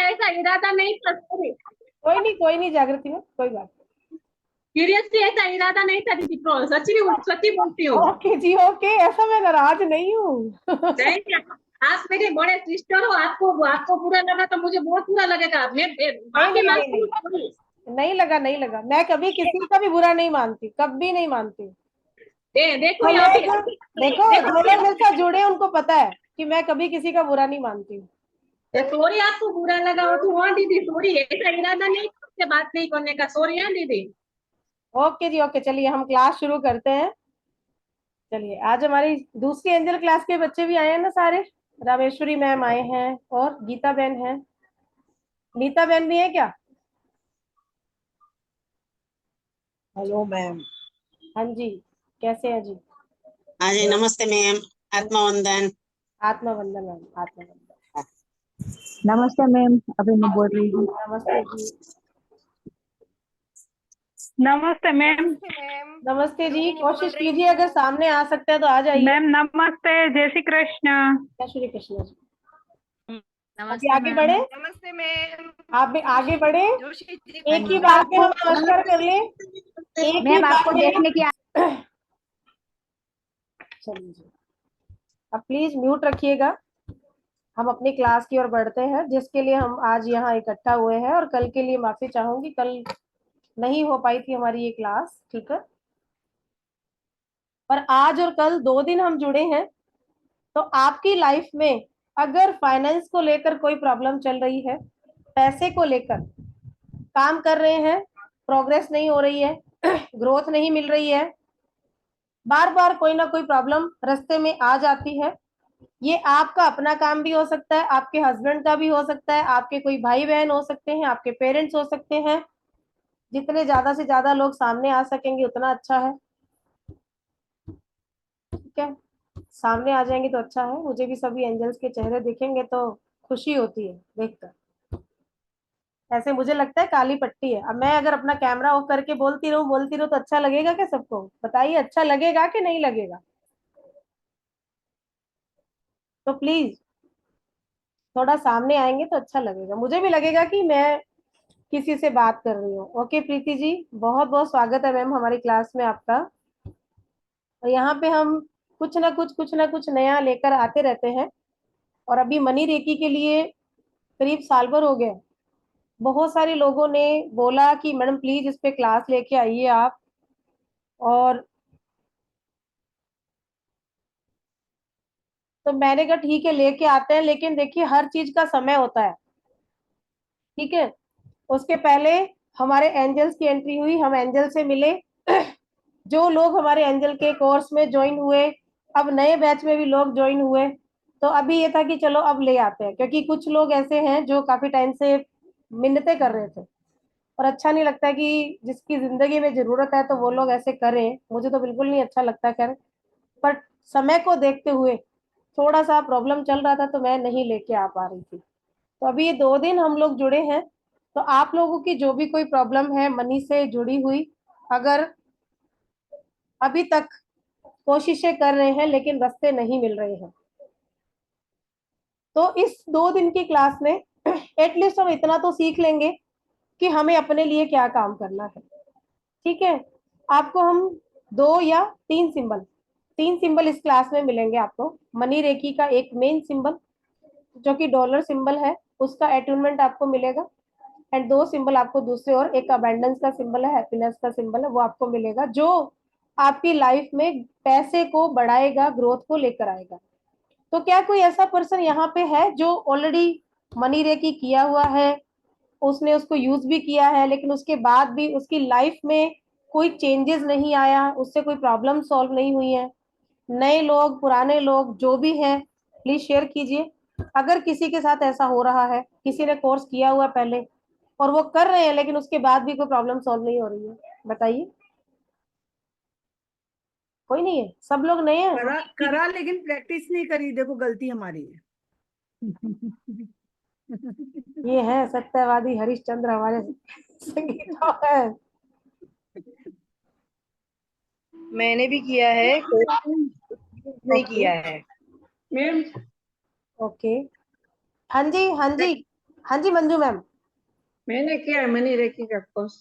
ऐसा इरादा नहीं था, सॉरी। कोई नहीं जागृति में कोई बात सीरियसली ऐसा इरादा नहीं था दीदी, सच्ची सच्ची बोलती हूँ। नहीं। ओके जी ओके, ऐसा मैं नाराज नहीं हूँ। नहीं क्या, आप मेरे बड़े सिस्टर हो, आपको आपको बुरा लगा तो मुझे बहुत बुरा लगेगा। मैं नहीं माफी नहीं नहीं मांगती हूँ, नहीं, sorry। नहीं लगा, मैं कभी किसी का भी बुरा नहीं मानती, कभी नहीं मानती। देखो जो यहाँ पे लोग, देखो देखो जो लोग मेरे साथ जुड़े हैं उनको पता है कि मैं कभी किसी का बुरा नहीं मानती। सॉरी, आपको बुरा लगा हो तो हाँ दीदी सॉरी, ऐसा इरादा नहीं था उससे बात नहीं करने का, सॉरी हाँ दीदी। ओके जी ओके, चलिए हम क्लास शुरू करते हैं। चलिए, आज हमारी दूसरी एंजल क्लास के बच्चे भी आए हैं ना सारे। रामेश्वरी मैम आए हैं और गीता बहन है, नीता बहन भी है क्या? Hello ma'am. हाँ जी, कैसे हैं जी? हाँ जी, नमस्ते मैम। आत्मवंदन। आत्मवंदन मैम, आत्मवंदन। नमस्ते मैम, अभी मैं बोल रही हूँ। नमस्ते जी। नमस्ते मैम। नमस्ते जी, कोशिश कीजिए अगर सामने आ सकते हैं तो आ जाइए। मैम नमस्ते, जय श्री कृष्ण। जय श्री कृष्ण जी। अभी नमस्ते आगे मैम। बढ़े, नमस्ते मैम। आप भी आगे बढ़े। जोशी जी एक ही बार में हम नमस्कार कर लें, एक ही मैम बार आपको में। देखने की चलिए जी, अब प्लीज म्यूट रखिएगा। हम अपनी क्लास की ओर बढ़ते हैं, जिसके लिए हम आज यहाँ इकट्ठा हुए हैं। और कल के लिए माफी चाहूंगी, कल नहीं हो पाई थी हमारी ये क्लास, ठीक है। पर आज और कल 2 दिन हम जुड़े हैं। तो आपकी लाइफ में अगर फाइनेंस को लेकर कोई प्रॉब्लम चल रही है, पैसे को लेकर काम कर रहे हैं, प्रोग्रेस नहीं हो रही है, ग्रोथ नहीं मिल रही है, बार बार कोई ना कोई प्रॉब्लम रास्ते में आ जाती है। ये आपका अपना काम भी हो सकता है, आपके हस्बैंड का भी हो सकता है, आपके कोई भाई बहन हो सकते हैं, आपके पेरेंट्स हो सकते हैं। जितने ज्यादा से ज्यादा लोग सामने आ सकेंगे उतना अच्छा है, ठीक है। सामने आ जाएंगे तो अच्छा है, मुझे भी सभी एंजल्स के चेहरे दिखेंगे तो खुशी होती है देखकर। ऐसे मुझे लगता है काली पट्टी है। अब मैं अगर अपना कैमरा ऑफ करके बोलती रहूं तो अच्छा लगेगा क्या सबको? बताइए, अच्छा लगेगा कि नहीं लगेगा? तो प्लीज थोड़ा सामने आएंगे तो अच्छा लगेगा, मुझे भी लगेगा कि मैं किसी से बात कर रही हूँ। ओके प्रीति जी, बहुत बहुत स्वागत है मैम हमारी क्लास में आपका। और यहाँ पे हम कुछ ना कुछ नया लेकर आते रहते हैं। और अभी मनी रेकी के लिए करीब साल भर हो गया। बहुत सारे लोगों ने बोला कि मैडम प्लीज इस पे क्लास लेके आइए आप। और तो मैंने कहा ठीक है लेके आते हैं, लेकिन देखिए हर चीज का समय होता है, ठीक है। उसके पहले हमारे एंजल्स की एंट्री हुई, हम एंजल से मिले। जो लोग हमारे एंजल के कोर्स में ज्वाइन हुए, अब नए बैच में भी लोग ज्वाइन हुए। तो अभी ये था कि चलो अब ले आते हैं, क्योंकि कुछ लोग ऐसे हैं जो काफी टाइम से मिन्नतें कर रहे थे। और अच्छा नहीं लगता कि जिसकी जिंदगी में जरूरत है तो वो लोग ऐसे करें, मुझे तो बिल्कुल नहीं अच्छा लगता कर। पर समय को देखते हुए थोड़ा सा प्रॉब्लम चल रहा था तो मैं नहीं लेके आ पा रही थी। तो अभी ये 2 दिन हम लोग जुड़े हैं। तो आप लोगों की जो भी कोई प्रॉब्लम है मनी से जुड़ी हुई, अगर अभी तक कोशिशें कर रहे हैं लेकिन रास्ते नहीं मिल रहे हैं, तो इस 2 दिन की क्लास में एटलीस्ट हम इतना तो सीख लेंगे कि हमें अपने लिए क्या काम करना है, ठीक है। आपको हम 2 या 3 सिंबल, 3 सिंबल इस क्लास में मिलेंगे आपको। मनी रेकी का एक मेन सिंबल जो कि डॉलर सिंबल है, उसका अटूनमेंट आपको मिलेगा। एंड 2 सिंबल आपको दूसरे, और एक अबेंडेंस का सिंबल है, हैप्पीनेस का सिंबल है, वो आपको मिलेगा, जो आपकी लाइफ में पैसे को बढ़ाएगा, ग्रोथ को लेकर आएगा। तो क्या कोई ऐसा पर्सन यहाँ पे है जो ऑलरेडी मनी रेकी किया हुआ है, उसने उसको यूज भी किया है, लेकिन उसके बाद भी उसकी लाइफ में कोई चेंजेस नहीं आया, उससे कोई प्रॉब्लम सॉल्व नहीं हुई है? नए लोग, पुराने लोग, जो भी हैं, प्लीज शेयर कीजिए। अगर किसी के साथ ऐसा हो रहा है, किसी ने कोर्स किया हुआ पहले और वो कर रहे हैं लेकिन उसके बाद भी कोई प्रॉब्लम सॉल्व नहीं हो रही है, बताइए। कोई नहीं है, सब लोग नए हैं। करा लेकिन प्रैक्टिस नहीं करी, देखो गलती हमारी है। ये है सत्यवादी हरिश्चंद्र हमारे संगीता है। मैंने भी किया है, कोई नहीं ओके किया है। मैम ओके, हाँ जी हाँ जी। हाँ जी मंजू मैम, मैंने किया है मनी रेकी का कोर्स।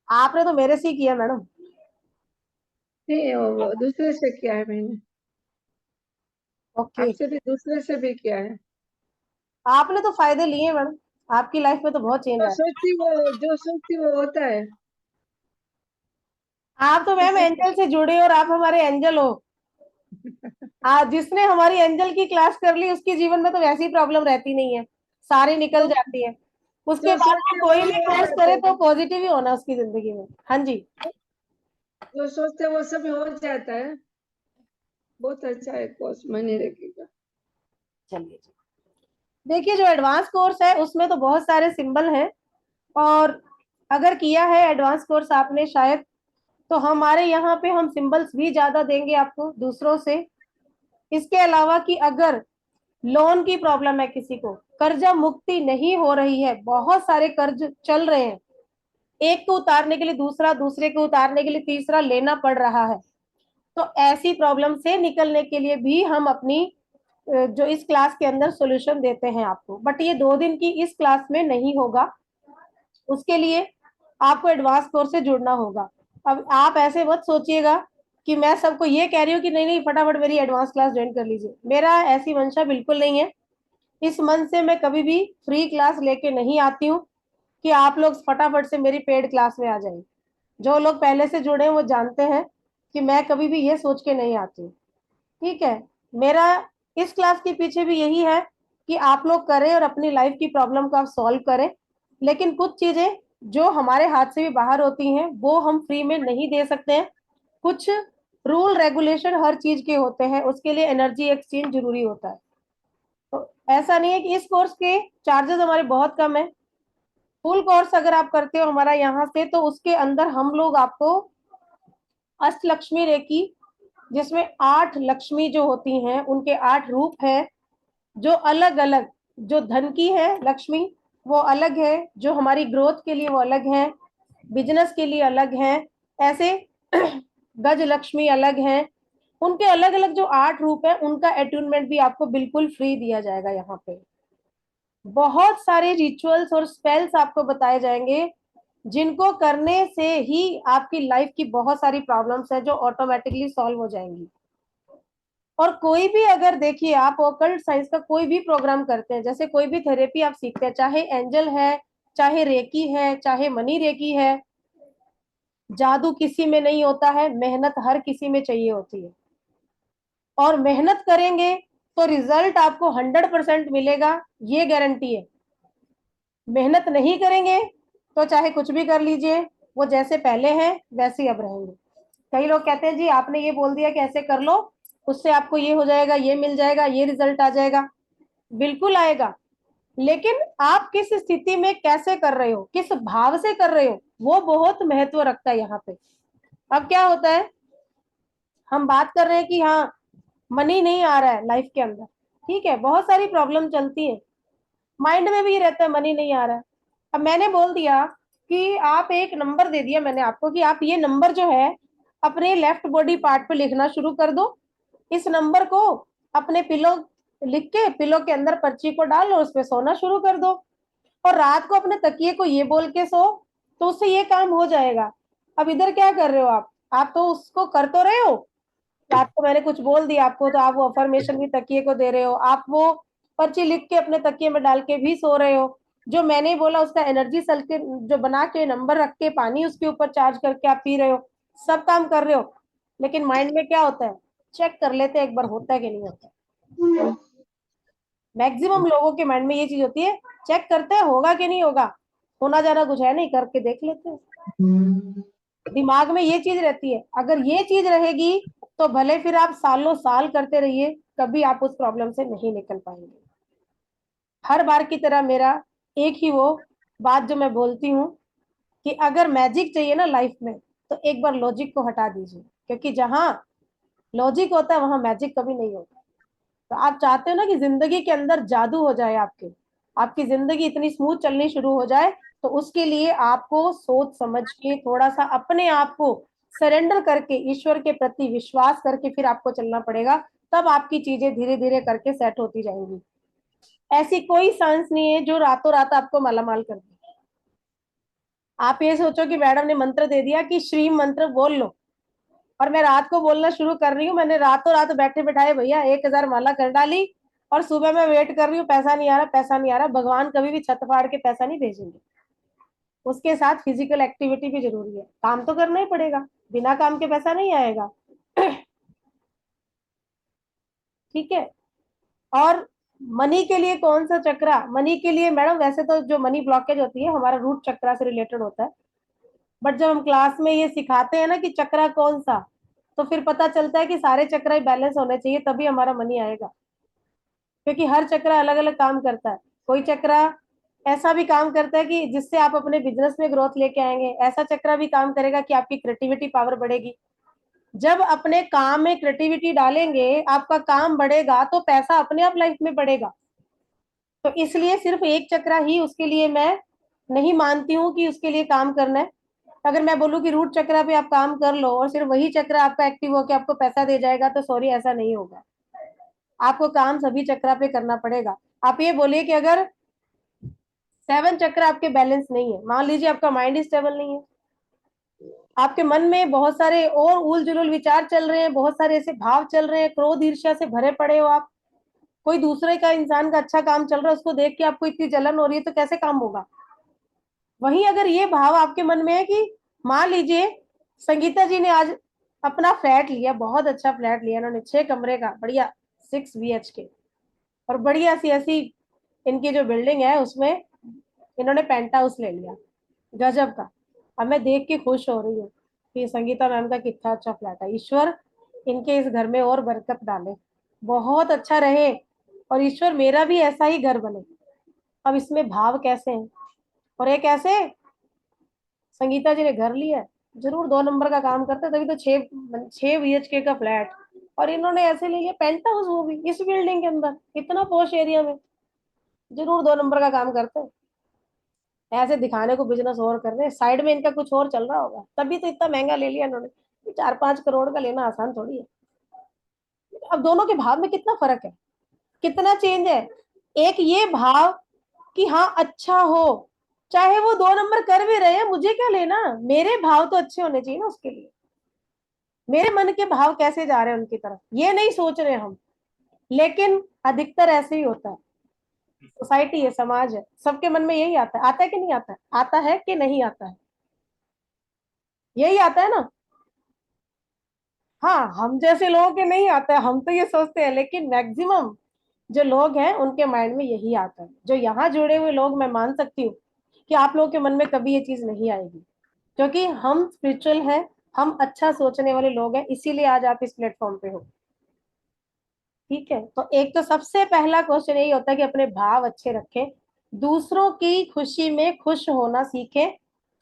आपने तो मेरे से ही किया मैडम। नहीं, वो दूसरे से किया है मैंने। ओके, आपसे भी दूसरे से भी किया है। आपने तो फायदे लिए मैडम, आपकी लाइफ में तो बहुत चेंज आया। जो सोचती वो होता है। आप तो मैम किसी एंजल से जुड़े और आप हमारे एंजल हो। आज जिसने हमारी एंजल की क्लास कर ली उसके जीवन में तो वैसी प्रॉब्लम रहती नहीं है, सारी निकल जो जाती है। उसके जो बाद सोचते वो कोई वही भी होता कोर्स है। करे तो पॉजिटिव ही होना उसकी जिंदगी में। हाँ जी, जो सोचते वो सब हो जाता है। बहुत अच्छा है कोर्स मनी रेकी का। चलिए जी। देखिए जो एडवांस कोर्स है उसमें तो बहुत सारे सिंबल हैं, और अगर किया है एडवांस कोर्स आपने शायद, तो हमारे यहाँ पे हम सिंबल्स भी ज्यादा देंगे आपको दूसरों से। इसके अलावा कि अगर लोन की प्रॉब्लम है, किसी को कर्जा मुक्ति नहीं हो रही है, बहुत सारे कर्ज चल रहे हैं, एक को उतारने के लिए दूसरा, दूसरे को उतारने के लिए तीसरा लेना पड़ रहा है, तो ऐसी प्रॉब्लम से निकलने के लिए भी हम अपनी जो इस क्लास के अंदर सॉल्यूशन देते हैं आपको। बट ये 2 दिन की इस क्लास में नहीं होगा, उसके लिए आपको एडवांस कोर्स से जुड़ना होगा। अब आप ऐसे मत सोचिएगा कि मैं सबको ये कह रही हूँ कि नहीं नहीं फटाफट मेरी एडवांस क्लास ज्वाइन कर लीजिए, मेरा ऐसी मंशा बिल्कुल नहीं है। इस मन से मैं कभी भी फ्री क्लास लेके नहीं आती हूँ कि आप लोग फटाफट से मेरी पेड क्लास में आ जाइए। जो लोग पहले से जुड़े हैं वो जानते हैं कि मैं कभी भी ये सोच के नहीं आती हूँ। ठीक है, मेरा इस क्लास के पीछे भी यही है कि आप लोग करें और अपनी लाइफ की प्रॉब्लम को आप सॉल्व करें। लेकिन कुछ चीजें जो हमारे हाथ से भी बाहर होती हैं वो हम फ्री में नहीं दे सकते हैं। कुछ रूल रेगुलेशन हर चीज के होते हैं, उसके लिए एनर्जी एक्सचेंज जरूरी होता है। तो ऐसा नहीं है कि इस कोर्स के चार्जेस हमारे बहुत कम है। फुल कोर्स अगर आप करते हो हमारा यहाँ से, तो उसके अंदर हम लोग आपको अष्टलक्ष्मी रेकी, जिसमें 8 लक्ष्मी जो होती हैं उनके 8 रूप हैं, जो अलग अलग, जो धन की है लक्ष्मी वो अलग है, जो हमारी ग्रोथ के लिए वो अलग है, बिजनेस के लिए अलग है, ऐसे गज लक्ष्मी अलग है। उनके अलग अलग जो 8 रूप है उनका अट्यूनमेंट भी आपको बिल्कुल फ्री दिया जाएगा। यहाँ पे बहुत सारे रिचुअल्स और स्पेल्स आपको बताए जाएंगे, जिनको करने से ही आपकी लाइफ की बहुत सारी प्रॉब्लम्स है जो ऑटोमेटिकली सॉल्व हो जाएंगी। और कोई भी अगर देखिए आप ऑकल्ट साइंस का कोई भी प्रोग्राम करते हैं, जैसे कोई भी थेरेपी आप सीखते हैं, चाहे एंजल है, चाहे रेकी है, चाहे मनी रेकी है, जादू किसी में नहीं होता है, मेहनत हर किसी में चाहिए होती है। और मेहनत करेंगे तो रिजल्ट आपको 100% मिलेगा, ये गारंटी है। मेहनत नहीं करेंगे तो चाहे कुछ भी कर लीजिए, वो जैसे पहले हैं वैसे ही अब रहेंगे। कई लोग कहते हैं जी आपने ये बोल दिया कि ऐसे कर लो, उससे आपको ये हो जाएगा, ये मिल जाएगा, ये रिजल्ट आ जाएगा। बिल्कुल आएगा, लेकिन आप किस स्थिति में कैसे कर रहे हो, किस भाव से कर रहे हो, वो बहुत महत्व रखता है यहाँ पे। अब क्या होता है, हम बात कर रहे हैं कि हाँ मनी नहीं आ रहा है लाइफ के अंदर, ठीक है, बहुत सारी प्रॉब्लम चलती है, माइंड में भी ये रहता है मनी नहीं आ रहा है। अब मैंने बोल दिया कि आप एक नंबर दे दिया मैंने आपको कि आप ये नंबर जो है अपने लेफ्ट बॉडी पार्ट पे लिखना शुरू कर दो। इस नंबर को अपने पिलो लिख के पिलो के अंदर पर्ची को डाल लो, उस पर सोना शुरू कर दो, और रात को अपने तकिए को ये बोल के सो, तो उससे ये काम हो जाएगा। अब इधर क्या कर रहे हो आप तो उसको कर तो रहे हो, रात को मैंने कुछ बोल दिया आपको तो आप वो अफर्मेशन भी तकिए को दे रहे हो, आप वो पर्ची लिख के अपने तकिए में डाल के भी सो रहे हो, जो मैंने बोला उसका एनर्जी सेल के जो बना के नंबर रख के पानी उसके ऊपर चार्ज करके आप पी रहे हो, सब काम कर रहे हो। लेकिन माइंड में क्या होता है, चेक कर लेते हैं एक बार होता है कि नहीं होता। मैक्सिमम लोगों के माइंड में ये चीज होती है, चेक करते हैं होगा कि नहीं होगा, होना जाना कुछ है नहीं, करके देख लेते हैं। दिमाग में ये चीज रहती है, अगर ये चीज रहेगी तो भले फिर आप सालों साल करते रहिए, कभी आप उस प्रॉब्लम से नहीं निकल पाएंगे। हर बार की तरह मेरा एक ही वो बात जो मैं बोलती हूँ कि अगर मैजिक चाहिए ना लाइफ में, तो एक बार लॉजिक को हटा दीजिए, क्योंकि जहां लॉजिक होता है वहां मैजिक कभी नहीं होता। तो आप चाहते हो ना कि जिंदगी के अंदर जादू हो जाए, आपके आपकी जिंदगी इतनी स्मूथ चलनी शुरू हो जाए, तो उसके लिए आपको सोच समझ के थोड़ा सा अपने आप को सरेंडर करके ईश्वर के प्रति विश्वास करके फिर आपको चलना पड़ेगा, तब आपकी चीजें धीरे धीरे करके सेट होती जाएंगी। ऐसी कोई साइंस नहीं है जो रातों रात आपको मालामाल कर दे। आप ये सोचो कि मैडम ने मंत्र दे दिया कि श्री मंत्र बोल लो, और मैं रात को बोलना शुरू कर रही हूँ, मैंने रातों रात बैठे बैठाए भैया 1000 माला कर डाली, और सुबह मैं वेट कर रही हूँ पैसा नहीं आ रहा, पैसा नहीं आ रहा। भगवान कभी भी छत फाड़ के पैसा नहीं भेजेंगे, उसके साथ फिजिकल एक्टिविटी भी जरूरी है। काम तो करना ही पड़ेगा, बिना काम के पैसा नहीं आएगा। ठीक है। और मनी के लिए कौन सा चक्रा? मनी के लिए मैडम वैसे तो जो मनी ब्लॉकेज होती है हमारा रूट चक्रा से रिलेटेड होता है, बट जब हम क्लास में ये सिखाते हैं ना कि चक्रा कौन सा, तो फिर पता चलता है कि सारे चक्रा ही बैलेंस होने चाहिए, तभी हमारा मनी आएगा। क्योंकि हर चक्रा अलग अलग काम करता है। कोई चक्रा ऐसा भी काम करता है कि जिससे आप अपने बिजनेस में ग्रोथ लेके आएंगे, ऐसा चक्रा भी काम करेगा कि आपकी क्रिएटिविटी पावर बढ़ेगी। जब अपने काम में क्रिएटिविटी डालेंगे, आपका काम बढ़ेगा, तो पैसा अपने आप लाइफ में बढ़ेगा। तो इसलिए सिर्फ एक चक्रा ही उसके लिए मैं नहीं मानती हूँ कि उसके लिए काम करना है। अगर मैं बोलूँ कि रूट चक्रा पे आप काम कर लो और सिर्फ वही चक्रा आपका एक्टिव होकर आपको पैसा दे जाएगा, तो सॉरी, ऐसा नहीं होगा। आपको काम सभी चक्रा पे करना पड़ेगा। आप ये बोलिए कि अगर 7 चक्र आपके बैलेंस नहीं है, मान लीजिए आपका माइंड स्टेबल नहीं है, आपके मन में बहुत सारे और उल जुलूल विचार चल रहे हैं, बहुत सारे ऐसे भाव चल रहे हैं, क्रोध ईर्ष्या से भरे पड़े हो आप, कोई दूसरे का इंसान का अच्छा काम चल रहा है उसको देख के आपको इतनी जलन हो रही है, तो कैसे काम होगा? वहीं अगर ये भाव आपके मन में है कि मान लीजिए संगीता जी ने आज अपना फ्लैट लिया, बहुत अच्छा फ्लैट लिया इन्होंने, 6 कमरे का बढ़िया 6 BHK, और बढ़िया सी ऐसी इनकी जो बिल्डिंग है उसमें इन्होंने पेंट हाउस ले लिया, गजब का। अब मैं देख के खुश हो रही हूँ कि संगीता मैम का कितना अच्छा फ्लैट है। ईश्वर इनके इस घर में और बरकत डाले, बहुत अच्छा रहे, और ईश्वर मेरा भी ऐसा ही घर बने। अब इसमें भाव कैसे हैं? और एक ऐसे संगीता जी ने घर लिया है, जरूर 2 नंबर का काम करते, तभी तो 6 BHK का फ्लैट, और इन्होंने ऐसे ले लिया पेंट हाउस, वो भी इस बिल्डिंग के अंदर, इतना पॉश एरिया में। जरूर 2 नंबर का काम करते हैं, ऐसे दिखाने को बिजनेस और कर रहे हैं, साइड में इनका कुछ और चल रहा होगा, तभी तो इतना महंगा ले लिया इन्होंने। 4-5 करोड़ का लेना आसान थोड़ी है। अब दोनों के भाव में कितना फर्क है, कितना चेंज है। एक ये भाव कि हाँ अच्छा हो, चाहे वो 2 नंबर कर भी रहे हैं, मुझे क्या लेना, मेरे भाव तो अच्छे होने चाहिए ना उसके लिए। मेरे मन के भाव कैसे जा रहे हैं उनकी तरफ, ये नहीं सोच रहे हम। लेकिन अधिकतर ऐसे ही होता है, सोसाइटी है, समाज है, सबके मन में यही आता है कि नहीं आता है? आता है कि नहीं आता है? यही आता है ना। हाँ, हम जैसे लोगों के नहीं आता है, हम तो ये सोचते हैं, लेकिन मैक्सिमम जो लोग हैं उनके माइंड में यही आता है। जो यहाँ जुड़े हुए लोग, मैं मान सकती हूँ कि आप लोगों के मन में कभी ये चीज नहीं आएगी, क्योंकि हम स्पिरिचुअल हैं, हम अच्छा सोचने वाले लोग हैं, इसीलिए आज आप इस प्लेटफॉर्म पे हो। ठीक है। तो एक तो सबसे पहला क्वेश्चन यही होता है कि अपने भाव अच्छे रखें, दूसरों की खुशी में खुश होना सीखें,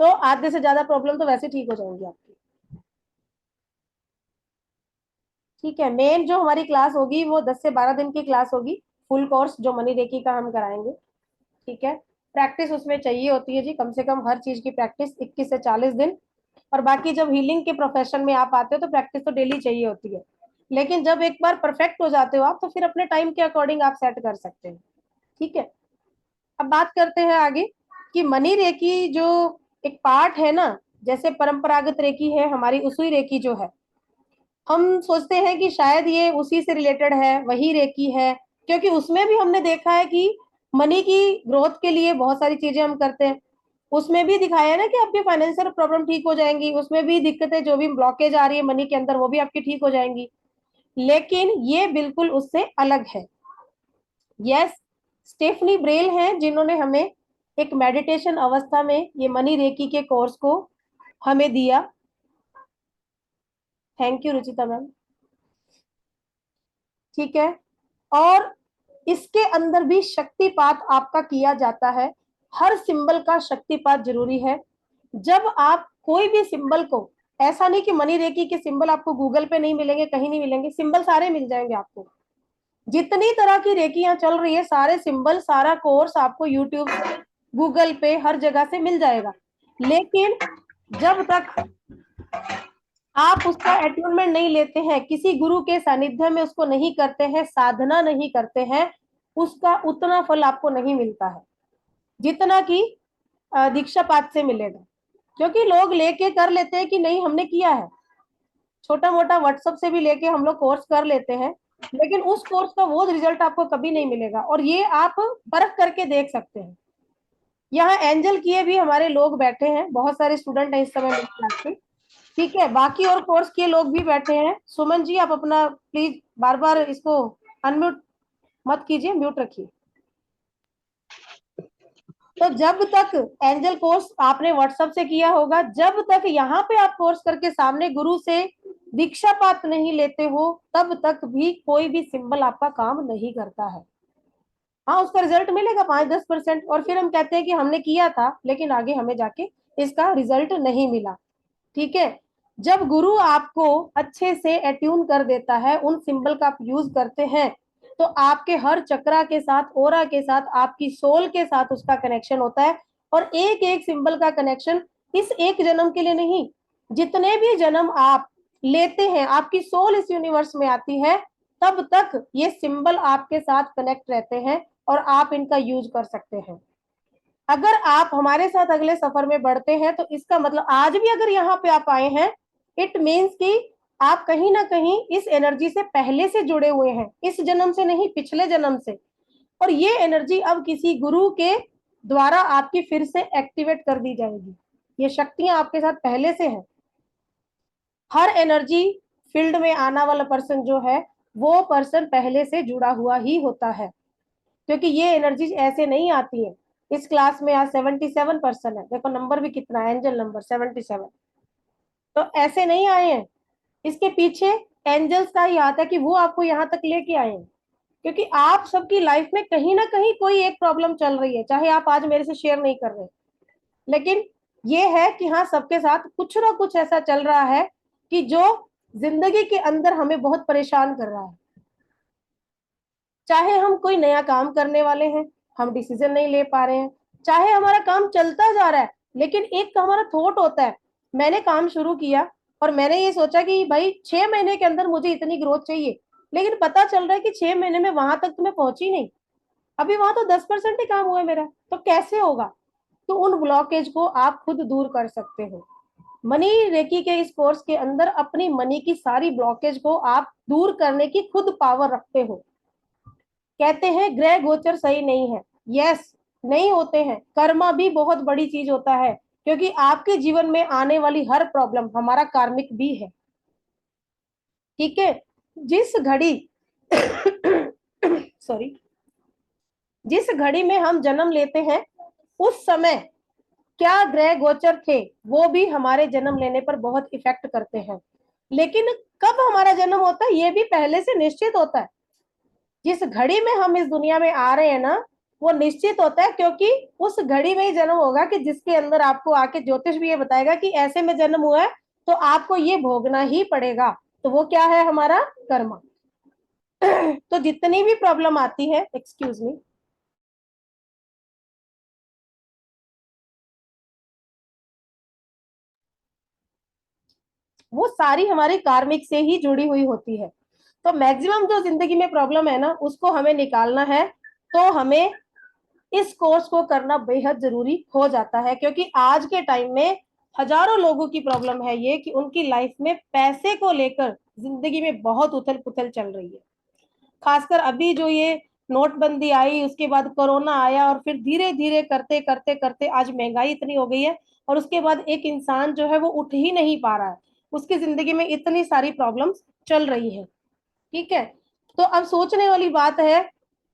तो आधे से ज्यादा प्रॉब्लम तो वैसे ठीक हो जाएंगी आपकी। ठीक है। मेन जो हमारी क्लास होगी वो 10 से 12 दिन की क्लास होगी, फुल कोर्स जो मनी रेकी का हम कराएंगे। ठीक है। प्रैक्टिस उसमें चाहिए होती है जी, कम से कम हर चीज की प्रैक्टिस 21 से 40 दिन। और बाकी जब हीलिंग के प्रोफेशन में आप आते हो तो प्रैक्टिस तो डेली चाहिए होती है, लेकिन जब एक बार परफेक्ट हो जाते हो आप, तो फिर अपने टाइम के अकॉर्डिंग आप सेट कर सकते हैं। ठीक है। अब बात करते हैं आगे कि मनी रेकी जो एक पार्ट है ना, जैसे परंपरागत रेकी है हमारी, उसी रेकी जो है, हम सोचते हैं कि शायद ये उसी से रिलेटेड है, वही रेकी है, क्योंकि उसमें भी हमने देखा है कि मनी की ग्रोथ के लिए बहुत सारी चीजें हम करते हैं। उसमें भी दिखाया है ना कि आपकी फाइनेंशियल प्रॉब्लम ठीक हो जाएंगी, उसमें भी दिक्कतें जो भी ब्लॉकेज आ रही है मनी के अंदर वो भी आपकी ठीक हो जाएंगी। लेकिन ये बिल्कुल उससे अलग है। यस, स्टेफनी ब्रेल हैं जिन्होंने हमें एक मेडिटेशन अवस्था में ये मनी रेकी के कोर्स को हमें दिया। Thank you Ruchita ma'am. ठीक है। और इसके अंदर भी शक्तिपात आपका किया जाता है, हर सिंबल का शक्तिपात जरूरी है। जब आप कोई भी सिंबल को, ऐसा नहीं कि मनी रेकी के सिंबल आपको गूगल पे नहीं मिलेंगे, कहीं नहीं मिलेंगे, सिंबल सारे मिल जाएंगे आपको। जितनी तरह की रेकियां चल रही है, सारे सिंबल, सारा कोर्स आपको यूट्यूब, गूगल पे, हर जगह से मिल जाएगा। लेकिन जब तक आप उसका अट्यूनमेंट नहीं लेते हैं, किसी गुरु के सानिध्य में उसको नहीं करते हैं, साधना नहीं करते हैं, उसका उतना फल आपको नहीं मिलता है जितना कि दीक्षा पाठ से मिलेगा। क्योंकि लोग लेके कर लेते हैं कि नहीं हमने किया है, छोटा मोटा व्हाट्सएप से भी लेके हम लोग कोर्स कर लेते हैं, लेकिन उस कोर्स का वो रिजल्ट आपको कभी नहीं मिलेगा। और ये आप परख करके देख सकते हैं। यहाँ एंजल किए भी हमारे लोग बैठे हैं, बहुत सारे स्टूडेंट हैं इस समय मेरे क्लास के, ठीक है। बाकी और कोर्स के लोग भी बैठे हैं। सुमन जी आप अपना प्लीज बार बार इसको अनम्यूट मत कीजिए, म्यूट रखिए। तो जब तक एंजल कोर्स आपने व्हाट्सएप से किया होगा, जब तक यहाँ पे आप कोर्स करके सामने गुरु से दीक्षा पाठ नहीं लेते हो, तब तक भी कोई भी सिंबल आपका काम नहीं करता है। हाँ उसका रिजल्ट मिलेगा 5-10%, और फिर हम कहते हैं कि हमने किया था लेकिन आगे हमें जाके इसका रिजल्ट नहीं मिला, ठीक है। जब गुरु आपको अच्छे से अट्यून कर देता है, उन सिंबल का आप यूज करते हैं, तो आपके हर चक्रा के साथ, ओरा के साथ, आपकी सोल के साथ उसका कनेक्शन होता है। और एक एक सिंबल का कनेक्शन इस एक जन्म के लिए नहीं, जितने भी जन्म आप लेते हैं, आपकी सोल इस यूनिवर्स में आती है, तब तक ये सिंबल आपके साथ कनेक्ट रहते हैं और आप इनका यूज कर सकते हैं। अगर आप हमारे साथ अगले सफर में बढ़ते हैं, तो इसका मतलब आज भी अगर यहाँ पे आप आए हैं, इट मीन्स कि आप कहीं ना कहीं इस एनर्जी से पहले से जुड़े हुए हैं, इस जन्म से नहीं, पिछले जन्म से। और ये एनर्जी अब किसी गुरु के द्वारा आपकी फिर से एक्टिवेट कर दी जाएगी। ये शक्तियां आपके साथ पहले से हैं। हर एनर्जी फील्ड में आना वाला पर्सन जो है, वो पर्सन पहले से जुड़ा हुआ ही होता है, क्योंकि ये एनर्जी ऐसे नहीं आती है। इस क्लास में आज 77% है, देखो नंबर भी कितना है, एंजल नंबर 77। तो ऐसे नहीं आए हैं, इसके पीछे एंजल्स का ही हाथ है कि वो आपको यहाँ तक लेके आए हैं। क्योंकि आप सबकी लाइफ में कहीं ना कहीं कोई एक प्रॉब्लम चल रही है, चाहे आप आज मेरे से शेयर नहीं कर रहे, लेकिन ये है कि हाँ सबके साथ कुछ ना कुछ ऐसा चल रहा है कि जो जिंदगी के अंदर हमें बहुत परेशान कर रहा है। चाहे हम कोई नया काम करने वाले हैं, हम डिसीजन नहीं ले पा रहे हैं, चाहे हमारा काम चलता जा रहा है, लेकिन एक हमारा थॉट होता है, मैंने काम शुरू किया और मैंने ये सोचा कि भाई 6 महीने के अंदर मुझे इतनी ग्रोथ चाहिए, लेकिन पता चल रहा है कि 6 महीने में वहां तक तुम्हें पहुंची नहीं, अभी वहां तो 10% ही काम हुआ है मेरा, तो कैसे होगा। तो उन ब्लॉकेज को आप खुद दूर कर सकते हो। मनी रेकी के इस कोर्स के अंदर अपनी मनी की सारी ब्लॉकेज को आप दूर करने की खुद पावर रखते हो। कहते हैं ग्रह गोचर सही नहीं है, यस नहीं होते हैं। कर्मा भी बहुत बड़ी चीज होता है, क्योंकि आपके जीवन में आने वाली हर प्रॉब्लम हमारा कार्मिक भी है, ठीक है। जिस घड़ी सॉरी, जिस घड़ी में हम जन्म लेते हैं, उस समय क्या ग्रह गोचर थे, वो भी हमारे जन्म लेने पर बहुत इफेक्ट करते हैं। लेकिन कब हमारा जन्म होता है, ये भी पहले से निश्चित होता है। जिस घड़ी में हम इस दुनिया में आ रहे हैं ना, वो निश्चित होता है, क्योंकि उस घड़ी में ही जन्म होगा कि जिसके अंदर आपको आके ज्योतिष भी ये बताएगा कि ऐसे में जन्म हुआ है तो आपको ये भोगना ही पड़ेगा। तो वो क्या है, हमारा कर्मा। तो जितनी भी प्रॉब्लम आती है, एक्सक्यूज मी, वो सारी हमारी कार्मिक से ही जुड़ी हुई होती है। तो मैक्सिमम जो जिंदगी में प्रॉब्लम है ना, उसको हमें निकालना है, तो हमें इस कोर्स को करना बेहद जरूरी हो जाता है। क्योंकि आज के टाइम में हजारों लोगों की प्रॉब्लम है ये कि उनकी लाइफ में पैसे को लेकर जिंदगी में बहुत उथल पुथल चल रही है। खासकर अभी जो ये नोटबंदी आई, उसके बाद कोरोना आया, और फिर धीरे धीरे करते करते करते आज महंगाई इतनी हो गई है, और उसके बाद एक इंसान जो है वो उठ ही नहीं पा रहा है, उसकी जिंदगी में इतनी सारी प्रॉब्लम्स चल रही है, ठीक है। तो अब सोचने वाली बात है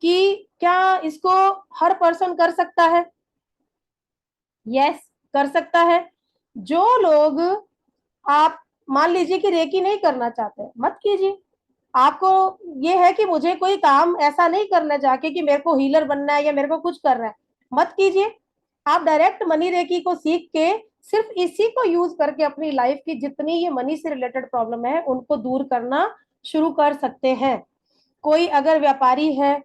कि क्या इसको हर पर्सन कर सकता है? यस कर सकता है। जो लोग, आप मान लीजिए कि रेकी नहीं करना चाहते, मत कीजिए। आपको ये है कि मुझे कोई काम ऐसा नहीं करना जाके कि मेरे को हीलर बनना है या मेरे को कुछ करना है, मत कीजिए। आप डायरेक्ट मनी रेकी को सीख के सिर्फ इसी को यूज करके अपनी लाइफ की जितनी ये मनी से रिलेटेड प्रॉब्लम है उनको दूर करना शुरू कर सकते हैं। कोई अगर व्यापारी है,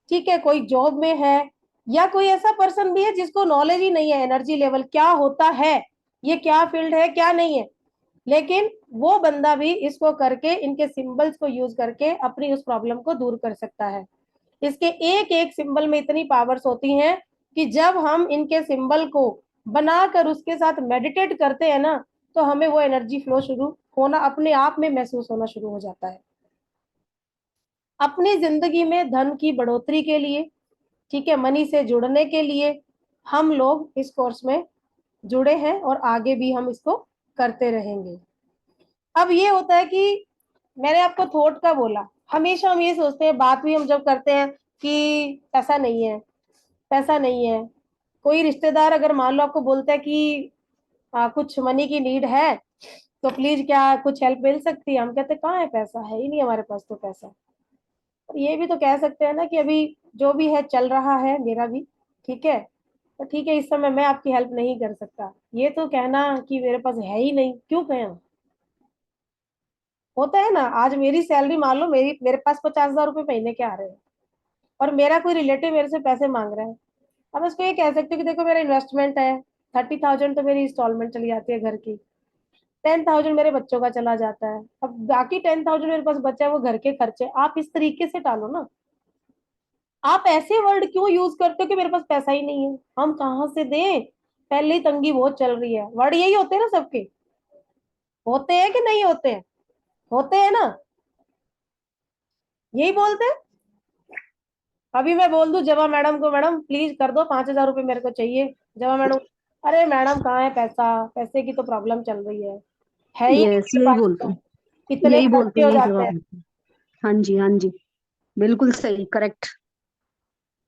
ठीक है, कोई जॉब में है, या कोई ऐसा पर्सन भी है जिसको नॉलेज ही नहीं है एनर्जी लेवल क्या होता है, ये क्या फील्ड है क्या नहीं है, लेकिन वो बंदा भी इसको करके, इनके सिंबल्स को यूज करके अपनी उस प्रॉब्लम को दूर कर सकता है। इसके एक एक सिंबल में इतनी पावर्स होती हैं कि जब हम इनके सिंबल को बनाकर उसके साथ मेडिटेट करते हैं ना, तो हमें वो एनर्जी फ्लो शुरू होना अपने आप में महसूस होना शुरू हो जाता है। अपनी जिंदगी में धन की बढ़ोतरी के लिए, ठीक है, मनी से जुड़ने के लिए हम लोग इस कोर्स में जुड़े हैं और आगे भी हम इसको करते रहेंगे। अब ये होता है कि मैंने आपको थॉट का बोला, हमेशा हम ये सोचते हैं, बात भी हम जब करते हैं कि पैसा नहीं है, पैसा नहीं है। कोई रिश्तेदार अगर मान लो आपको बोलता है कि कुछ मनी की नीड है तो प्लीज क्या कुछ हेल्प मिल सकती है, हम कहते हैं कहाँ है पैसा, है ही नहीं हमारे पास तो पैसा। और ये भी तो कह सकते हैं ना कि अभी जो भी है चल रहा है मेरा भी, ठीक है, तो ठीक है, इस समय मैं आपकी हेल्प नहीं कर सकता। ये तो कहना कि मेरे पास है ही नहीं, क्यों कहें? होता है ना, आज मेरी सैलरी मान लो, मेरे पास 50,000 रुपये महीने के आ रहे हैं और मेरा कोई रिलेटिव मेरे से पैसे मांग रहा है। अब उसको ये कह सकते हो कि देखो मेरा इन्वेस्टमेंट है, 30,000 तो मेरी इंस्टॉलमेंट चली जाती है घर की, 10,000 मेरे बच्चों का चला जाता है, अब बाकी 10,000 मेरे पास बचा है वो घर के खर्चे। आप इस तरीके से टालो ना। आप ऐसे वर्ड क्यों यूज करते हो कि मेरे पास पैसा ही नहीं है, हम कहाँ से दें, पहले ही तंगी बहुत चल रही है। वर्ड यही होते हैं ना सबके, होते हैं कि नहीं होते हैं? होते हैं ना, यही बोलते हैं। अभी मैं बोल दूं जवा मैडम को, मैडम प्लीज कर दो 5,000 रुपये मेरे को चाहिए, जवा मैडम, अरे मैडम कहाँ है पैसा, पैसे की तो प्रॉब्लम चल रही है ही नहीं यस, मेरे यही पास बोलते तो, हैं, इतने यही बोलते खर्चे हैं, हो यही जाते जवाब हैं। देते हैं। हाँ जी, हाँ जी, बिल्कुल सही, करेक्ट।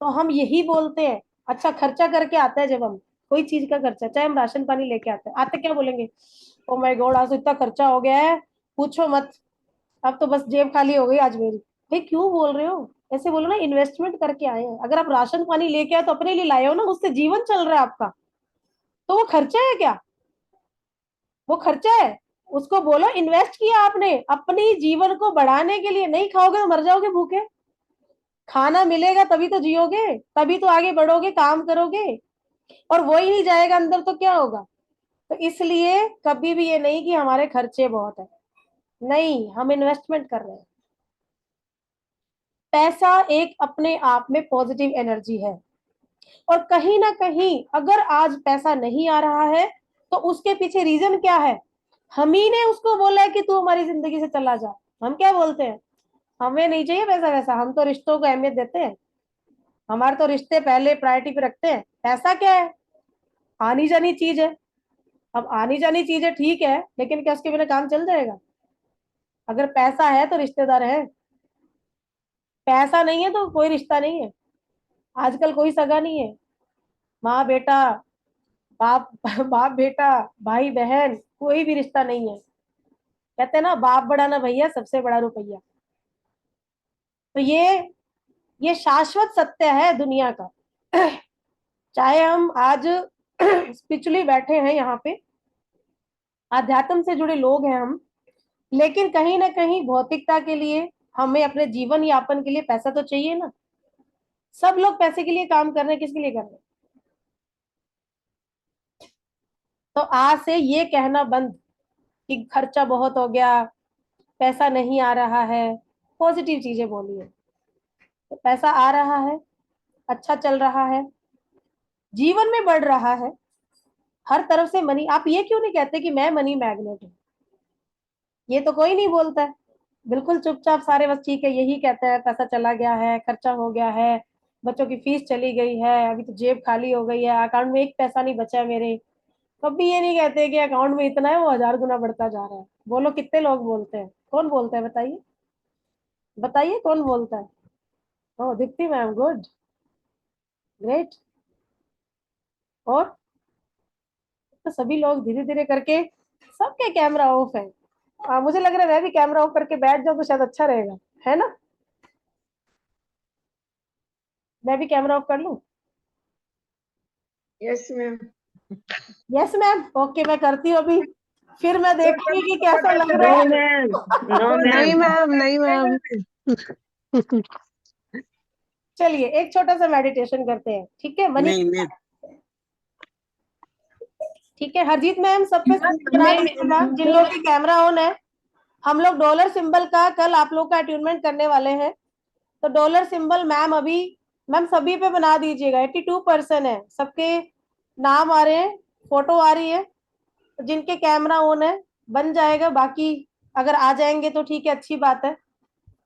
तो हम यही बोलते हैं। अच्छा, खर्चा करके आता है जब हम कोई चीज का खर्चा, चाहे हम राशन पानी लेके आते हैं, आते क्या बोलेंगे, ओ माय गॉड आज तो इतना खर्चा हो गया है, पूछो मत, अब तो बस जेब खाली हो गई आज मेरी। भाई क्यों बोल रहे हो ऐसे? बोलो ना, इन्वेस्टमेंट करके आए हैं। अगर आप राशन पानी लेके आए तो अपने लिए लाए हो ना, उससे जीवन चल रहा है आपका, तो वो खर्चा है क्या? वो खर्चा है। उसको बोलो इन्वेस्ट किया आपने अपनी जीवन को बढ़ाने के लिए। नहीं खाओगे तो मर जाओगे भूखे, खाना मिलेगा तभी तो जियोगे, तभी तो आगे बढ़ोगे, काम करोगे। और वो ही नहीं जाएगा अंदर तो क्या होगा? तो इसलिए कभी भी ये नहीं कि हमारे खर्चे बहुत है, नहीं, हम इन्वेस्टमेंट कर रहे हैं। पैसा एक अपने आप में पॉजिटिव एनर्जी है, और कहीं ना कहीं अगर आज पैसा नहीं आ रहा है तो उसके पीछे रीजन क्या है? हम ही ने उसको बोला है कि तू हमारी जिंदगी से चला जा। हम क्या बोलते हैं, हमें नहीं चाहिए पैसा वैसा, हम तो रिश्तों को अहमियत देते हैं, हमारे तो रिश्ते पहले प्रायोरिटी पे रखते हैं। पैसा क्या है? आनी जानी चीज है। अब आनी जानी चीज है ठीक है, लेकिन क्या उसके बिना काम चल जाएगा? अगर पैसा है तो रिश्तेदार है, पैसा नहीं है तो कोई रिश्ता नहीं है। आजकल कोई सगा नहीं है, माँ बेटा, बाप बाप बेटा, भाई बहन, कोई भी रिश्ता नहीं है। कहते हैं ना, बाप बड़ा ना भैया, सबसे बड़ा रुपया। तो ये शाश्वत सत्य है दुनिया का। चाहे हम आज स्पिरिचुअली बैठे हैं यहाँ पे, आध्यात्म से जुड़े लोग हैं हम, लेकिन कहीं ना कहीं भौतिकता के लिए हमें अपने जीवन यापन के लिए पैसा तो चाहिए ना। सब लोग पैसे के लिए काम कर रहे हैं, किसके लिए कर रहे हैं? तो आज से ये कहना बंद कि खर्चा बहुत हो गया, पैसा नहीं आ रहा है। पॉजिटिव चीजें बोलिए। तो पैसा आ रहा है, अच्छा चल रहा है, जीवन में बढ़ रहा है, हर तरफ से मनी। आप ये क्यों नहीं कहते कि मैं मनी मैग्नेट हूँ? ये तो कोई नहीं बोलता है, बिल्कुल चुपचाप सारे बस ठीक है यही कहते हैं, पैसा चला गया है, खर्चा हो गया है, बच्चों की फीस चली गई है, अभी तो जेब खाली हो गई है, अकाउंट में एक पैसा नहीं बचा है मेरे। कभी ये नहीं कहते कि अकाउंट में इतना है, वो 1,000 गुना बढ़ता जा रहा है। बोलो कितने लोग बोलते हैं? कौन बोलता है बताइए, बताइए कौन बोलता है? ओ दीप्ति मैम, गुड, ग्रेट। और तो सभी लोग धीरे धीरे करके, सबके कैमरा ऑफ है। मुझे लग रहा है मैं भी कैमरा ऑफ करके बैठ जाऊं तो शायद अच्छा रहेगा, है ना? मैं भी कैमरा ऑफ कर लूं? Yes ma'am. Yes ma'am, okay मैं करती हूँ अभी, फिर मैं देखूंगी कि कैसा लग रहा नो है। मैम, नो नहीं मैम। मैम, नहीं मैम। चलिए एक छोटा सा मेडिटेशन करते हैं, ठीक है? मनी, नहीं मैम। ठीक है? हरजीत मैम सब पे बना दीजिएगा जिन लोगों की कैमरा ऑन है। हम लोग डॉलर सिंबल का कल आप लोग का अट्यूनमेंट करने वाले हैं, तो डॉलर सिंबल मैम अभी, मैम सभी पे बना दीजिएगा। 82% है, सबके नाम आ रहे हैं, फोटो आ रही है, जिनके कैमरा ऑन है बन जाएगा, बाकी अगर आ जाएंगे तो ठीक है, अच्छी बात है,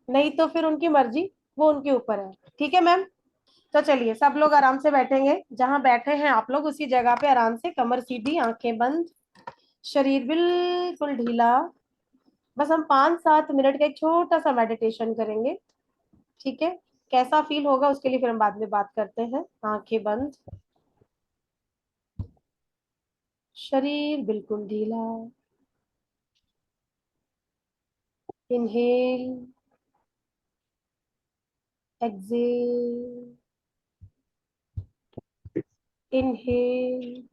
नहीं तो फिर उनकी मर्जी, वो उनके ऊपर है। ठीक है मैम। तो चलिए सब लोग आराम से बैठेंगे, जहां बैठे हैं आप लोग उसी जगह पे आराम से, कमर सीधी, आंखें बंद, शरीर बिल्कुल ढीला। बस हम 5-7 मिनट का एक छोटा सा मेडिटेशन करेंगे। ठीक है, कैसा फील होगा उसके लिए फिर हम बाद में बात करते हैं। आंखें बंद, शरीर बिल्कुल ढीला। Inhale, exhale, inhale,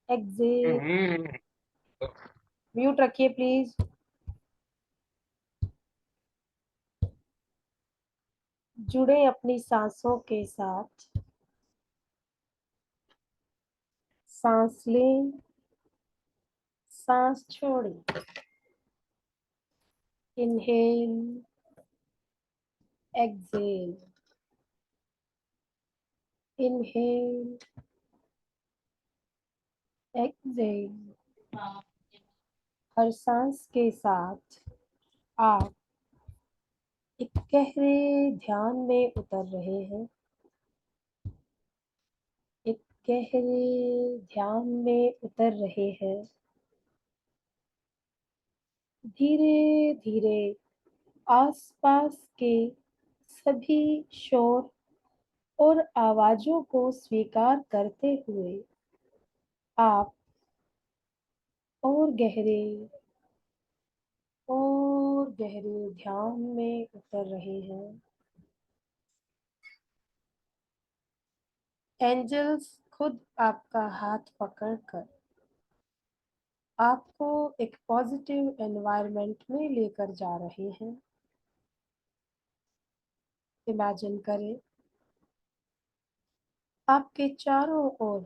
exhale. Mute रखिए प्लीज। जुड़े अपनी सांसों के साथ, सांस लें, सांस छोड़ें। Inhale, exhale, inhale, exhale. हर सांस के साथ आप एक गहरे ध्यान में उतर रहे हैं, एक गहरे ध्यान में उतर रहे हैं। धीरे धीरे आसपास के सभी शोर और आवाजों को स्वीकार करते हुए आप और गहरे ध्यान में उतर रहे हैं। एंजल्स खुद आपका हाथ पकड़कर आपको एक पॉजिटिव एनवायरनमेंट में लेकर जा रहे हैं। इमेजिन करें, आपके चारों ओर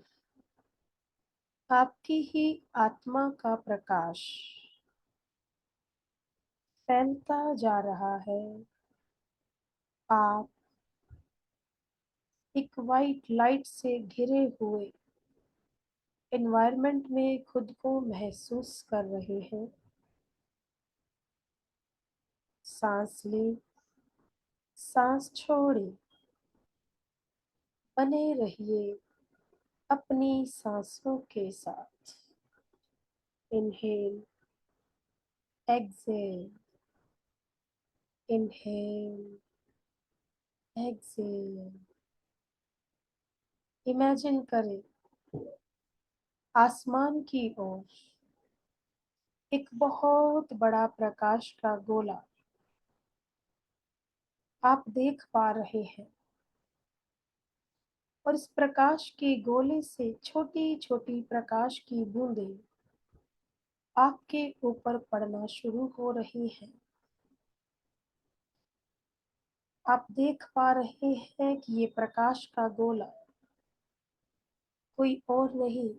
आपकी ही आत्मा का प्रकाश फैलता जा रहा है। आप एक वाइट लाइट से घिरे हुए एनवायरनमेंट में खुद को महसूस कर रहे हैं। सांस लें, सांस छोड़ें, बने रहिए अपनी सांसों के साथ। Inhale, exhale, inhale, exhale. Imagine करें, आसमान की ओर एक बहुत बड़ा प्रकाश का गोला आप देख पा रहे हैं, और इस प्रकाश के गोले से छोटी छोटी प्रकाश की बूंदें आपके ऊपर पड़ना शुरू हो रही हैं। आप देख पा रहे हैं कि ये प्रकाश का गोला कोई और नहीं,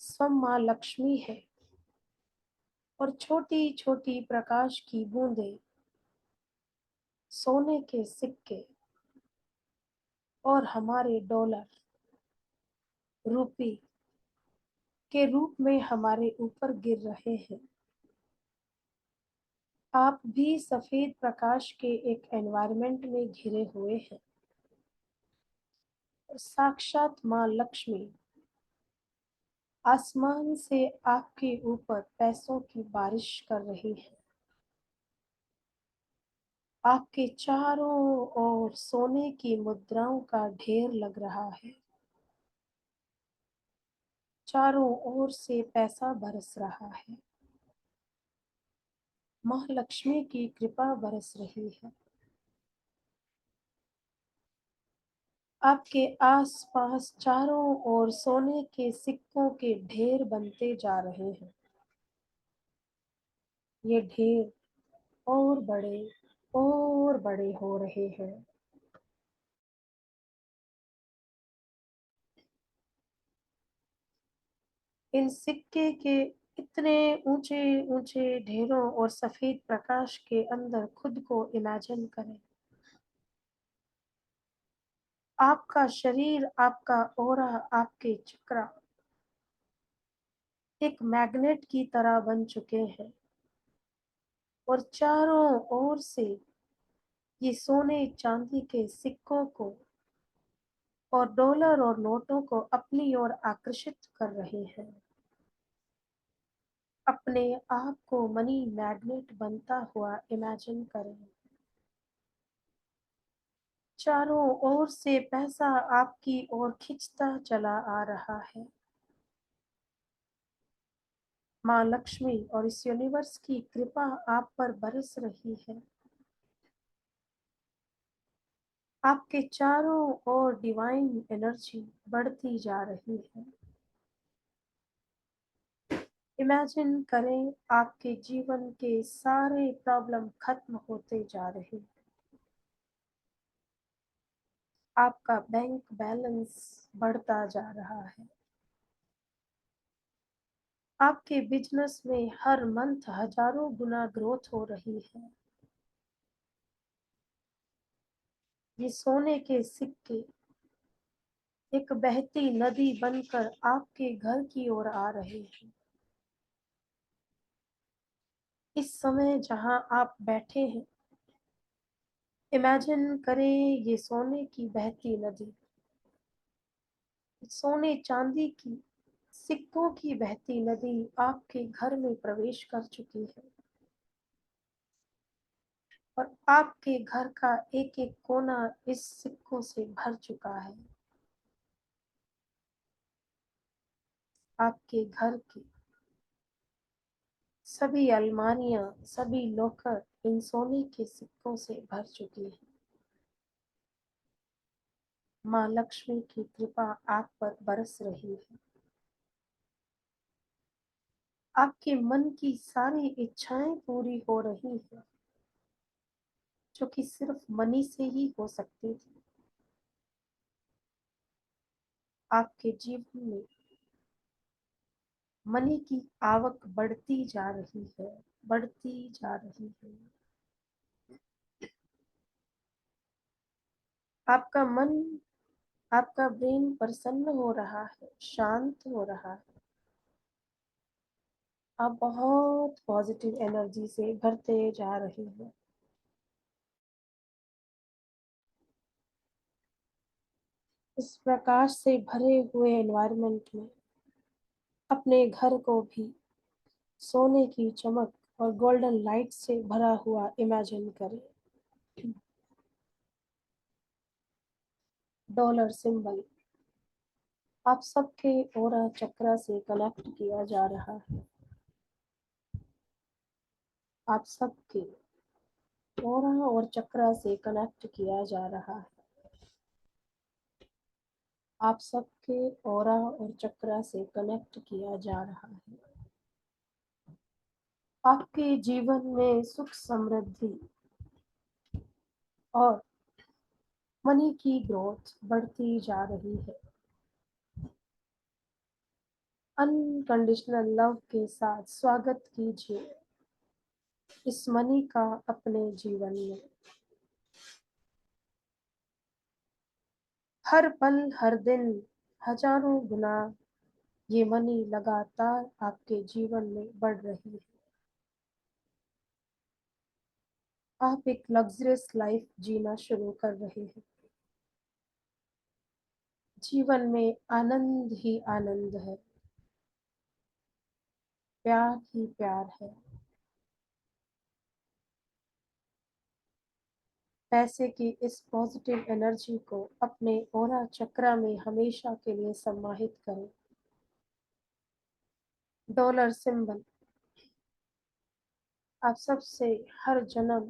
स्वयं माँ लक्ष्मी है, और छोटी छोटी प्रकाश की बूंदें सोने के सिक्के और हमारे डॉलर, रुपए के रूप में हमारे ऊपर गिर रहे हैं। आप भी सफेद प्रकाश के एक एनवायरनमेंट में घिरे हुए हैं, और साक्षात माँ लक्ष्मी आसमान से आपके ऊपर पैसों की बारिश कर रही है। आपके चारों ओर सोने की मुद्राओं का ढेर लग रहा है। चारों ओर से पैसा बरस रहा है। माँ लक्ष्मी की कृपा बरस रही है। आपके आसपास चारों ओर सोने के सिक्कों के ढेर बनते जा रहे हैं। ये ढेर और बड़े हो रहे हैं। इन सिक्के के इतने ऊंचे ऊंचे ढेरों और सफेद प्रकाश के अंदर खुद को इमेजिन करें। आपका शरीर, आपका ऑरा, आपके चक्रा एक मैग्नेट की तरह बन चुके हैं और चारों ओर से ये सोने चांदी के सिक्कों को और डॉलर और नोटों को अपनी ओर आकर्षित कर रहे हैं। अपने आप को मनी मैग्नेट बनता हुआ इमेजिन करें। चारों ओर से पैसा आपकी ओर खिंचता चला आ रहा है। माँ लक्ष्मी और इस यूनिवर्स की कृपा आप पर बरस रही है। आपके चारों ओर डिवाइन एनर्जी बढ़ती जा रही है। इमेजिन करें आपके जीवन के सारे प्रॉब्लम खत्म होते जा रहे हैं। आपका बैंक बैलेंस बढ़ता जा रहा है। आपके बिजनेस में हर मंथ हजारों गुना ग्रोथ हो रही है। ये सोने के सिक्के एक बहती नदी बनकर आपके घर की ओर आ रहे हैं। इस समय जहां आप बैठे हैं, इमेजिन करें ये सोने की बहती नदी, सोने चांदी की सिक्कों की बहती नदी आपके घर में प्रवेश कर चुकी है और आपके घर का एक एक कोना इस सिक्कों से भर चुका है। आपके घर की सभी अलमारियां, सभी लॉकर इन सोने के सिक्कों से भर चुकी है। माँ लक्ष्मी की कृपा आप पर बरस रही है। आपके मन की सारी इच्छाएं पूरी हो रही है, जो कि सिर्फ मनी से ही हो सकती थी। आपके जीवन में मनी की आवक बढ़ती जा रही है, बढ़ती जा रही है। आपका मन, आपका ब्रेन प्रसन्न हो रहा है, शांत हो रहा है। आप बहुत पॉजिटिव एनर्जी से भरते जा रहे हैं। इस प्रकाश से भरे हुए एनवायरनमेंट में अपने घर को भी सोने की चमक और गोल्डन लाइट से भरा हुआ इमेजिन करें। डॉलर सिंबल आप सबके ऑरा चक्रा से कनेक्ट किया जा रहा है। आप सबके ऑरा और चक्रा से कनेक्ट किया जा रहा है। आप सबके ऑरा और चक्रा से कनेक्ट किया जा रहा है। आपके जीवन में सुख समृद्धि और मनी की ग्रोथ बढ़ती जा रही है। अनकंडीशनल लव के साथ स्वागत कीजिए इस मनी का अपने जीवन में। हर पल, हर दिन हजारों गुना ये मनी लगातार आपके जीवन में बढ़ रही है। आप एक लग्जरियस लाइफ जीना शुरू कर रहे हैं। जीवन में आनंद ही आनंद है, प्यार ही प्यार है। पैसे की इस पॉजिटिव एनर्जी को अपने ऑरा चक्रा में हमेशा के लिए समाहित करें। डॉलर सिंबल आप सबसे हर जन्म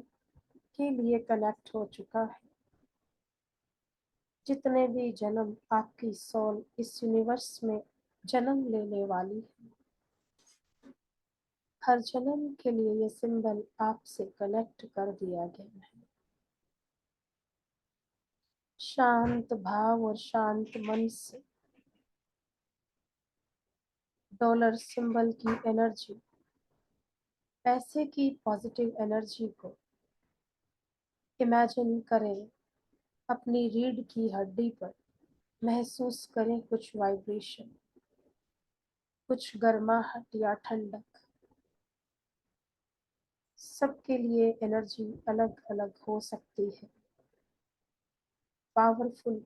के लिए कनेक्ट हो चुका है। जितने भी जन्म आपकी सोल इस यूनिवर्स में जन्म लेने वाली है, हर जन्म के लिए ये सिंबल आपसे कनेक्ट कर दिया गया है। शांत भाव और शांत मन से डॉलर सिंबल की एनर्जी, पैसे की पॉजिटिव एनर्जी को इमेजिन करें, अपनी रीढ़ की हड्डी पर महसूस करें कुछ वाइब्रेशन, कुछ गर्माहट या ठंडक। सबके लिए एनर्जी अलग अलग हो सकती है। पावरफुल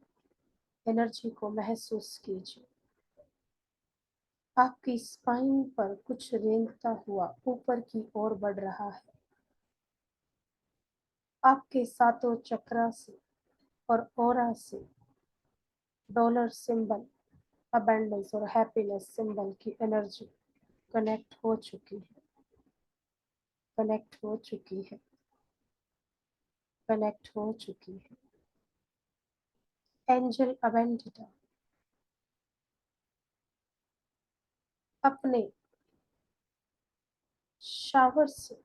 एनर्जी को महसूस कीजिए। आपकी स्पाइन पर कुछ रेंगता हुआ ऊपर की ओर बढ़ रहा है। आपके सातों चक्रा से और ऑरा से डॉलर सिंबल, अबंडेंस और हैप्पीनेस सिंबल की एनर्जी कनेक्ट हो चुकी है, कनेक्ट हो चुकी है, कनेक्ट हो चुकी है। एंजल अबेंडिटा अपने शावर से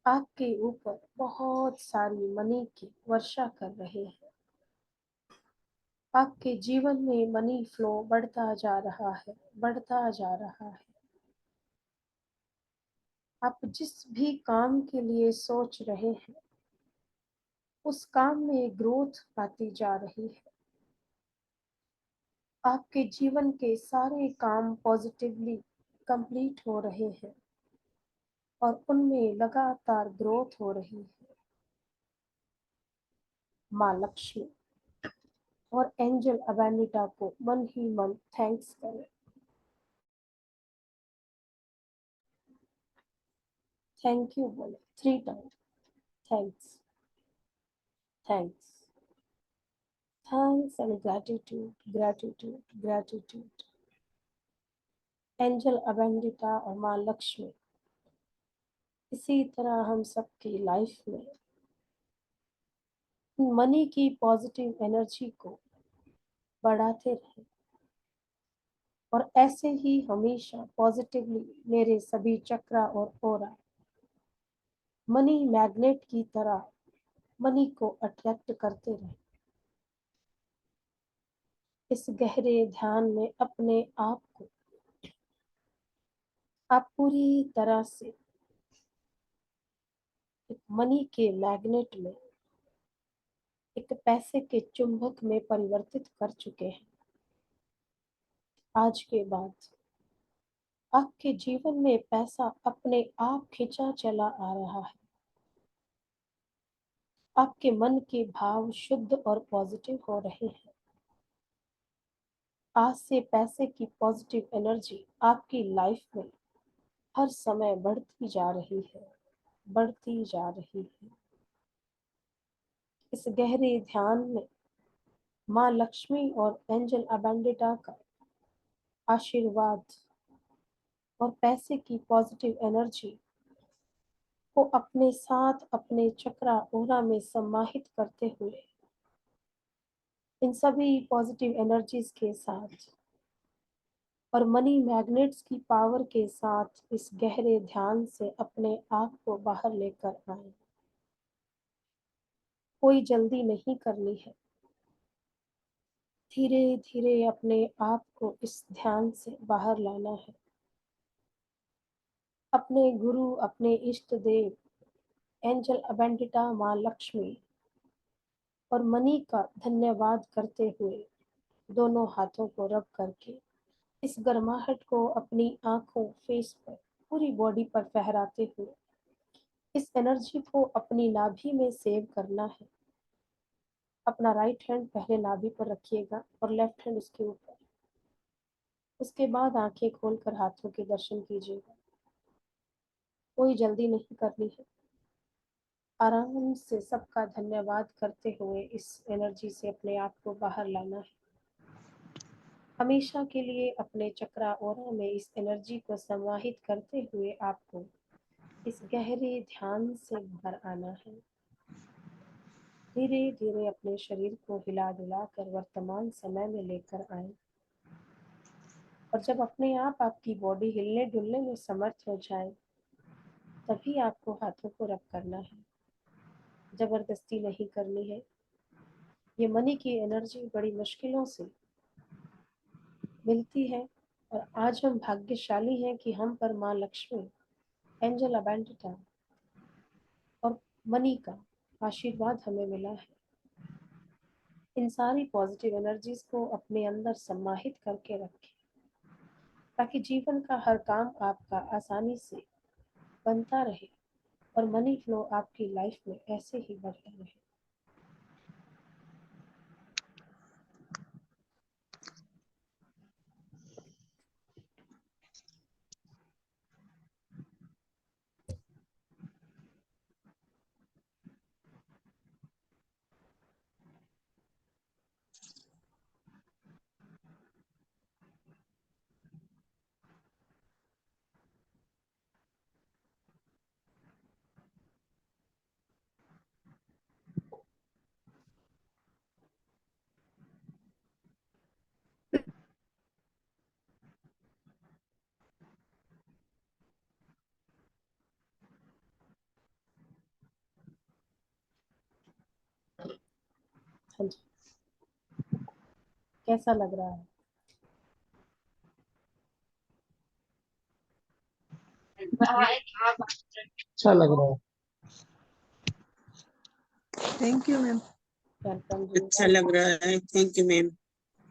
आपके ऊपर बहुत सारी मनी की वर्षा कर रहे हैं। आपके जीवन में मनी फ्लो बढ़ता जा रहा है, बढ़ता जा रहा है। आप जिस भी काम के लिए सोच रहे हैं उस काम में ग्रोथ आती जा रही है। आपके जीवन के सारे काम पॉजिटिवली कंप्लीट हो रहे हैं और उनमें लगातार ग्रोथ हो रही है। माँ लक्ष्मी और एंजल अबेनिटा को मन ही मन थैंक्स करें। थैंक यू बोले 3 time. Thanks, thanks, thanks and gratitude, gratitude, gratitude. Angel Abundantia और माँ लक्ष्मी इसी तरह हम सबकी लाइफ में मनी की पॉजिटिव एनर्जी को बढ़ाते रहें और ऐसे ही हमेशा पॉजिटिवली मेरे सभी चक्रा और ओरा मनी मैग्नेट की तरह मनी को अट्रैक्ट करते रहें। इस गहरे ध्यान में अपने आप को आप पूरी तरह से एक मनी के मैग्नेट में, एक पैसे के चुंबक में परिवर्तित कर चुके हैं। आज के बाद आपके जीवन में पैसा अपने आप खिंचा चला आ रहा है। आपके मन के भाव शुद्ध और पॉजिटिव हो रहे हैं। आज से पैसे की पॉजिटिव एनर्जी आपकी लाइफ में हर समय बढ़ती जा रही है, बढ़ती जा रही है। इस गहरे ध्यान में माँ लक्ष्मी और एंजल अबेंडिटा का आशीर्वाद और पैसे की पॉजिटिव एनर्जी को अपने साथ अपने चक्रा ओरा में समाहित करते हुए इन सभी पॉजिटिव एनर्जीज के साथ और मनी मैग्नेट्स की पावर के साथ इस गहरे ध्यान से अपने आप को बाहर लेकर आए। कोई जल्दी नहीं करनी है। धीरे धीरे अपने आप को इस ध्यान से बाहर लाना है। अपने गुरु, अपने इष्ट देव एंजल अबेंडिटा, माँ लक्ष्मी और मनी का धन्यवाद करते हुए दोनों हाथों को रब करके इस गर्माहट को अपनी आंखों, फेस पर, पूरी बॉडी पर फहराते हुए इस एनर्जी को अपनी नाभि में सेव करना है। अपना राइट हैंड पहले नाभि पर रखिएगा और लेफ्ट हैंड उसके ऊपर। उसके बाद आंखें खोलकर हाथों के दर्शन कीजिएगा। कोई जल्दी नहीं करनी है। आराम से सबका धन्यवाद करते हुए इस एनर्जी से अपने आप को बाहर लाना है। हमेशा के लिए अपने चक्रा ओरा में इस एनर्जी को समाहित करते हुए आपको इस गहरे ध्यान से बाहर आना है। धीरे धीरे अपने शरीर को हिला डुला कर वर्तमान समय में लेकर आए और जब अपने आप आपकी बॉडी हिलने डुलने में समर्थ हो जाए तभी आपको हाथों को रब करना है। जबरदस्ती नहीं करनी है। ये मनी की एनर्जी बड़ी मुश्किलों से मिलती है और आज हम भाग्यशाली हैं कि हम पर माँ लक्ष्मी, एंजल अबेंडिटा और मनी का आशीर्वाद हमें मिला है। इन सारी पॉजिटिव एनर्जीज को अपने अंदर समाहित करके रखें ताकि जीवन का हर काम आपका आसानी से बनता रहे और मनी फ्लो आपकी लाइफ में ऐसे ही बढ़ता रहे। हाँ जी, कैसा लग रहा है? अच्छा लग रहा है। Thank you ma'am. वेलकम जी, अच्छा लग रहा है। Thank you ma'am.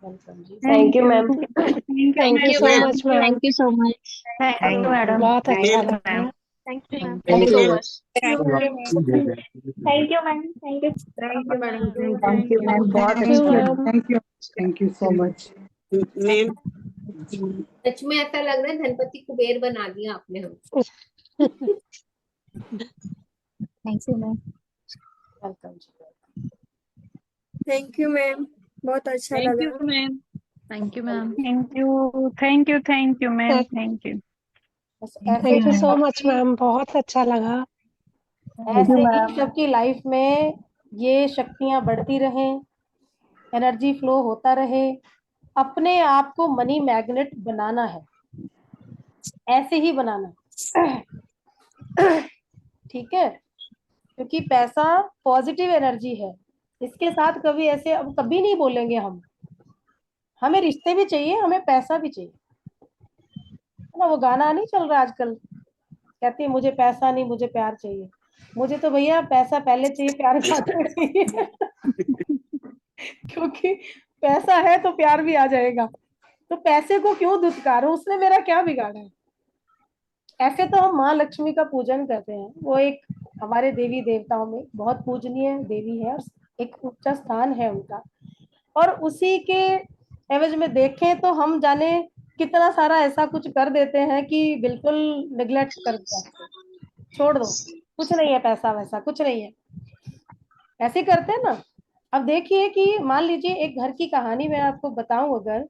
वेलकम जी। Thank you ma'am. Thank you so much ma'am. Thank you so much. Thank you madam. बहुत अच्छा मैम, लगा। Thank you ma'am. Thank you ma'am. Thank you ma'am. Thank you. Thank you madam. Thank you ma'am, बहुत thank अच्छा you लगा। Ma'am. Thank you so much. Ma'am, सच में ऐसा लग रहा है धनपति कुबेर बना दिया आपने हमको। Thank you ma'am. वेलकम जी। थैंक यू मैम, बहुत अच्छा थैंक लगा। You ma'am. Thank you ma'am. Thank you ma'am, thank you. बस ऐसे थैंक यू ही सो मच मैम, बहुत अच्छा लगा। ऐसे ही सबकी लाइफ में ये शक्तियां बढ़ती रहें, एनर्जी फ्लो होता रहे। अपने आप को मनी मैग्नेट बनाना है, ऐसे ही बनाना है। ठीक है, क्योंकि पैसा पॉजिटिव एनर्जी है। इसके साथ कभी ऐसे अब कभी नहीं बोलेंगे हम, हमें रिश्ते भी चाहिए, हमें पैसा भी चाहिए, है ना। वो गाना नहीं चल रहा आजकल, कहती है मुझे पैसा नहीं, मुझे प्यार चाहिए। मुझे तो भैया पैसा पहले चाहिए, प्यार बाद में चाहिए। क्योंकि पैसा है तो प्यार भी आ जाएगा। तो पैसे को क्यों दुत्कारो, उसने मेरा क्या बिगाड़ा है। ऐसे तो हम माँ लक्ष्मी का पूजन करते हैं, वो एक हमारे देवी देवताओं में बहुत पूजनीय देवी है और एक ऊंचा स्थान है उनका। और उसी के एवज में देखें तो हम जाने कितना सारा ऐसा कुछ कर देते हैं कि बिल्कुल निगलेक्ट कर देते हैं, छोड़ दो, कुछ नहीं है, पैसा वैसा कुछ नहीं है, ऐसे करते हैं ना। अब देखिए कि मान लीजिए एक घर की कहानी मैं आपको बताऊं, अगर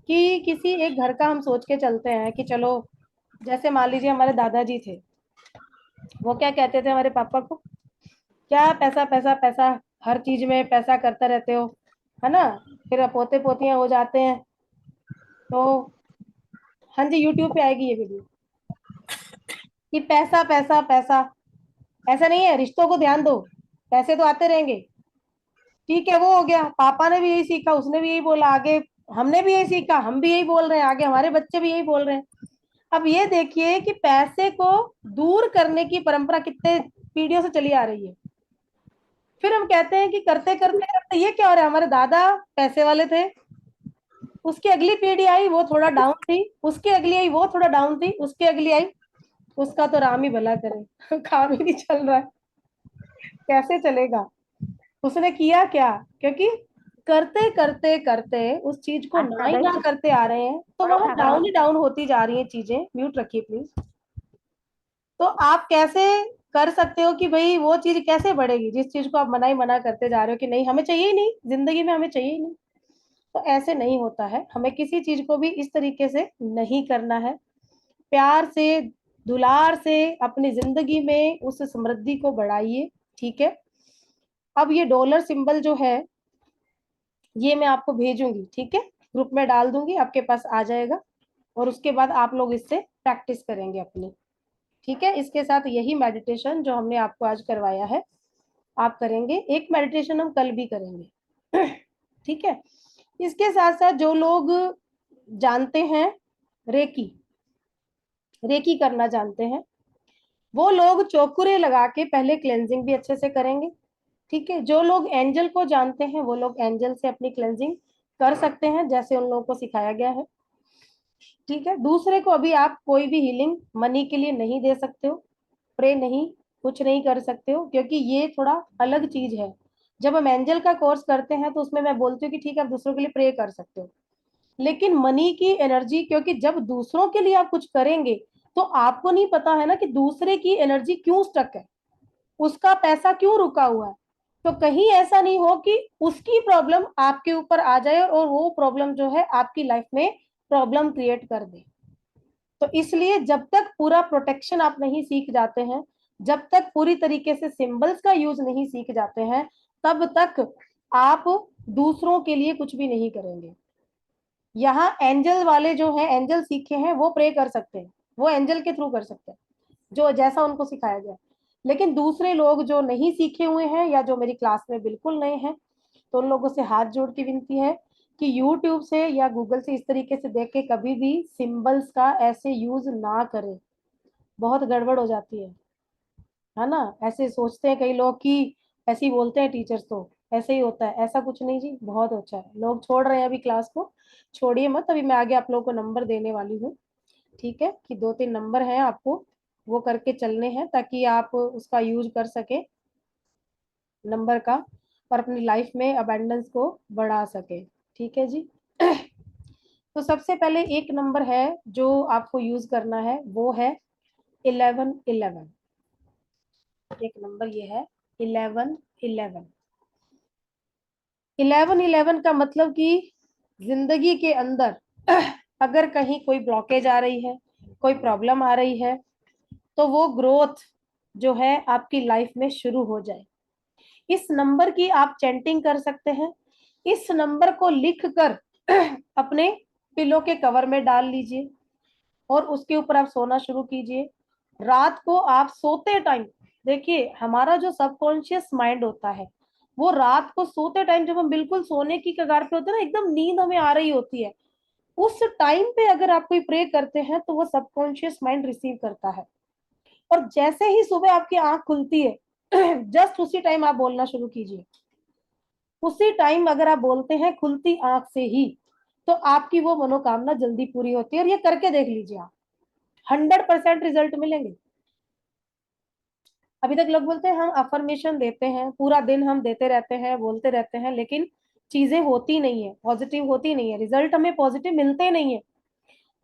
कि किसी एक घर का हम सोच के चलते हैं कि चलो, जैसे मान लीजिए हमारे दादाजी थे, वो क्या कहते थे हमारे पापा को, क्या पैसा पैसा पैसा, हर चीज में पैसा करते रहते हो, है ना। फिर पोते पोतियां हो जाते हैं तो, हाँ जी यूट्यूब पे आएगी ये वीडियो, कि पैसा पैसा पैसा। ऐसा नहीं है, रिश्तों को ध्यान दो, पैसे तो आते रहेंगे। ठीक है, वो हो गया, पापा ने भी यही सीखा, उसने भी यही बोला, आगे हमने भी यही सीखा, हम भी यही बोल रहे हैं, आगे हमारे बच्चे भी यही बोल रहे हैं। अब ये देखिए कि पैसे को दूर करने की परंपरा कितने पीढ़ियों से चली आ रही है। फिर हम कहते हैं कि करते करते करते ये क्या हो रहा है, हमारे दादा पैसे वाले थे, उसकी अगली पीढ़ी आई वो थोड़ा डाउन थी, उसकी अगली आई वो थोड़ा डाउन थी, उसकी अगली आई, उसका तो राम ही भला करे। काम ही नहीं चल रहा है, कैसे चलेगा। उसने किया क्या, क्योंकि करते करते करते उस चीज को ना ही ना करते आ रहे हैं, तो वहां डाउन ही डाउन होती जा रही है चीजें। म्यूट रखिए प्लीज। तो आप कैसे कर सकते हो कि भाई वो चीज कैसे बढ़ेगी जिस चीज को आप मना ही मना करते जा रहे हो कि नहीं हमें चाहिए ही नहीं, जिंदगी में हमें चाहिए ही नहीं। तो ऐसे नहीं होता है, हमें किसी चीज को भी इस तरीके से नहीं करना है। प्यार से, दुलार से अपनी जिंदगी में उस समृद्धि को बढ़ाइए। ठीक है, अब ये डॉलर सिंबल जो है ये मैं आपको भेजूंगी, ठीक है, ग्रुप में डाल दूंगी, आपके पास आ जाएगा और उसके बाद आप लोग इससे प्रैक्टिस करेंगे अपनी। ठीक है, इसके साथ यही मेडिटेशन जो हमने आपको आज करवाया है आप करेंगे, एक मेडिटेशन हम कल भी करेंगे। ठीक है, इसके साथ साथ जो लोग जानते हैं रेकी, रेकी करना जानते हैं, वो लोग चोकुरे लगा के पहले क्लेंजिंग भी अच्छे से करेंगे। ठीक है, जो लोग एंजल को जानते हैं वो लोग एंजल से अपनी क्लेंजिंग कर सकते हैं, जैसे उन लोगों को सिखाया गया है। ठीक है, दूसरे को अभी आप कोई भी हीलिंग मनी के लिए नहीं दे सकते हो, प्रे नहीं, कुछ नहीं कर सकते हो, क्योंकि ये थोड़ा अलग चीज है। जब हम एंजल का कोर्स करते हैं तो उसमें मैं बोलती हूँ कि ठीक है आप दूसरों के लिए प्रे कर सकते हो, लेकिन मनी की एनर्जी, क्योंकि जब दूसरों के लिए आप कुछ करेंगे तो आपको नहीं पता है ना कि दूसरे की एनर्जी क्यों स्टक है, उसका पैसा क्यों रुका हुआ है, तो कहीं ऐसा नहीं हो कि उसकी प्रॉब्लम आपके ऊपर आ जाए और वो प्रॉब्लम जो है आपकी लाइफ में प्रॉब्लम क्रिएट कर दे। तो इसलिए जब तक पूरा प्रोटेक्शन आप नहीं सीख जाते हैं, जब तक पूरी तरीके से सिंबल्स का यूज नहीं सीख जाते हैं, तब तक आप दूसरों के लिए कुछ भी नहीं करेंगे। यहाँ एंजल वाले जो हैं, एंजल सीखे हैं, वो प्रे कर सकते हैं, वो एंजल के थ्रू कर सकते हैं जो जैसा उनको सिखाया गया। लेकिन दूसरे लोग जो नहीं सीखे हुए हैं या जो मेरी क्लास में बिल्कुल नए हैं, तो उन लोगों से हाथ जोड़ के विनती है कि यूट्यूब से या गूगल से इस तरीके से देख के कभी भी सिंबल्स का ऐसे यूज ना करें, बहुत गड़बड़ हो जाती है ना। ऐसे सोचते हैं कई लोग कि ऐसे ही बोलते हैं टीचर्स, तो ऐसे ही होता है, ऐसा कुछ नहीं जी, बहुत अच्छा है। लोग छोड़ रहे हैं अभी क्लास को, छोड़िए मत, अभी मैं आगे आप लोगों को नंबर देने वाली हूँ। ठीक है, कि 2-3 नंबर हैं आपको, वो करके चलने हैं ताकि आप उसका यूज कर सके नंबर का, और अपनी लाइफ में अबेंडेंस को बढ़ा सके। ठीक है जी। तो सबसे पहले एक नंबर है जो आपको यूज करना है, वो है 1111। एक नंबर ये है 1111। 1111 का मतलब कि जिंदगी के अंदर अगर कहीं कोई ब्लॉकेज आ रही है, कोई प्रॉब्लम आ रही है, तो वो ग्रोथ जो है आपकी लाइफ में शुरू हो जाए। इस नंबर की आप चैंटिंग कर सकते हैं। इस नंबर को लिख कर अपने पिलो के कवर में डाल लीजिए और उसके ऊपर आप सोना शुरू कीजिए। रात को आप सोते टाइम, देखिए हमारा जो सबकॉन्शियस माइंड होता है, वो रात को सोते टाइम, जब हम बिल्कुल सोने की कगार पे होते हैं ना, एकदम नींद हमें आ रही होती है, उस टाइम पे अगर आप कोई प्रे करते हैं तो वो सबकॉन्शियस माइंड रिसीव करता है। और जैसे ही सुबह आपकी आंख खुलती है जस्ट उसी टाइम आप बोलना शुरू कीजिए। उसी टाइम अगर आप बोलते हैं खुलती आंख से ही, तो आपकी वो मनोकामना जल्दी पूरी होती है। और ये करके देख लीजिए आप, 100% रिजल्ट मिलेंगे। अभी तक लोग बोलते हैं हम अफर्मेशन देते हैं, पूरा दिन हम देते रहते हैं, बोलते रहते हैं, लेकिन चीजें होती नहीं है, पॉजिटिव होती नहीं है, रिजल्ट हमें पॉजिटिव मिलते नहीं है।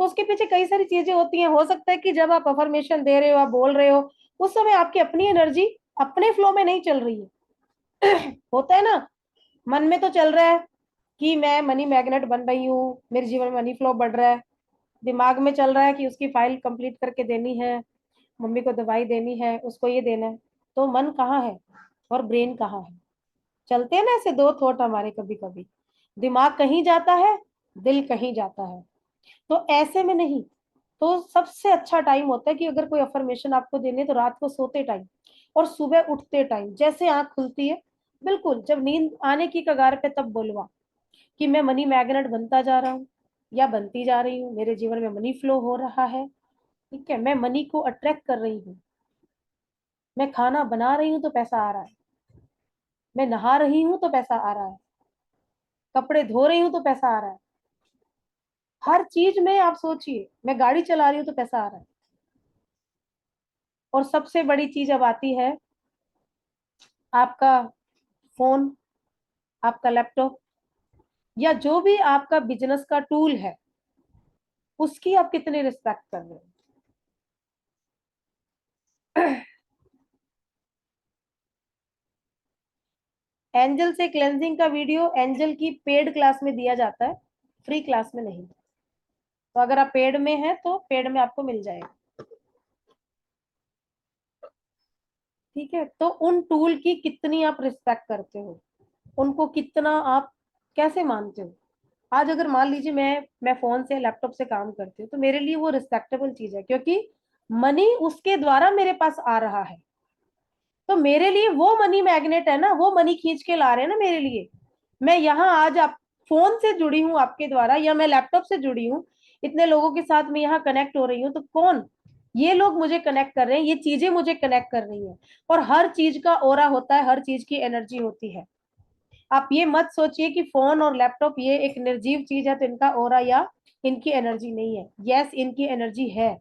तो उसके पीछे कई सारी चीजें होती हैं। हो सकता है कि जब आप अफर्मेशन दे रहे हो, आप बोल रहे हो, उस समय आपकी अपनी एनर्जी अपने फ्लो में नहीं चल रही है होता है ना, मन में तो चल रहा है कि मैं मनी मैग्नेट बन रही हूँ, मेरे जीवन में मनी फ्लो बढ़ रहा है, दिमाग में चल रहा है कि उसकी फाइल कंप्लीट करके देनी है, मम्मी को दवाई देनी है, उसको ये देना है, तो मन कहाँ है और ब्रेन कहाँ है। चलते हैं ना ऐसे दो थॉट हमारे, कभी कभी दिमाग कहीं जाता है, दिल कहीं जाता है। तो ऐसे में नहीं, तो सबसे अच्छा टाइम होता है कि अगर कोई अफर्मेशन आपको देने, तो रात को सोते टाइम और सुबह उठते टाइम, जैसे आंख खुलती है, बिल्कुल जब नींद आने की कगार पे, तब बोलवा कि मैं मनी मैग्नेट बनता जा रहा हूँ या बनती जा रही हूँ, मेरे जीवन में मनी फ्लो हो रहा है। ठीक है, मैं मनी को अट्रैक्ट कर रही हूँ, मैं खाना बना रही हूँ तो पैसा आ रहा है, मैं नहा रही हूँ तो पैसा आ रहा है, कपड़े धो रही हूँ तो पैसा आ रहा है। हर चीज में आप सोचिए, मैं गाड़ी चला रही हूँ तो पैसा आ रहा है। और सबसे बड़ी चीज अब आती है आपका फोन, आपका लैपटॉप, या जो भी आपका बिजनेस का टूल है, उसकी आप कितनी रिस्पेक्ट कर रहे हो। एंजल से क्लेंजिंग का वीडियो एंजल की पेड क्लास में दिया जाता है, फ्री क्लास में नहीं। तो अगर आप पेड में हैं तो पेड में आपको मिल जाएगा। ठीक है, तो उन टूल की कितनी आप रिस्पेक्ट करते हो, उनको कितना आप कैसे मानते हो। आज अगर मान लीजिए मैं फोन से लैपटॉप से काम करती हूँ, तो मेरे लिए वो रिस्पेक्टेबल चीज है, क्योंकि मनी उसके द्वारा मेरे पास आ रहा है। तो मेरे लिए वो मनी मैग्नेट है ना, वो मनी खींच के ला रहे हैं ना मेरे लिए। मैं यहाँ आज आप फोन से जुड़ी हूँ आपके द्वारा, या मैं लैपटॉप से जुड़ी हूँ, इतने लोगों के साथ मैं यहाँ कनेक्ट हो रही हूँ, तो कौन, ये लोग मुझे कनेक्ट कर रहे हैं, ये चीजें मुझे कनेक्ट कर रही हैं। और हर चीज का ऑरा होता है, हर चीज की एनर्जी होती है। आप ये मत सोचिए कि फोन और लैपटॉप ये एक निर्जीव चीज है तो इनका ऑरा या इनकी एनर्जी नहीं है। यस, इनकी एनर्जी है,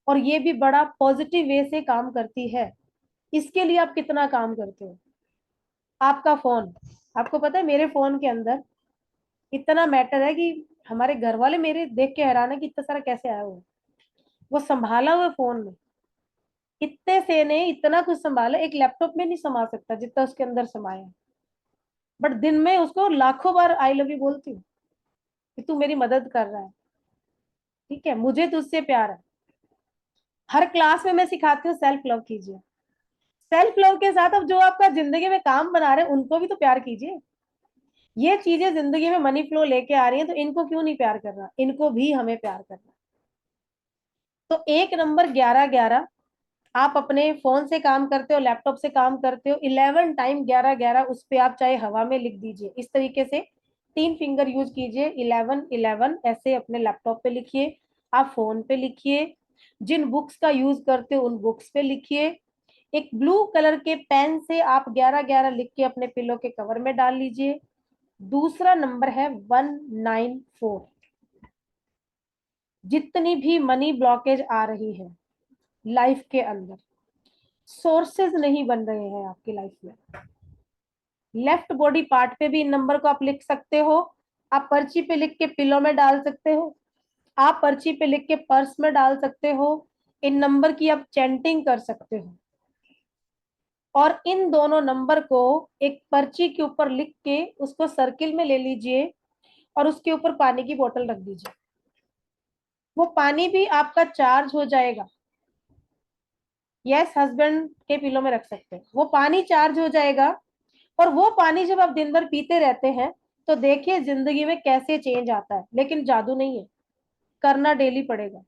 और ये भी बड़ा पॉजिटिव वे से काम करती है। इसके लिए आप कितना काम करते हो। आपका फोन, आपको पता है मेरे फोन के अंदर इतना मैटर है कि हमारे घर वाले मेरे देख के हैरान है कि इतना सारा कैसे आया हुआ। वो संभाला हुआ फोन में, इतने से ने इतना कुछ संभाला, एक लैपटॉप में नहीं समा सकता जितना उसके अंदर समाया है। बट दिन में उसको लाखों बार आई लव यू बोलती हूँ कि तू मेरी मदद कर रहा है, ठीक है, मुझे तुझसे प्यार है। हर क्लास में मैं सिखाती हूँ सेल्फ लव कीजिए। सेल्फ लव के साथ अब जो आपका जिंदगी में काम बना रहे हैं उनको भी तो प्यार कीजिए। ये चीजें जिंदगी में मनी फ्लो लेके आ रही हैं, तो इनको क्यों नहीं प्यार करना, इनको भी हमें प्यार करना। तो एक नंबर 11-11, आप अपने फोन से काम करते हो, लैपटॉप से काम करते हो, 11 टाइम 11-11 उस पे आप चाहे हवा में लिख दीजिए। इस तरीके से 3 फिंगर यूज कीजिए, 11-11 ऐसे अपने लैपटॉप पे लिखिए, आप फोन पे लिखिए, जिन बुक्स का यूज करते हो उन बुक्स पे लिखिए। एक ब्लू कलर के पेन से आप 11-11 लिख के अपने पिलो के कवर में डाल लीजिए। दूसरा नंबर है 194। जितनी भी मनी ब्लॉकेज आ रही है लाइफ के अंदर, सोर्सेज नहीं बन रहे हैं आपकी लाइफ में, लेफ्ट बॉडी पार्ट पे भी इन नंबर को आप लिख सकते हो। आप पर्ची पे लिख के पिलो में डाल सकते हो, आप पर्ची पे लिख के पर्स में डाल सकते हो। इन नंबर की आप चैंटिंग कर सकते हो, और इन दोनों नंबर को एक पर्ची के ऊपर लिख के उसको सर्किल में ले लीजिए और उसके ऊपर पानी की बोतल रख दीजिए। वो पानी भी आपका चार्ज हो जाएगा। यस, हस्बैंड के पिलो में रख सकते हैं, वो पानी चार्ज हो जाएगा। और वो पानी जब आप दिन भर पीते रहते हैं तो देखिए जिंदगी में कैसे चेंज आता है। लेकिन जादू नहीं है, करना डेली पड़ेगा।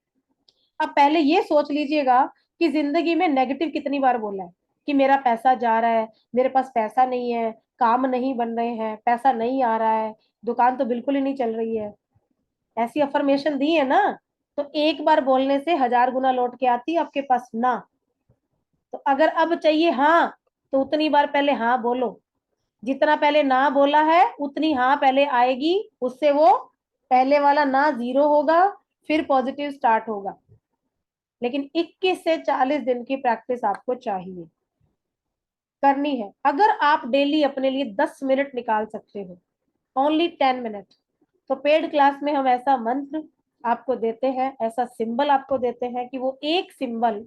अब पहले ये सोच लीजिएगा कि जिंदगी में नेगेटिव कितनी बार बोला है कि मेरा पैसा जा रहा है, मेरे पास पैसा नहीं है, काम नहीं बन रहे हैं, पैसा नहीं आ रहा है, दुकान तो बिल्कुल ही नहीं चल रही है। ऐसी अफर्मेशन दी है ना, तो एक बार बोलने से 1000 गुना लौट के आती है आपके पास ना। तो अगर अब चाहिए हाँ, तो उतनी बार पहले हाँ बोलो। जितना पहले ना बोला है उतनी हाँ पहले आएगी, उससे वो पहले वाला ना 0 होगा, फिर पॉजिटिव स्टार्ट होगा। लेकिन 21 से 40 दिन की प्रैक्टिस आपको चाहिए, करनी है। अगर आप डेली अपने लिए 10 मिनट निकाल सकते हो, ओनली 10 मिनट, तो पेड क्लास में हम ऐसा मंत्र आपको देते हैं, ऐसा सिंबल आपको देते हैं कि वो एक सिंबल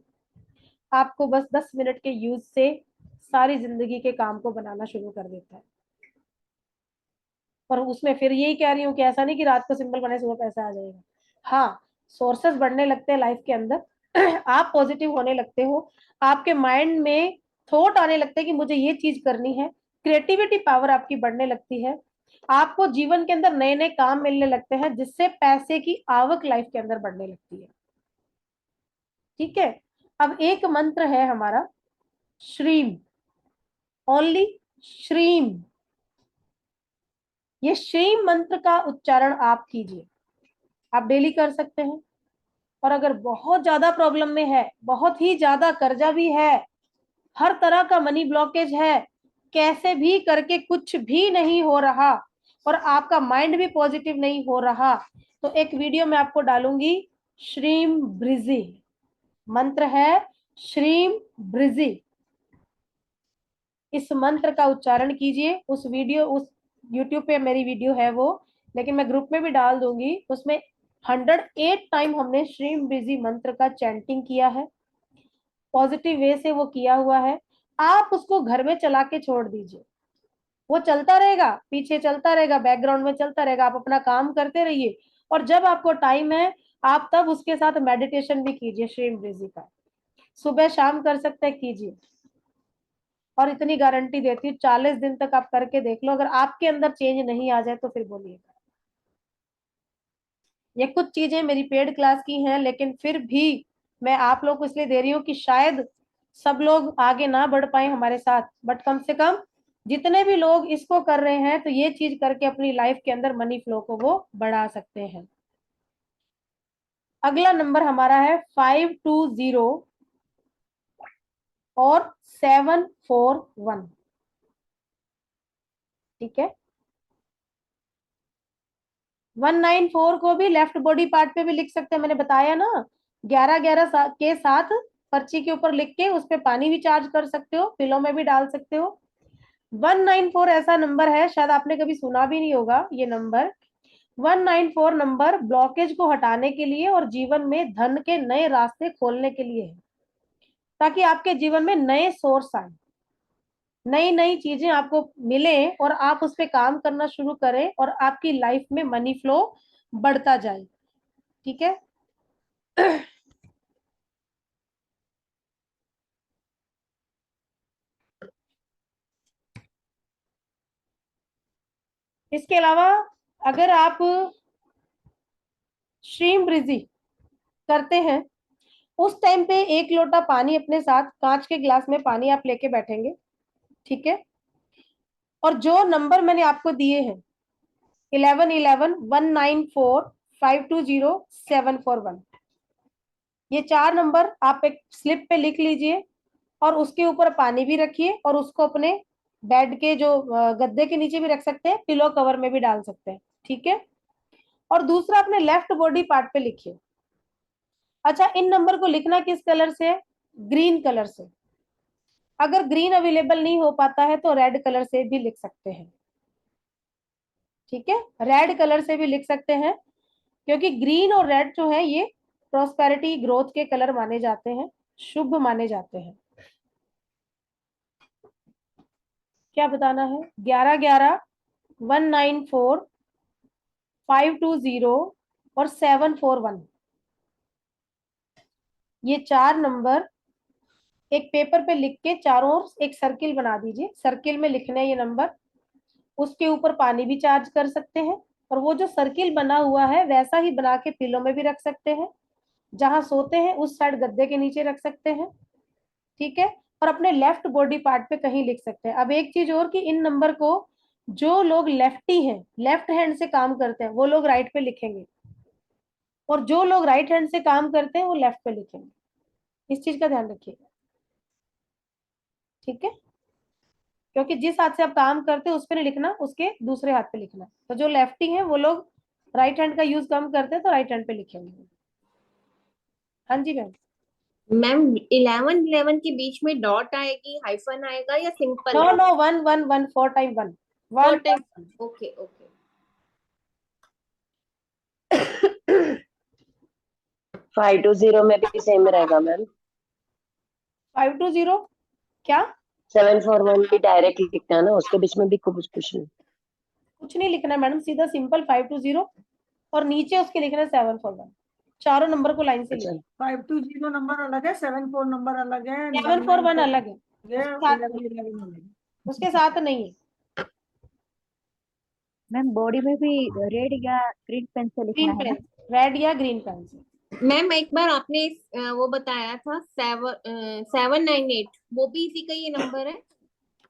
आपको बस 10 मिनट के यूज से सारी जिंदगी के काम को बनाना शुरू कर देता है। और उसमें फिर यही कह रही हूँ कि ऐसा नहीं कि रात को सिंबल बने सुबह पैसा आ जाएगा। हाँ, सोर्सेस बढ़ने लगते हैं लाइफ के अंदर आप पॉजिटिव होने लगते हो, आपके माइंड में थॉट आने लगते हैं कि मुझे ये चीज करनी है, क्रिएटिविटी पावर आपकी बढ़ने लगती है, आपको जीवन के अंदर नए नए काम मिलने लगते हैं, जिससे पैसे की आवक लाइफ के अंदर बढ़ने लगती है। ठीक है, अब एक मंत्र है हमारा श्रीम, ओनली श्रीम। ये श्रीम मंत्र का उच्चारण आप कीजिए, आप डेली कर सकते हैं। और अगर बहुत ज्यादा प्रॉब्लम में है, बहुत ही ज्यादा कर्जा भी है, हर तरह का मनी ब्लॉकेज है, कैसे भी करके कुछ भी नहीं हो रहा और आपका माइंड भी पॉजिटिव नहीं हो रहा, तो एक वीडियो में आपको डालूंगी, श्रीम ब्रिजी मंत्र है, श्रीम ब्रिजी। इस मंत्र का उच्चारण कीजिए। उस वीडियो, उस यूट्यूब पे मेरी वीडियो है वो, लेकिन मैं ग्रुप में भी डाल दूंगी। उसमें 108 टाइम हमने श्रीम ब्रिजी मंत्र का चैंटिंग किया है, पॉजिटिव वे से वो किया हुआ है। आप उसको घर में चला के छोड़ दीजिए, वो चलता रहेगा, पीछे चलता रहेगा, बैकग्राउंड में चलता रहेगा, आप अपना काम करते रहिए। और जब आपको टाइम है आप तब उसके साथ मेडिटेशन भी कीजिए, श्रीम ब्रिजी का सुबह शाम कर सकते हैं, कीजिए। और इतनी गारंटी देती हूँ 40 दिन तक आप करके देख लो, अगर आपके अंदर चेंज नहीं आ जाए तो फिर बोलिएगा। ये कुछ चीजें मेरी पेड क्लास की हैं, लेकिन फिर भी मैं आप लोग को इसलिए दे रही हूँ कि शायद सब लोग आगे ना बढ़ पाए हमारे साथ, बट कम से कम जितने भी लोग इसको कर रहे हैं तो ये चीज करके अपनी लाइफ के अंदर मनी फ्लो को वो बढ़ा सकते हैं। अगला नंबर हमारा है 520 और 741। ठीक है, 194 को भी लेफ्ट बॉडी पार्ट पे भी लिख सकते हैं, मैंने बताया ना, 11 के साथ पर्ची के ऊपर लिख के उस पे पानी भी चार्ज कर सकते हो, पिलो में भी डाल सकते हो। 194 ऐसा नंबर है, शायद आपने कभी सुना भी नहीं होगा ये नंबर। 194 नंबर ब्लॉकेज को हटाने के लिए और जीवन में धन के नए रास्ते खोलने के लिए है, ताकि आपके जीवन में नए सोर्स आए, नई नई चीजें आपको मिले और आप उस पर काम करना शुरू करें और आपकी लाइफ में मनी फ्लो बढ़ता जाए। ठीक है, इसके अलावा अगर आप श्रीम ब्रिजी करते हैं, उस टाइम पे 1 लोटा पानी अपने साथ, कांच के गिलास में पानी आप लेके बैठेंगे। ठीक है, और जो नंबर मैंने आपको दिए हैं 1111 194 520 741, ये 4 नंबर आप एक स्लिप पे लिख लीजिए और उसके ऊपर पानी भी रखिए और उसको अपने बेड के जो गद्दे के नीचे भी रख सकते हैं, पिलो कवर में भी डाल सकते हैं। ठीक है, और दूसरा अपने लेफ्ट बॉडी पार्ट पे लिखिए। अच्छा, इन नंबर को लिखना किस कलर से है? ग्रीन कलर से। अगर ग्रीन अवेलेबल नहीं हो पाता है तो रेड कलर से भी लिख सकते हैं। ठीक है, रेड कलर से भी लिख सकते हैं, क्योंकि ग्रीन और रेड जो है ये प्रॉस्पेरिटी ग्रोथ के कलर माने जाते हैं, शुभ माने जाते हैं। क्या बताना है? 1111 194 520 और 741, ये 4 नंबर एक पेपर पे लिख के चारों ओर एक सर्किल बना दीजिए। सर्किल में लिखने ये नंबर, उसके ऊपर पानी भी चार्ज कर सकते हैं और वो जो सर्किल बना हुआ है वैसा ही बना के पिलो में भी रख सकते हैं, जहां सोते हैं उस साइड गद्दे के नीचे रख सकते हैं। ठीक है, और अपने लेफ्ट बॉडी पार्ट पे कहीं लिख सकते हैं। अब एक चीज और कि इन नंबर को जो लोग लेफ्टी हैं, लेफ्ट हैंड से काम करते हैं, वो लोग राइट पे लिखेंगे, और जो लोग राइट हैंड से काम करते हैं वो लेफ्ट पे लिखेंगे। इस चीज का ध्यान रखिएगा। ठीक है, क्योंकि जिस हाथ से आप काम करते हैं उस पे नहीं लिखना, उसके दूसरे हाथ पे लिखना। तो जो लेफ्टी हैं वो लोग राइट हैंड का यूज कम करते हैं तो राइट हैंड पे लिखेंगे। हाँ जी मैम। मैम 11 के बीच में डॉट आएगी, हाइफन आएगा या simple? No no, 111 4 time 1 4 1 time. Okay okay. 520 में भी सेम रहेगा मैम। 520 क्या? 741 भी डायरेक्ट लिखना है ना, उसके बीच में भी कुछ नहीं। कुछ नहीं लिखना है मैडम, सीधा सिंपल 520 और नीचे उसके लिखना है 741। चारों नंबर को लाइन से लिखना। 520 नंबर अलग है, 74 नंबर अलग है, 741 अलग है, उसके साथ नहीं है। मैम बॉडी में भी रेड या ग्रीन पेन से लिखना ग्रीन है पेन, रेड या ग्रीन पेन से। मैम एक बार आपने वो बताया था 798, वो भी इसी का ये नंबर है?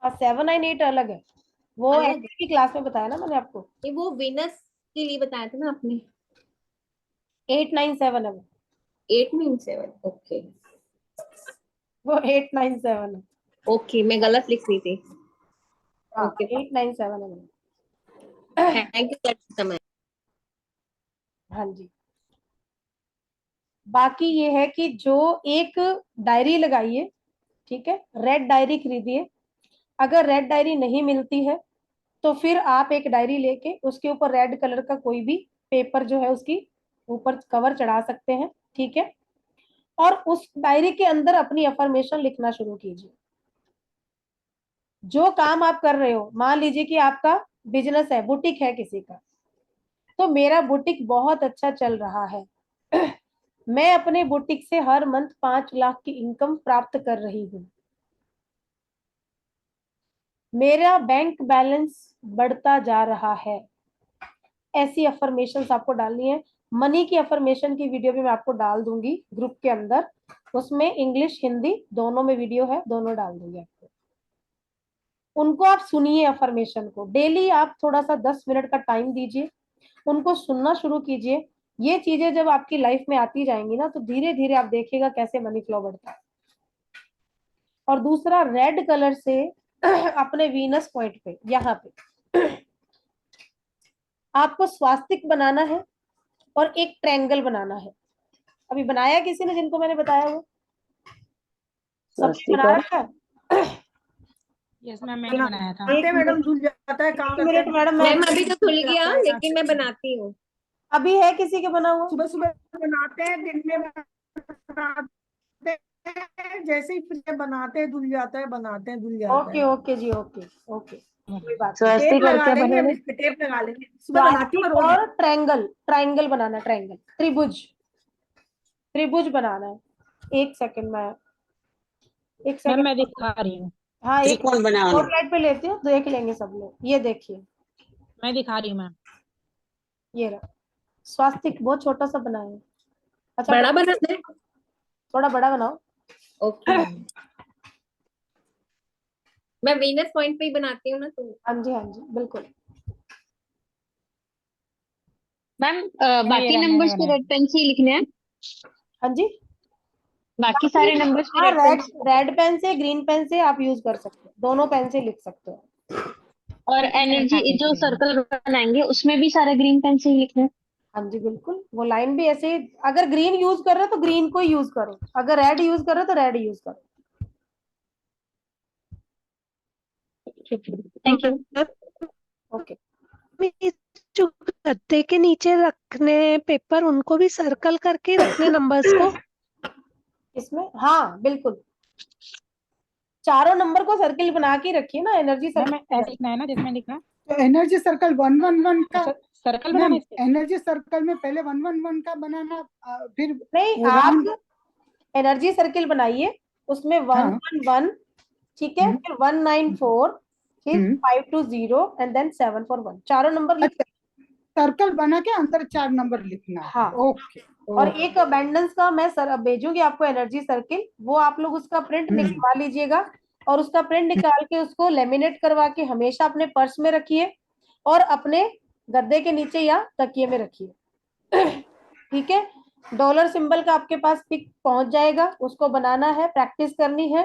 और 798 अलग है, वो अलग एचपी की क्लास में बताया ना मैंने आपको। ये वो विनस के लिए बताया था ना आपने? 897 है वो। 897। ओके वो 897 है। ओके, मैं गलत लिख रही थी। हाँ, ओके 897 है। थैंक यू समय। हाँ जी, बाकी ये है कि जो एक डायरी लगाइए, ठीक है, रेड डायरी खरीदिए। अगर रेड डायरी नहीं मिलती है तो फिर आप एक डायरी लेके उसके ऊपर रेड कलर का कोई भी पेपर जो है उसकी ऊपर कवर चढ़ा सकते हैं। ठीक है, और उस डायरी के अंदर अपनी अफर्मेशन लिखना शुरू कीजिए। जो काम आप कर रहे हो, मान लीजिए कि आपका बिजनेस है, बुटीक है किसी का, तो मेरा बुटीक बहुत अच्छा चल रहा है, मैं अपने बुटीक से हर मंथ 5 लाख की इनकम प्राप्त कर रही हूँ, मेरा बैंक बैलेंस बढ़ता जा रहा है। ऐसी अफर्मेशन आपको डालनी है। मनी की अफर्मेशन की वीडियो भी मैं आपको डाल दूंगी ग्रुप के अंदर, उसमें इंग्लिश हिंदी दोनों में वीडियो है, दोनों डाल दूंगी आपको। उनको आप सुनिए, अफर्मेशन को डेली आप थोड़ा सा 10 मिनट का टाइम दीजिए, उनको सुनना शुरू कीजिए। ये चीजें जब आपकी लाइफ में आती जाएंगी ना, तो धीरे धीरे आप देखिएगा कैसे मनी फ्लो बढ़ता है। और दूसरा, रेड कलर से अपने वीनस पॉइंट पे, यहाँ पे आपको स्वास्तिक बनाना है और एक ट्रायंगल बनाना है। अभी बनाया किसी ने, जिनको मैंने बताया वो सबने स्वस्तिक बना और रखा है? यस मैम, मैंने बनाया था। बनाते मैडम धुल जाता है, काम एक मिनट करते मैडम, मैम मैं अभी तो खुल गया, लेकिन मैं बनाती हूँ। अभी है किसी के बना हुआ? सुबह सुबह बनाते हैं, दिन में बनाते हैं, जैसे ही फिर बनाते हैं धुल जाता है, बनाते हैं धुल जाता ओके है। ओके जी, ओके ओके, कोई बात नहीं। स्वस्तिक टेप और लगा क्या लेंगे, बनाना हम है? इस पे टेप लगा लेंगे। सुबह बनाती हूँ मैं स्वास्तिक रोज। और ट्रायंगल, ट्रायंगल बनाना, ट्रायंगल, त्रिभुज, त्रिभुज बनाना है। एक सेकंड में, एक मैम सेकंड। मैं दिखा रही हूँ, हाँ, एक त्रिकोण बनाना। स्पॉटलाइट पे लेती हूँ, देख लेंगे सब लोग। ये देखिए, मैं दिखा रही हूँ मैम। ये रहा स्वास्तिक, बहुत छोटा सा बनाया है। अच्छा, बड़ा बनाना है? थोड़ा बड़ा बनाओ। Okay ma'am. मैं वीनस पॉइंट पे ही बनाती हूँ ना, तो हाँ जी, हाँ जी, बिल्कुल। मैम बाकी नंबर्स को रेड पेन से ही लिखने हैं, हाँ जी, बाकी सारे नंबर्स भी हाँ, red pen red red pen से, ग्रीन पेन से आप यूज कर सकते हो, दोनों पेन से लिख सकते हो। और एनर्जी जो सर्कल बनाएंगे उसमें भी सारे ग्रीन पेन से ही लिखने हैं। हाँ जी, बिल्कुल। वो लाइन भी ऐसे, अगर ग्रीन यूज कर रहे हो तो ग्रीन को यूज करो, अगर रेड यूज कर रहे हो तो रेड यूज करो। Thank you. ओके। जो गद्दे के नीचे रखने पेपर, उनको भी सर्कल करके रखने नंबर्स को। इसमें हाँ बिल्कुल, चारों नंबर को सर्किल बना के रखिए ना, एनर्जी मैम सर्किल। ऐसे लिखना है ना जिसमें लिखना है। तो एनर्जी सर्कल 111 का, सर्कल बनाना मैम है इसके। एनर्जी सर्कल में पहले 111 का बनाना, फिर नहीं, वो आप एनर्जी सर्किल बनाइए, उसमें 111, ठीक है, फिर 194, फिर 520 एंड देन 741, चारों नंबर लिख। सर्कल बना के अंदर 4 नंबर लिखना है। हाँ, ओके। और एक अबेंडेंस का मैं सर भेजूंगी आपको एनर्जी सर्किल, वो आप लोग उसका प्रिंट निकलवा लीजिएगा, और उसका प्रिंट निकाल के उसको लेमिनेट करवा के हमेशा अपने पर्स में रखिए, और अपने गद्दे के नीचे या तकिए में रखिए। ठीक है, डॉलर सिंबल का आपके पास पिक पहुंच जाएगा, उसको बनाना है, प्रैक्टिस करनी है,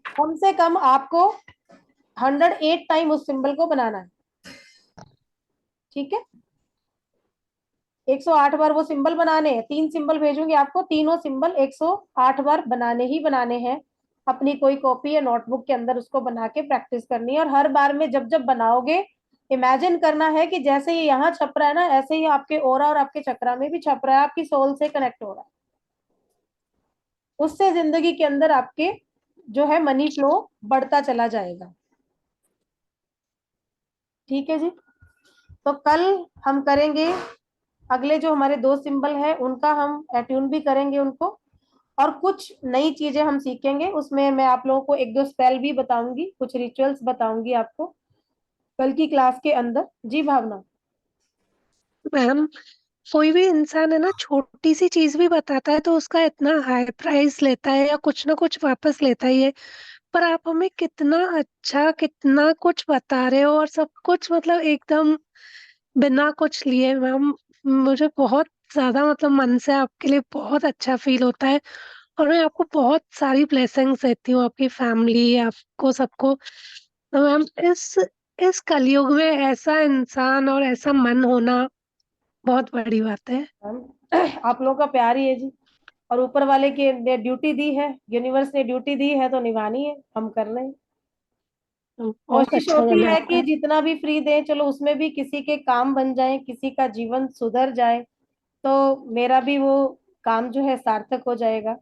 कम से कम आपको 108 टाइम उस सिंबल को बनाना है। ठीक है, 108 बार वो सिंबल बनाने हैं। 3 सिंबल भेजूंगी आपको, तीनों सिंबल 108 बार बनाने ही बनाने हैं। अपनी कोई कॉपी या नोटबुक के अंदर उसको बना के प्रैक्टिस करनी है, और हर बार में जब जब बनाओगे, इमेजिन करना है कि जैसे ये यहाँ छप रहा है ना, ऐसे ही आपके ओरा और आपके चक्रा में भी छप रहा है, आपकी सोल से कनेक्ट हो रहा है। उससे जिंदगी के अंदर आपके जो है मनी फ्लो बढ़ता चला जाएगा। ठीक है जी, तो कल हम करेंगे अगले जो हमारे 2 सिंबल है उनका हम एट्यून भी करेंगे उनको, और कुछ नई चीजें हम सीखेंगे। उसमें मैं आप लोगों को 1-2 स्पेल भी बताऊंगी, कुछ रिचुअल्स बताऊंगी आपको कल की क्लास के अंदर। जी भावना। मैम, कोई भी इंसान है ना, छोटी सी चीज भी बताता है तो उसका इतना हाई प्राइस लेता है, या कुछ ना कुछ वापस लेता ही है। पर आप हमें कितना अच्छा, कितना कुछ बता रहे हो, और सब कुछ मतलब एकदम बिना कुछ लिए। मैम, मुझे बहुत ज्यादा मतलब मन से आपके लिए बहुत अच्छा फील होता है, और मैं आपको बहुत सारी ब्लेसिंग्स देती हूँ, आपकी फैमिली, आपको, सबको। तो मैम, इस कलयुग में ऐसा इंसान और ऐसा मन होना बहुत बड़ी बात है। आप लोगों का प्यार ही है जी, और ऊपर वाले की ने ड्यूटी दी है, यूनिवर्स ने ड्यूटी दी है तो निभानी है, हम कर रहे हैं। बहुत कोशिश अच्छा होती लगा है आपका। कि जितना भी फ्री दें, चलो उसमें भी किसी के काम बन जाए, किसी का जीवन सुधर जाए, तो मेरा भी वो काम जो है सार्थक हो जाएगा।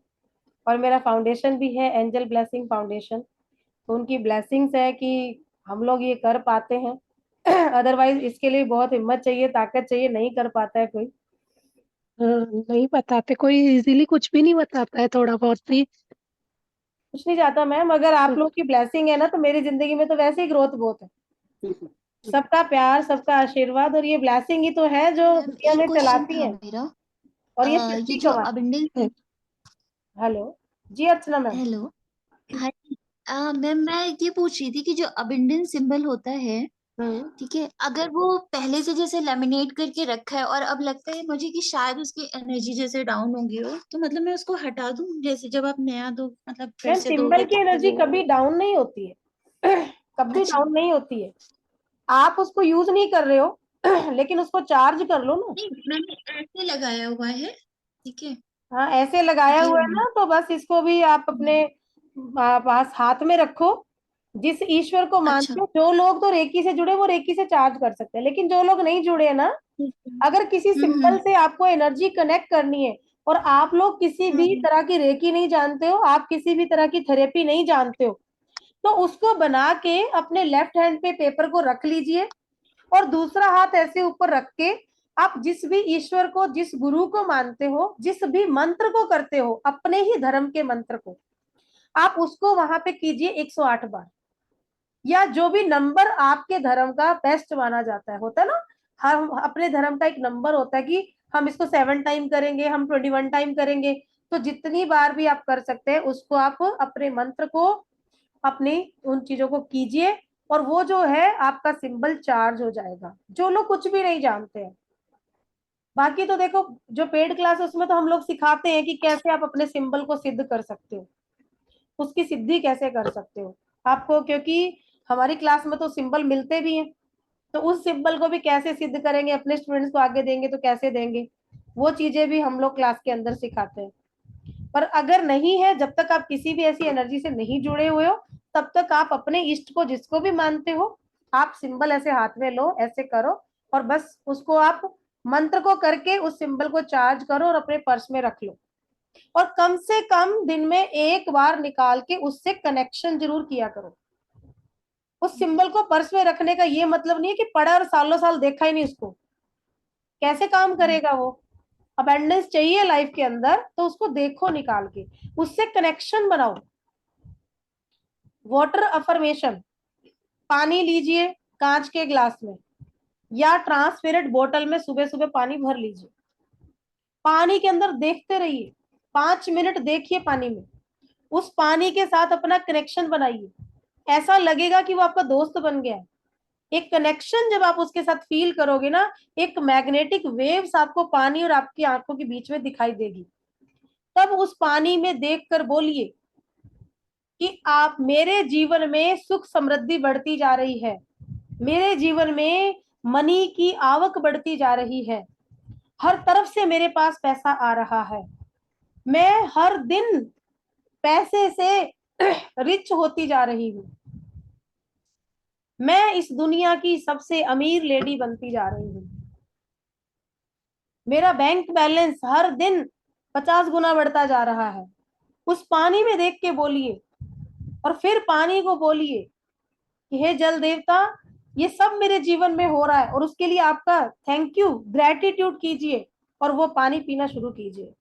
और मेरा फाउंडेशन भी है एंजल ब्लेसिंग फाउंडेशन, तो उनकी ब्लेसिंग्स है कि हम लोग ये कर पाते हैं। अदरवाइज इसके लिए बहुत हिम्मत चाहिए, ताकत चाहिए, नहीं कर पाता है कोई। नहीं बताते, कोई इजीली कुछ भी नहीं बताता है, थोड़ा बहुत भी। कुछ नहीं जाता मैम, अगर आप लोग की ब्लेसिंग है ना, तो मेरी जिंदगी में तो वैसे ही ग्रोथ बहुत है। सबका प्यार, सबका आशीर्वाद, और ये ब्लेसिंग ही तो है जो दुनिया एक में क्वेश्चन चलाती था है, मेरा। और ये ये शक्ति जो कमाती अबंडेंस, है। हेलो जी, अर्चना मैम। हेलो, हाँ, मैम मैं ये पूछ रही थी कि जो अबंडेंस सिंबल होता है ठीक है, अगर वो पहले से जैसे लेमिनेट करके रखा है और अब लगता है मुझे कि शायद उसकी एनर्जी जैसे डाउन हो गई हो, तो मतलब मैं उसको हटा दूं, जैसे जब आप नया दो मतलब फिर मैम से सिंबल दोगे की तब एनर्जी वो। कभी डाउन नहीं होती है कभी अच्छा, डाउन नहीं होती है। आप उसको यूज नहीं कर रहे हो लेकिन उसको चार्ज कर लो ना। नहीं मैंने ऐसे लगाया हुआ है, ठीक है। हाँ ऐसे लगाया ये हुआ है ना, तो बस इसको भी आप अपने पास हाथ में रखो। जिस ईश्वर को अच्छा, मानते हो, जो लोग तो रेकी से जुड़े वो रेकी से चार्ज कर सकते हैं, लेकिन जो लोग नहीं जुड़े ना, ठीक है। अगर किसी सिंबल हम्म। से आपको एनर्जी कनेक्ट करनी है और आप लोग किसी भी हम्म। तरह की रेकी नहीं जानते हो, आप किसी भी तरह की थेरेपी नहीं जानते हो, तो उसको बना के अपने लेफ्ट हैंड पे पेपर को रख लीजिए और दूसरा हाथ ऐसे ऊपर रख के आप जिस भी ईश्वर को, जिस गुरु को मानते हो, जिस भी मंत्र को करते हो, अपने ही धर्म के मंत्र को, आप उसको वहां पे कीजिए 108 बार, या जो भी नंबर आपके धर्म का बेस्ट माना जाता है। होता है ना, हम अपने धर्म का एक नंबर होता है कि हम इसको 7 टाइम करेंगे, हम 21 टाइम करेंगे। तो जितनी बार भी आप कर सकते हैं उसको आप अपने मंत्र को, अपनी उन चीजों को कीजिए और वो जो है आपका सिंबल चार्ज हो जाएगा, जो लोग कुछ भी नहीं जानते हैं। बाकी तो देखो, जो पेड क्लास है उसमें तो हम लोग सिखाते हैं कि कैसे आप अपने सिंबल को सिद्ध कर सकते हो, उसकी सिद्धि कैसे कर सकते हो आपको, क्योंकि हमारी क्लास में तो सिंबल मिलते भी हैं, तो उस सिंबल को भी कैसे सिद्ध करेंगे, अपने स्टूडेंट्स को आगे देंगे तो कैसे देंगे, वो चीजें भी हम लोग क्लास के अंदर सिखाते हैं। पर अगर नहीं है, जब तक आप किसी भी ऐसी एनर्जी से नहीं जुड़े हुए हो, तब तक आप अपने इष्ट को, जिसको भी मानते हो, आप सिंबल ऐसे हाथ में लो, ऐसे करो और बस उसको आप मंत्र को करके उस सिंबल को चार्ज करो और अपने पर्स में रख लो। और कम से कम दिन में एक बार निकाल के उससे कनेक्शन जरूर किया करो। उस सिंबल को पर्स में रखने का ये मतलब नहीं है कि पढ़ा और सालों साल देखा ही नहीं उसको, कैसे काम करेगा वो। अबेंडेंस चाहिए लाइफ के अंदर, तो उसको देखो निकाल के, उससे कनेक्शन बनाओ। वाटर अफर्मेशन, पानी लीजिए कांच के ग्लास में या ट्रांसपेरेंट बोतल में, सुबह सुबह पानी भर लीजिए, पानी के अंदर देखते रहिए, 5 मिनट देखिए पानी में, उस पानी के साथ अपना कनेक्शन बनाइए, ऐसा लगेगा कि वो आपका दोस्त बन गया है। एक कनेक्शन जब आप उसके साथ फील करोगे ना, एक मैग्नेटिक वेव्स आपको पानी और आपकी आंखों के बीच में दिखाई देगी। तब उस पानी में देखकर बोलिए कि आप, मेरे जीवन में सुख समृद्धि बढ़ती जा रही है, मेरे जीवन में मनी की आवक बढ़ती जा रही है, हर तरफ से मेरे पास पैसा आ रहा है, मैं हर दिन पैसे से रिच होती जा रही हूँ, मैं इस दुनिया की सबसे अमीर लेडी बनती जा रही हूँ, मेरा बैंक बैलेंस हर दिन 50 गुना बढ़ता जा रहा है। उस पानी में देख के बोलिए और फिर पानी को बोलिए कि हे जल देवता, ये सब मेरे जीवन में हो रहा है और उसके लिए आपका थैंक यू, ग्रेटिट्यूड कीजिए और वो पानी पीना शुरू कीजिए।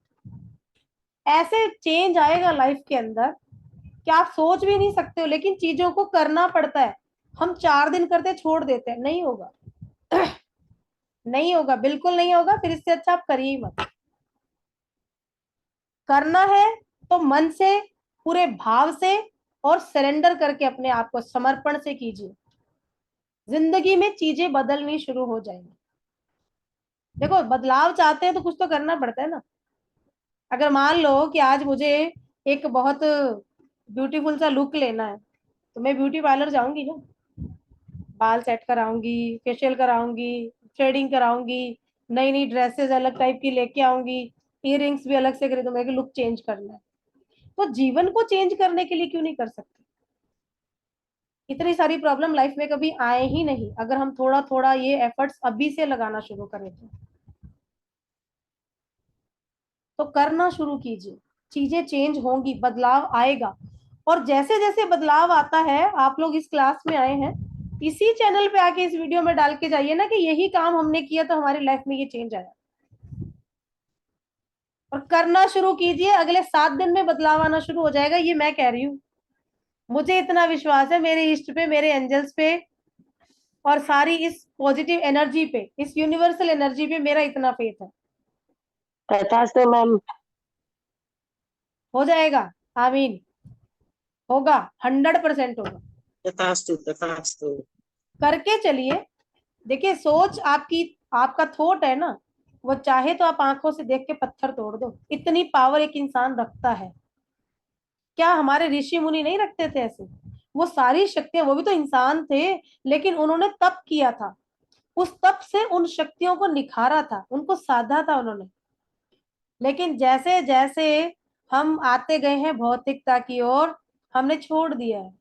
ऐसे चेंज आएगा लाइफ के अंदर कि आप सोच भी नहीं सकते हो, लेकिन चीजों को करना पड़ता है। हम 4 दिन करते छोड़ देते हैं, नहीं होगा नहीं होगा, बिल्कुल नहीं होगा। फिर इससे अच्छा आप करिए ही मत। करना है तो मन से, पूरे भाव से और सरेंडर करके अपने आप को समर्पण से कीजिए, जिंदगी में चीजें बदलनी शुरू हो जाएंगी। देखो, बदलाव चाहते हैं तो कुछ तो करना पड़ता है ना। अगर मान लो कि आज मुझे एक बहुत ब्यूटीफुल सा लुक लेना है, तो मैं ब्यूटी पार्लर जाऊंगी ना, बाल सेट कराऊंगी, फेशियल कराऊंगी, थ्रेडिंग कराऊंगी, नई नई ड्रेसेस अलग टाइप की लेके आऊंगी, इयररिंग्स भी अलग से खरीदूंगी, लुक चेंज करना है। तो जीवन को चेंज करने के लिए क्यों नहीं कर सकते? इतनी सारी प्रॉब्लम लाइफ में कभी आए ही नहीं अगर हम थोड़ा थोड़ा ये एफर्ट्स अभी से लगाना शुरू करें तो करना शुरू कीजिए, चीजें चेंज होंगी, बदलाव आएगा। और जैसे जैसे बदलाव आता है, आप लोग इस क्लास में आए हैं, इसी चैनल पे आके इस वीडियो में डाल के जाइए ना कि यही काम हमने किया तो हमारी लाइफ में ये चेंज आया, और करना शुरू कीजिए। अगले 7 दिन में बदलाव आना शुरू हो जाएगा, ये मैं कह रही हूँ। मुझे इतना विश्वास है मेरे इष्ट पे, मेरे एंजल्स पे और सारी इस पॉजिटिव एनर्जी पे, इस यूनिवर्सल एनर्जी पे मेरा इतना फेथ है। तथास्तु मैम। हो जाएगा, आमीन, होगा, 100% होगा। तथास्तु तथास्तु। करके चलिए। देखिए सोच आपकी, आपका थॉट है ना, वो चाहे तो आप आंखों से देख के पत्थर तोड़ दो, इतनी पावर एक इंसान रखता है। क्या हमारे ऋषि मुनि नहीं रखते थे ऐसे? वो सारी शक्तियां, वो भी तो इंसान थे, लेकिन उन्होंने तप किया था, उस तप से उन शक्तियों को निखारा था, उनको साधा था उन्होंने। लेकिन जैसे जैसे हम आते गए हैं भौतिकता की ओर, हमने छोड़ दिया है।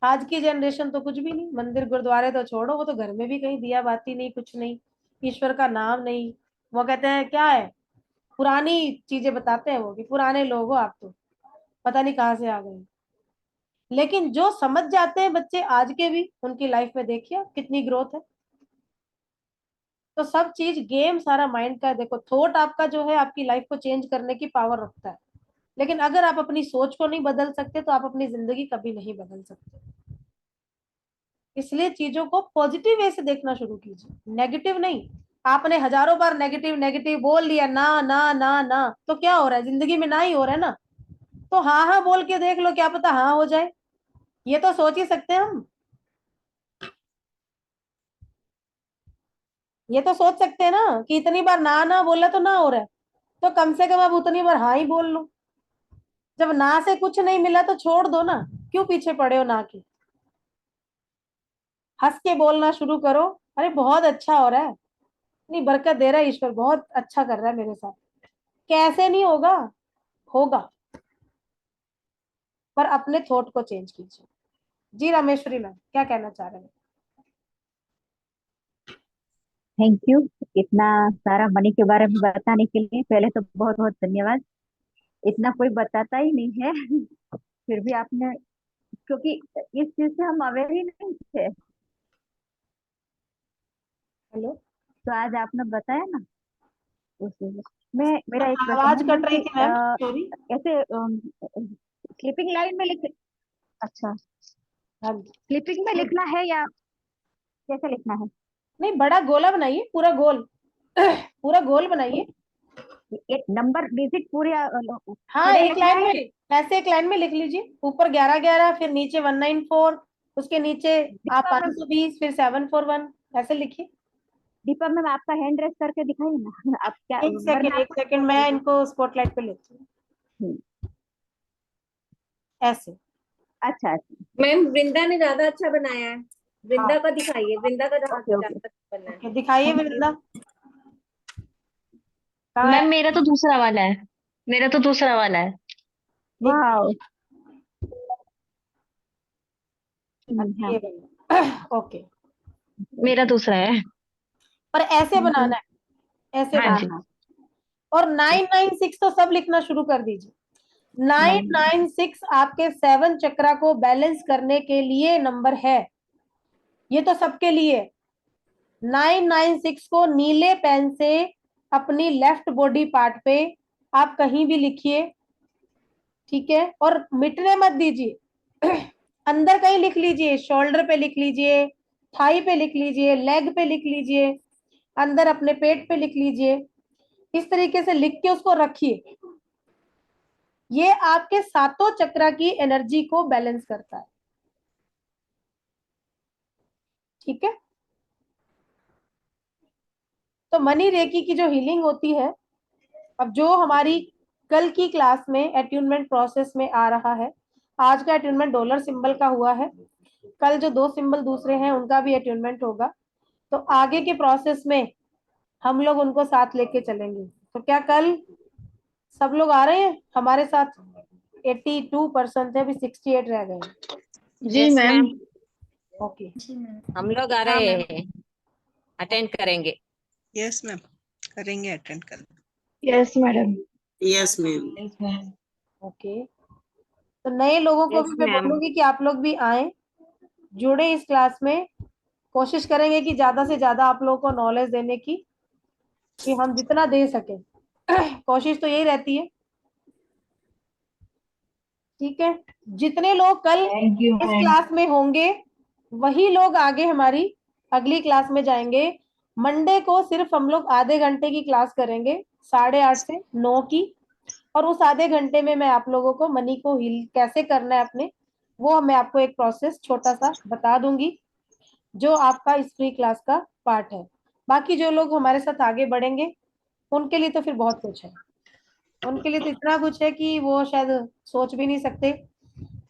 आज की जनरेशन तो कुछ भी नहीं, मंदिर गुरुद्वारे तो छोड़ो, वो तो घर में भी कहीं दिया बाती नहीं, कुछ नहीं, ईश्वर का नाम नहीं। वो कहते हैं क्या है, पुरानी चीजें बताते हैं वो, कि पुराने लोग हो आप तो, पता नहीं कहाँ से आ गए। लेकिन जो समझ जाते हैं बच्चे आज के भी, उनकी लाइफ में देखिए कितनी ग्रोथ है। तो सब चीज गेम सारा माइंड का है। देखो थॉट आपका जो है आपकी लाइफ को चेंज करने की पावर रखता है, लेकिन अगर आप अपनी सोच को नहीं बदल सकते तो आप अपनी जिंदगी कभी नहीं बदल सकते। इसलिए चीजों को पॉजिटिव वे से देखना शुरू कीजिए, नेगेटिव नहीं। आपने हजारों बार नेगेटिव नेगेटिव बोल दिया, ना ना ना ना, तो क्या हो रहा है जिंदगी में? ना ही हो रहा है ना। तो हाँ हाँ बोल के देख लो, क्या पता हाँ हो जाए। ये तो सोच ही सकते हैं हम, ये तो सोच सकते हैं ना कि इतनी बार ना ना बोला तो ना हो रहा है, तो कम से कम अब उतनी बार हाँ ही बोल लो। जब ना से कुछ नहीं मिला तो छोड़ दो ना, क्यों पीछे पड़े हो ना के? हंस के बोलना शुरू करो, अरे बहुत अच्छा हो रहा है, नहीं बरकत दे रहा है ईश्वर, बहुत अच्छा कर रहा है मेरे साथ। कैसे नहीं होगा, होगा, पर अपने थॉट को चेंज कीजिए। जी रामेश्वरी मैम क्या कहना चाह रहे हैं? थैंक यू इतना सारा मनी के बारे में बताने के लिए। पहले तो बहुत बहुत धन्यवाद। इतना कोई बताता ही नहीं है फिर भी आपने, क्योंकि इस चीज से हम अवेयर ही नहीं थे, हेलो, तो आज आपने बताया ना उस वजह से। मैं, मेरा एक प्रश्न आवाज है कट मैम रही कि थी मैम, सॉरी। ऐसे स्लीपिंग लाइन में लिख, अच्छा हाँ जी, स्लीपिंग में लिखना है या कैसे लिखना है? नहीं बड़ा गोला बनाइए, पूरा गोल पूरा गोल बनाइए। एक नंबर डिजिट पूरे हाँ खड़े एक लिखना लाइन है? में, ऐसे एक लाइन में लिख लीजिए, ऊपर 11 11, फिर नीचे 194, उसके नीचे आप दीपा मैम, 520, फिर 741, ऐसे लिखिए। दीपा मैम आपका हैंड रेस करके दिखाइए ना आप क्या, एक सेकंड, वरना एक सेकंड, मैं इनको स्पॉटलाइट पे लेती हूँ, हम्म, ऐसे। अच्छा अच्छा, मैम वृंदा ने ज्यादा अच्छा बनाया है, हाँ वृंदा का दिखाइए, वृंदा का ज्यादा ओके ओके, ज्यादा अच्छा बना है। ओके, दिखाइए थैंक यू। वृंदा, कहाँ है? मैम मेरा तो दूसरा वाला है, मेरा तो दूसरा वाला है। एक वाओ, अच्छा हाँ ये बना ओके। मेरा दूसरा है। पर ऐसे बनाना है, ऐसे हाँ हाँ जी। बनाना हाँ, है। और 996 तो सब लिखना शुरू कर दीजिए। 996 आपके 7 चक्रा को बैलेंस करने के लिए नंबर है, ये तो सबके लिए। 996 को नीले पेन से अपनी लेफ्ट बॉडी पार्ट पे आप कहीं भी लिखिए, ठीक है? और मिटने मत दीजिए अंदर कहीं लिख लीजिए, शोल्डर पे लिख लीजिए, थाई पे लिख लीजिए, लेग पे लिख लीजिए, अंदर अपने पेट पे लिख लीजिए। इस तरीके से लिख के उसको रखिए, ये आपके सातों चक्रा की एनर्जी को बैलेंस करता है, ठीक है? तो मनी रेकी की जो हीलिंग होती है, अब जो हमारी कल की क्लास में एट्यूनमेंट प्रोसेस में आ रहा है, आज का एट्यूनमेंट डॉलर सिंबल का हुआ है, कल जो 2 सिंबल दूसरे हैं उनका भी एट्यूनमेंट होगा। तो आगे के प्रोसेस में हम लोग उनको साथ लेके चलेंगे। तो क्या कल सब लोग आ रहे हैं हमारे साथ? 82% है, अभी 68 रह गए हैं। जी मैम। ओके, हम लोग आ हाँ रहे मैम। हैं, अटेंड करेंगे। यस मैम, करेंगे अटेंड कर। Yes madam. Yes ma'am. Okay. तो नए लोगों को यस भी मैं मैम। बोलूंगी कि आप लोग भी आए, जुड़े इस क्लास में। कोशिश करेंगे कि ज्यादा से ज्यादा आप लोगों को नॉलेज देने की, कि हम जितना दे सके कोशिश तो यही रहती है, ठीक है? जितने लोग कल थैंक यू इस मैम। क्लास में होंगे वही लोग आगे हमारी अगली क्लास में जाएंगे। मंडे को सिर्फ हम लोग आधे घंटे की क्लास करेंगे, 8:30 से 9 की, और उस आधे घंटे में मैं आप लोगों को मनी को हील कैसे करना है अपने, वो मैं आपको एक प्रोसेस छोटा सा बता दूंगी। जो आपका इस फ्री क्लास का पार्ट है। बाकी जो लोग हमारे साथ आगे बढ़ेंगे उनके लिए तो फिर बहुत कुछ है, उनके लिए तो इतना कुछ है कि वो शायद सोच भी नहीं सकते,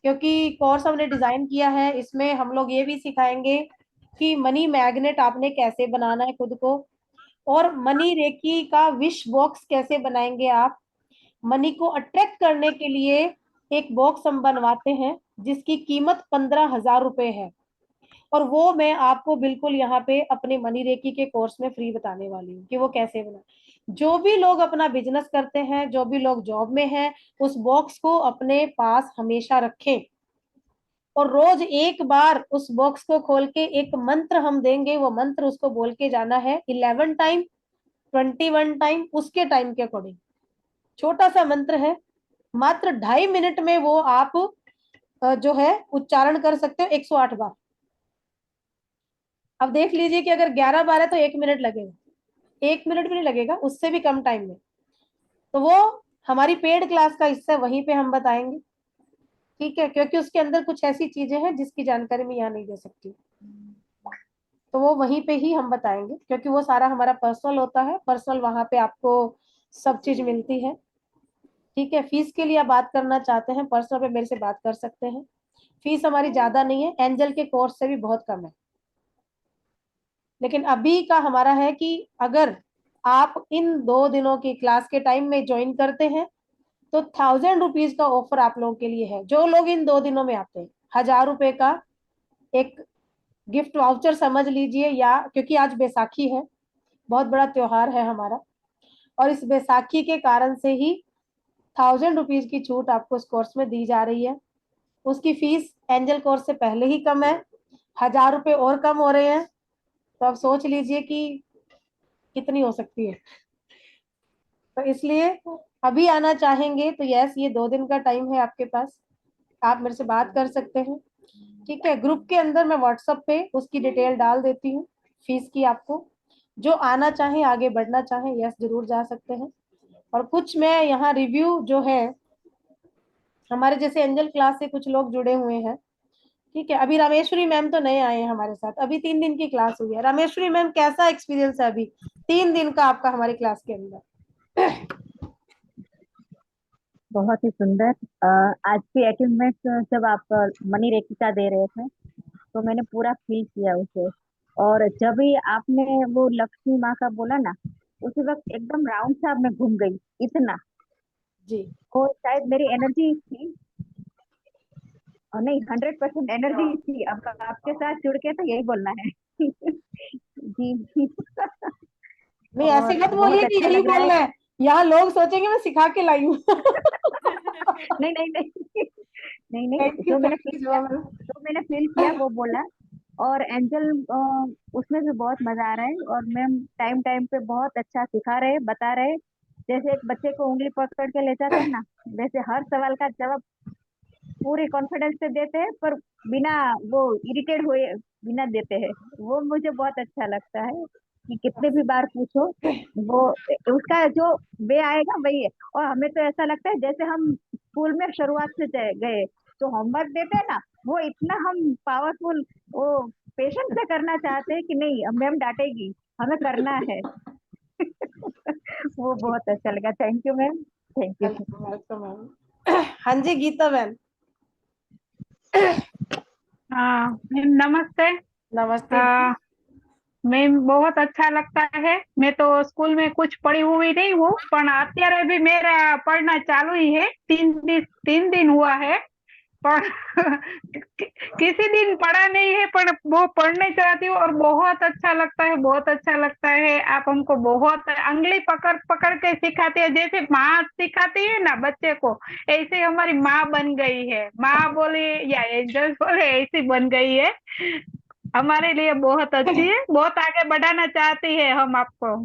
क्योंकि कोर्स हमने डिजाइन किया है, इसमें हम लोग ये भी सिखाएंगे कि मनी मैग्नेट आपने कैसे बनाना है खुद को, और मनी रेकी का विश बॉक्स कैसे बनाएंगे आप। मनी को अट्रैक्ट करने के लिए एक बॉक्स हम बनवाते हैं जिसकी कीमत 15,000 रुपए है, और वो मैं आपको बिल्कुल यहाँ पे अपने मनी रेकी के कोर्स में फ्री बताने वाली हूँ कि वो कैसे बना। जो भी लोग अपना बिजनेस करते हैं, जो भी लोग जॉब में हैं, उस बॉक्स को अपने पास हमेशा रखें, और रोज एक बार उस बॉक्स को खोल के एक मंत्र हम देंगे, वो मंत्र उसको बोल के जाना है 11 टाइम, 21 टाइम, उसके टाइम के अकॉर्डिंग। छोटा सा मंत्र है, मात्र 2.5 मिनट में वो आप जो है उच्चारण कर सकते हो 108 बार। अब देख लीजिए कि अगर 11 बार है तो 1 मिनट लगेगा, 1 मिनट भी नहीं लगेगा, उससे भी कम टाइम में। तो वो हमारी पेड क्लास का हिस्सा वहीं पे हम बताएंगे, ठीक है, क्योंकि उसके अंदर कुछ ऐसी चीजें हैं जिसकी जानकारी मैं यहाँ नहीं दे सकती, तो वो वहीं पे ही हम बताएंगे, क्योंकि वो सारा हमारा पर्सनल होता है, पर्सनल वहां पे आपको सब चीज मिलती है, ठीक है। फीस के लिए आप बात करना चाहते हैं पर्सनल पे मेरे से बात कर सकते हैं। फीस हमारी ज्यादा नहीं है, एंजल के कोर्स से भी बहुत कम है, लेकिन अभी का हमारा है कि अगर आप इन 2 दिनों की क्लास के टाइम में ज्वाइन करते हैं तो 1000 रुपीज का ऑफर आप लोगों के लिए है। जो लोग इन 2 दिनों में आते हैं 1000 रुपए का एक गिफ्ट वाउचर समझ लीजिए, या क्योंकि आज बैसाखी है, बहुत बड़ा त्योहार है हमारा, और इस बैसाखी के कारण से ही 1000 रुपीज की छूट आपको इस कोर्स में दी जा रही है। उसकी फीस एंजल कोर्स से पहले ही कम है, 1000 रुपए और कम हो रहे हैं, तो आप सोच लीजिए कि कितनी हो सकती है। तो इसलिए अभी आना चाहेंगे तो यस, ये 2 दिन का टाइम है आपके पास, आप मेरे से बात कर सकते हैं, ठीक है। ग्रुप के अंदर मैं व्हाट्सएप पे उसकी डिटेल डाल देती हूँ फीस की, आपको जो आना चाहे आगे बढ़ना चाहे यस जरूर जा सकते हैं। और कुछ मैं यहाँ रिव्यू जो है, हमारे जैसे एंजल क्लास से कुछ लोग जुड़े हुए हैं, ठीक है। अभी रामेश्वरी मैम तो नए आए हैं हमारे साथ, अभी 3 दिन की क्लास हुई है। रामेश्वरी मैम कैसा एक्सपीरियंस है अभी 3 दिन का आपका हमारी क्लास के अंदर? बहुत ही सुंदर। आज की अटेंडमेंट जब आप मनी रेखी का दे रहे थे तो मैंने पूरा फील किया उसे, और जब भी आपने वो लक्ष्मी माँ का बोला ना, उसी वक्त एकदम राउंड सा मैं घूम गई इतना। जी, वो शायद मेरी एनर्जी थी, और नहीं 100% एनर्जी थी। अब आपके साथ जुड़ के तो यही बोलना है जी नहीं ऐसे और मत बहुत बोलिए कि अच्छा यही लग रहा है। बोलना है, यहाँ लोग सोचेंगे मैं सिखा के लाई हूँ नहीं नहीं नहीं नहीं नहीं, थैंक यू मैम। जो मैंने फील किया वो बोला। और एंजल उसमें भी बहुत मजा आ रहा है, और मैम टाइम टाइम पे बहुत अच्छा सिखा रहे बता रहे। जैसे एक बच्चे को उंगली पकड़ के ले जाते हैं ना, वैसे हर सवाल का जवाब पूरे कॉन्फिडेंस से देते हैं, पर बिना वो इरिटेट हुए बिना देते हैं। वो मुझे बहुत अच्छा लगता है कि कितने भी बार पूछो वो उसका जो वे आएगा वही है। और हमें तो ऐसा लगता है जैसे हम स्कूल में शुरुआत से गए, जो होमवर्क देते हैं ना, वो इतना हम पावरफुल वो पेशेंस से करना चाहते हैं कि नहीं अब मैम डांटेगी, हमें करना है वो बहुत अच्छा लगा। Thank you ma'am, thank you. Welcome ma'am. हाँ जी गीता मैम। हाँ मैम नमस्ते। नमस्ते। मैम बहुत अच्छा लगता है। मैं तो स्कूल में कुछ पढ़ी हुई नहीं हूँ, पर અત્યારે भी मेरा पढ़ना चालू ही है। 3 दिन हुआ है, पर किसी दिन पढ़ा नहीं है, पर वो पढ़ने चाहती हूँ और बहुत अच्छा लगता है, बहुत अच्छा लगता है। आप हमको बहुत अंगली पकड़ पकड़ के सिखाते हैं, जैसे माँ सिखाती है ना बच्चे को, ऐसे हमारी माँ बन गई है। माँ बोले या एंजल बोले ऐसी बन गई है, हमारे लिए बहुत अच्छी है, बहुत आगे बढ़ाना चाहती है हम आपको।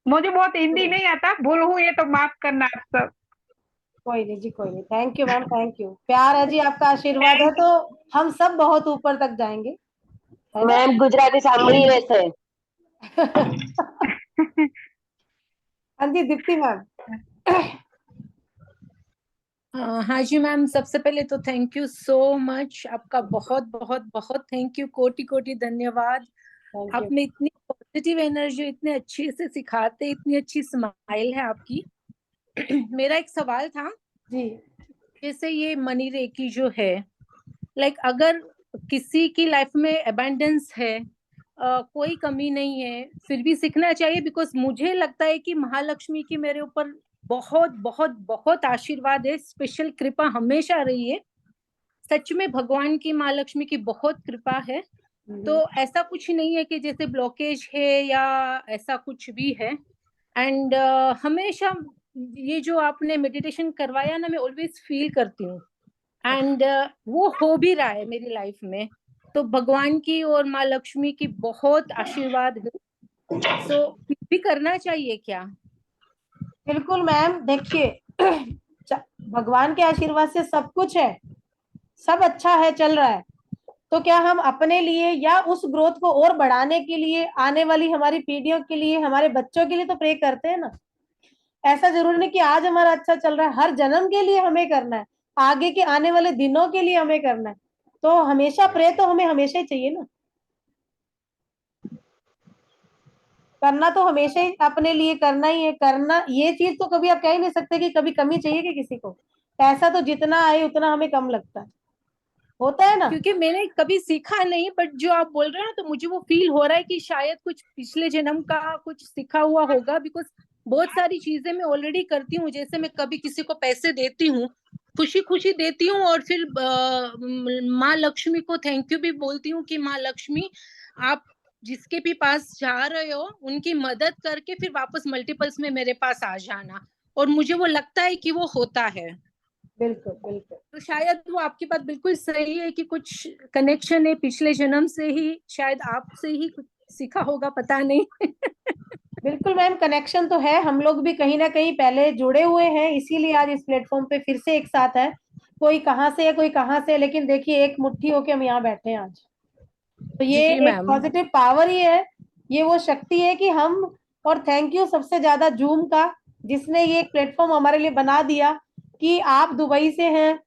मुझे बहुत हिंदी नहीं आता, भूल हुई तो माफ करना आप सब। कोई नहीं जी, कोई नहीं, thank you ma'am, thank you. प्यार है जी, आपका आशीर्वाद है तो हम सब बहुत ऊपर तक जाएंगे, है ना? मैम गुजराती सामड़ी રહેશે। हाँ जी दीप्ति मैम। हाँ जी मैम, सबसे पहले तो थैंक यू सो मच, आपका बहुत बहुत बहुत थैंक यू, कोटि कोटि धन्यवाद। Thank you. आपने इतनी पॉजिटिव एनर्जी इतने अच्छे से सिखाते, इतनी अच्छी स्माइल है आपकी। मेरा एक सवाल था जी। जैसे ये मनी रेकी जो है, लाइक अगर किसी की लाइफ में अबंडेंस है, कोई कमी नहीं है, फिर भी सीखना चाहिए, बिकॉज मुझे लगता है कि महालक्ष्मी की मेरे ऊपर बहुत बहुत बहुत आशीर्वाद है, स्पेशल कृपा हमेशा रही है। सच में भगवान की, माँ लक्ष्मी की बहुत कृपा है। तो ऐसा कुछ नहीं है कि जैसे ब्लॉकेज है या ऐसा कुछ भी है। एंड हमेशा ये जो आपने मेडिटेशन करवाया ना, मैं ऑलवेज फील करती हूँ, एंड वो हो भी रहा है मेरी लाइफ में। तो भगवान की और माँ लक्ष्मी की बहुत आशीर्वाद है। सो भी करना चाहिए क्या? बिल्कुल मैम, देखिए भगवान के आशीर्वाद से सब कुछ है, सब अच्छा है, चल रहा है। तो क्या हम अपने लिए या उस ग्रोथ को और बढ़ाने के लिए, आने वाली हमारी पीढ़ियों के लिए, हमारे बच्चों के लिए तो प्रे करते हैं ना। ऐसा जरूरी नहीं कि आज हमारा अच्छा चल रहा है, हर जन्म के लिए हमें करना है, आगे के आने वाले दिनों के लिए हमें करना है। तो हमेशा प्रे तो हमें हमेशा ही चाहिए ना, करना तो हमेशा ही अपने लिए करना ही है। करना ये चीज तो कभी आप कह ही नहीं सकते कि कभी कमी चाहिए कि किसी को। पैसा तो जितना आए उतना हमें कम लगता है, होता है ना। क्योंकि मैंने कभी सीखा नहीं, बट जो आप बोल रहे हैं ना, तो मुझे वो फील हो रहा है कि शायद कुछ पिछले जन्म का कुछ सीखा हुआ होगा। बिकॉज बहुत सारी चीजें मैं ऑलरेडी करती हूँ, जैसे मैं कभी किसी को पैसे देती हूँ, खुशी खुशी देती हूँ, और फिर माँ लक्ष्मी को थैंक यू भी बोलती हूँ कि माँ लक्ष्मी, आप जिसके भी पास जा रहे हो उनकी मदद करके फिर वापस मल्टीपल्स में मेरे पास आ जाना। और मुझे वो लगता है कि वो होता है। बिल्कुल बिल्कुल। तो शायद वो आपकी बात बिल्कुल सही है कि कुछ कनेक्शन है पिछले जन्म से ही, शायद आपसे ही कुछ सीखा होगा, पता नहीं। बिल्कुल मैम, कनेक्शन तो है, हम लोग भी कहीं ना कहीं पहले जुड़े हुए हैं, इसीलिए आज इस प्लेटफॉर्म पे फिर से एक साथ है। कोई कहाँ से है, कोई कहाँ से है, लेकिन देखिए एक मुट्ठी होके हम यहाँ बैठे हैं आज। तो ये जी एक मैम। पॉजिटिव पावर ही है, ये वो शक्ति है कि हम, और थैंक यू सबसे ज्यादा जूम का, जिसने ये एक प्लेटफॉर्म हमारे लिए बना दिया कि आप दुबई से हैं,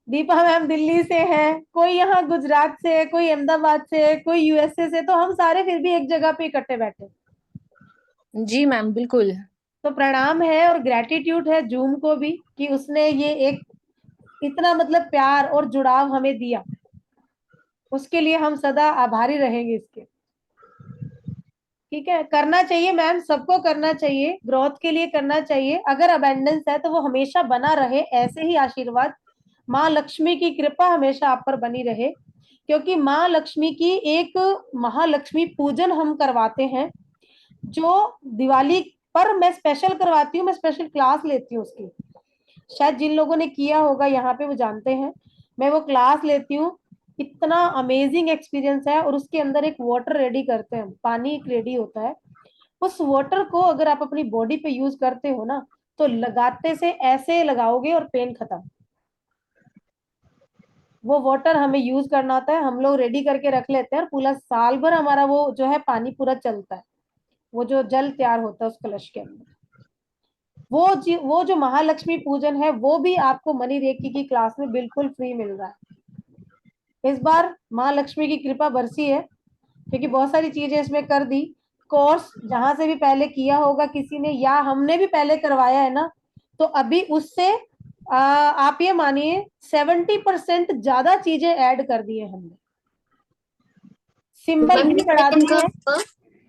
दीपा मैम दिल्ली से हैं, कोई यहाँ गुजरात से है, कोई अहमदाबाद से है, कोई यूएसए से, तो हम सारे फिर भी एक जगह पे इकट्ठे बैठे। जी मैम, बिल्कुल। तो प्रणाम है और ग्रेटिट्यूड है जूम को भी कि उसने ये एक इतना मतलब प्यार और जुड़ाव हमें दिया, उसके लिए हम सदा आभारी रहेंगे इसके। ठीक है, करना चाहिए मैम, सबको करना चाहिए, ग्रोथ के लिए करना चाहिए। अगर अबेंडेंस है तो वो हमेशा बना रहे, ऐसे ही आशीर्वाद, माँ लक्ष्मी की कृपा हमेशा आप पर बनी रहे। क्योंकि माँ लक्ष्मी की एक महालक्ष्मी पूजन हम करवाते हैं, जो दिवाली पर मैं स्पेशल करवाती हूँ, मैं स्पेशल क्लास लेती हूँ उसकी। शायद जिन लोगों ने किया होगा यहाँ पे वो जानते हैं, मैं वो क्लास लेती हूँ। इतना अमेजिंग एक्सपीरियंस है। और उसके अंदर एक वाटर रेडी करते हैं, पानी एक रेडी होता है, उस वाटर को अगर आप अपनी बॉडी पे यूज करते हो ना, तो लगाते से ऐसे लगाओगे और पेन खत्म। वो वाटर हमें यूज करना होता है, हम लोग रेडी करके रख लेते हैं, और पूरा साल भर हमारा वो जो है पानी पूरा चलता है, वो जो जल तैयार होता है उस कलश के अंदर। वो जो महालक्ष्मी पूजन है वो भी आपको मनी रेकी की क्लास में बिल्कुल फ्री मिल रहा है। इस बार महालक्ष्मी की कृपा बरसी है, क्योंकि बहुत सारी चीजें इसमें कर दी। कोर्स जहां से भी पहले किया होगा किसी ने, या हमने भी पहले करवाया है ना, तो अभी उससे आप ये मानिए 70% ज्यादा चीजें ऐड कर दी है हमने, सिंबल भी बढ़ा दिए हैं।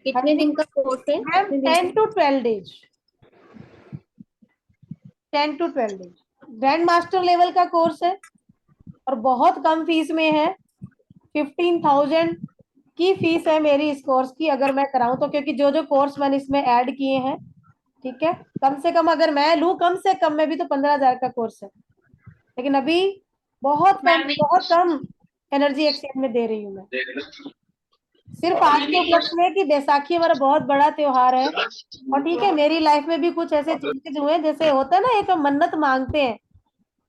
कितने दिन का कोर्स है? Ma'am 10 to 12 days, 10 to 12 days grand master level का कोर्स है, और बहुत कम फीस में है। 15,000 की फीस है मेरी इस कोर्स की, अगर मैं कराऊं तो, क्योंकि जो जो कोर्स मैंने इसमें ऐड किए हैं, ठीक है, कम से कम अगर मैं लूं, कम से कम में भी तो 15,000 का कोर्स है। लेकिन अभी बहुत कम एनर्जी एक्सचेंज में दे रही हूँ मैं। सिर्फ आज के उपलक्ष्य में कि बैसाखी हमारा बहुत बड़ा त्योहार है, और ठीक है, मेरी लाइफ में भी कुछ ऐसे चेंजेस हुए, जैसे होता है ना, एक मन्नत मांगते हैं,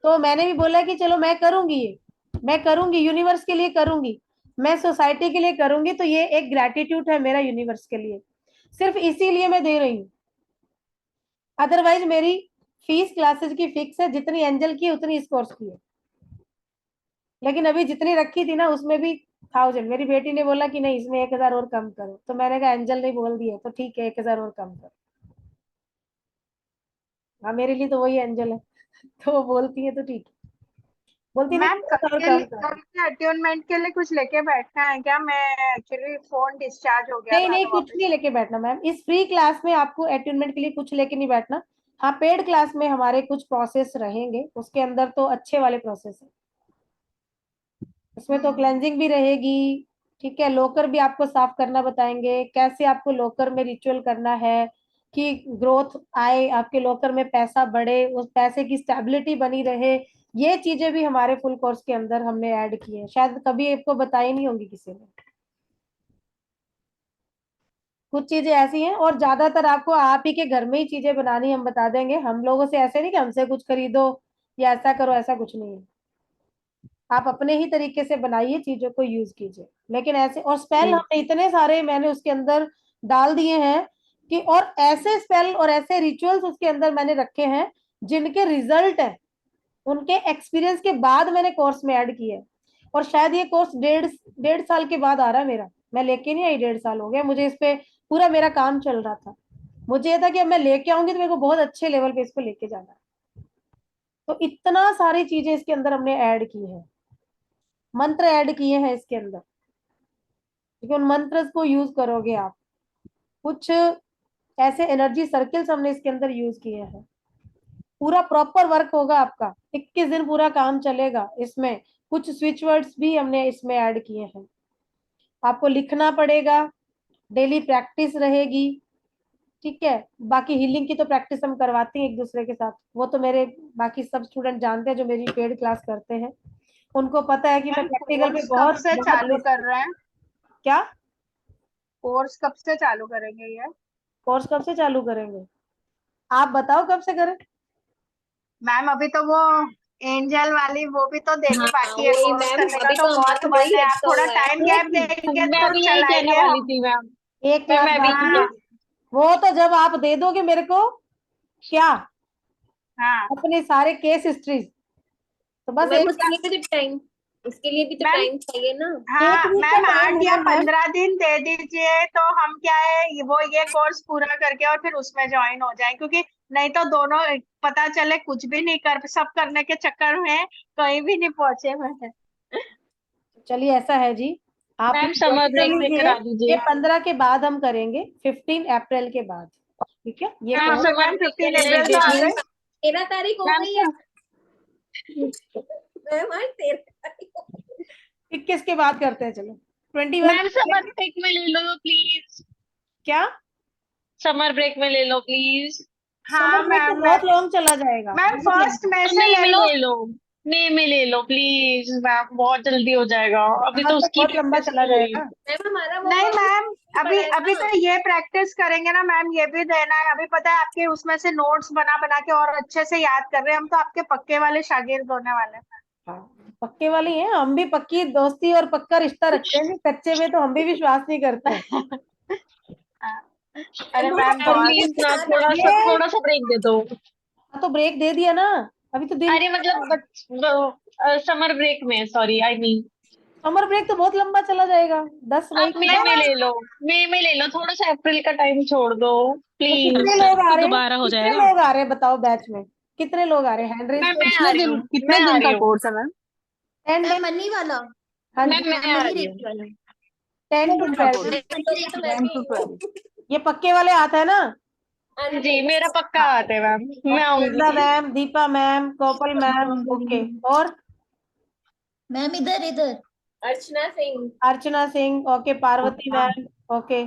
तो मैंने भी बोला कि चलो मैं करूंगी, ये मैं करूंगी, यूनिवर्स के लिए करूंगी, मैं सोसाइटी के लिए करूंगी। तो ये एक ग्रेटिट्यूड है मेरा यूनिवर्स के लिए, सिर्फ इसीलिए मैं दे रही हूँ। अदरवाइज मेरी फीस क्लासेस की फिक्स है, जितनी एंजल की है उतनी इस कोर्स की है, लेकिन अभी जितनी रखी थी ना उसमें भी 1000। मेरी बेटी ने बोला कि नहीं इसमें 1000 और कम करो, तो मैंने कहा एंजल ने बोल दिया तो ठीक है 1000 और कम करो। हाँ मेरे लिए तो वही एंजल है तो वो बोलती है तो ठीक है, बोलती नहीं मैम और कम करो। कल के अट्यूनमेंट के लिए कुछ लेके बैठना है क्या? मैं एक्चुअली फोन डिस्चार्ज हो गया नहीं था नहीं तो कुछ वापस। नहीं लेके बैठना मैम, इस फ्री क्लास में आपको अटेनमेंट के लिए कुछ लेके नहीं बैठना। हाँ पेड क्लास में हमारे कुछ प्रोसेस रहेंगे, उसके अंदर तो अच्छे वाले प्रोसेस है, उसमें तो क्लेंजिंग भी रहेगी, ठीक है, लोकर भी आपको साफ करना बताएंगे, कैसे आपको लोकर में रिचुअल करना है कि ग्रोथ आए आपके लोकर में, पैसा बढ़े, उस पैसे की स्टेबिलिटी बनी रहे, ये चीजें भी हमारे फुल कोर्स के अंदर हमने ऐड की है, शायद कभी आपको बताई नहीं होंगी किसी ने। कुछ चीजें ऐसी हैं और ज्यादातर आपको आप ही के घर में ही चीजें बनानी हम बता देंगे, हम लोगों से ऐसे नहीं कि हमसे कुछ खरीदो या ऐसा करो, ऐसा कुछ नहीं है, आप अपने ही तरीके से बनाइए, चीजों को यूज कीजिए। लेकिन ऐसे और स्पेल हमने इतने सारे मैंने उसके अंदर डाल दिए हैं कि, और ऐसे स्पेल और ऐसे रिचुअल्स उसके अंदर मैंने रखे हैं जिनके रिजल्ट है उनके एक्सपीरियंस के बाद मैंने कोर्स में ऐड किया है। और शायद ये कोर्स डेढ़ साल के बाद आ रहा है मेरा, मैं लेके नहीं आई, 1.5 साल हो गया मुझे इस पे, पूरा मेरा काम चल रहा था, मुझे ये था कि अब मैं लेके आऊंगी तो मेरे को बहुत अच्छे लेवल पे इसको लेके जाना है। तो इतना सारी चीजें इसके अंदर हमने ऐड की है, मंत्र ऐड किए हैं इसके अंदर, क्योंकि उन मंत्र को यूज करोगे आप। कुछ ऐसे एनर्जी सर्किल्स हमने इसके अंदर यूज किए हैं, पूरा प्रॉपर वर्क होगा आपका, 21 दिन पूरा काम चलेगा इसमें। कुछ स्विच वर्ड्स भी हमने इसमें ऐड किए हैं, आपको लिखना पड़ेगा, डेली प्रैक्टिस रहेगी, ठीक है। बाकी हीलिंग की तो प्रैक्टिस हम करवाते हैं एक दूसरे के साथ, वो तो मेरे बाकी सब स्टूडेंट जानते हैं जो मेरी पेड क्लास करते हैं, उनको पता है कि मैं मैम प्रैक्टिकल पे कोर्स कब बहुत से बहुत चालू कर रहे हैं? क्या कोर्स कब से चालू करेंगे ये? कोर्स कब से चालू करेंगे, आप बताओ कब से करें। मैम अभी तो वो एंजल वाली वो भी तो देनी हाँ बाकी है, वही कोर्स मैम, करने का अभी तो तो बहुत हमारा मन वही है, आप लटका थोड़ा हुआ है। टाइम गैप देंगे मैं तो भी यही कहने चलाएंगे वाली हम। थी मैम। एक क्लास मैं भी बाकी है, वो तो जब आप दे दोगे मेरे को क्या हाँ अपने सारे केस हिस्ट्री, तो बस मैम एक उसके लिए भी तो टाइम, उसके लिए भी तो मैम टाइम चाहिए ना। एक हाँ वीक का मैम टाइम 8 या है मैम। 15 दिन दे दीजिए तो हम क्या है वो ये कोर्स पूरा करके और फिर उसमें ज्वाइन हो जाए, क्योंकि नहीं तो दोनों पता चले कुछ भी नहीं कर सब करने के चक्कर में कहीं भी नहीं पहुंचे मैं। चलिए ऐसा है जी, आप मैम लोग समर ज्वाइन कर ब्रेक में लीजिए, करा ये दीजिए। 15 के बाद हम करेंगे, 15 अप्रैल के बाद, ठीक है ये मैम हाँ कोर्स। तो समर मैम ब्रेक 15 करने अप्रैल दीजिए तो आ गए। प्लीज। 13 तारीख हो मैम गई है मैम, आज 13 तारीख 21 के बाद करते हैं, चलो 21 मैम समर ब्रेक में ले लो प्लीज। क्या, समर ब्रेक में ले लो प्लीज। हाँ समर ब्रेक तो मैम बहुत लॉन्ग चला जाएगा, मैम बहुत फर्स्ट लंबा। में तो से मई ले में लो। ले लो, मई में ले लो प्लीज मैम, बहुत जल्दी हो जाएगा, अभी हाँ तो तो उसकी बहुत लंबा प्रैक्टिस चला नहीं हुई। जाएगा। मैम हमारा वो नहीं कोर्स मैम अभी पड़ा है अभी ना। तो ये प्रैक्टिस करेंगे ना मैम, ये भी देना है, अभी पता है आपके उसमें से नोट्स बना बना के और अच्छे से याद कर रहे हैं, हम तो आपके पक्के वाले शागिर्द होने वाले हैं। हाँ पक्के वाली हैं, हम भी पक्की दोस्ती और पक्का रिश्ता रखते हैं जी, कच्चे में तो हम भी विश्वास नहीं करते हैं। हाँ। अरे दो मैम हफ्ते मैम में बहुत प्लीज इसके ना साथ आ गए। ये थोड़ा सा ब्रेक दे दो। हाँ, तो ब्रेक दे दिया ना, अभी तो दिन अरे मतलब समर ब्रेक में, sorry I mean. Summer break तो बहुत लंबा चला जाएगा, 10 मई आप को। मई में ले लो, मई में ले लो, थोड़ा सा अप्रैल का टाइम छोड़ दो तो कितने प्लीज। लोग आ तो रहे हैं, दोबारा हो कितने जाएगा। लोग आ रहे हैं बताओ बैच में, कितने लोग आ रहे हैं, हैंड रेज मैं आ करो। रही हूँ, कितने मैं आ दिन रही का हूँ। कोर्स है मैम? 10 मैम डेज, मनी वाला, हाँ जी, मैं मैम आ मनी रही हूँ। रेट वाला। 10 to दिन का 12 कोर्स? मैं तो भी तो मैं 10 भी to 12। ये पक्के वाले आता है ना। हाँ जी जी। मेरा पक्का हाँ आते हैं मैम, मैं वृंदा आऊंगी। Ma'am, Deepa ma'am, Kopal ma'am, okay, और मैम इधर इधर। Archana Singh. Archana Singh, okay, Parvati ma'am, okay,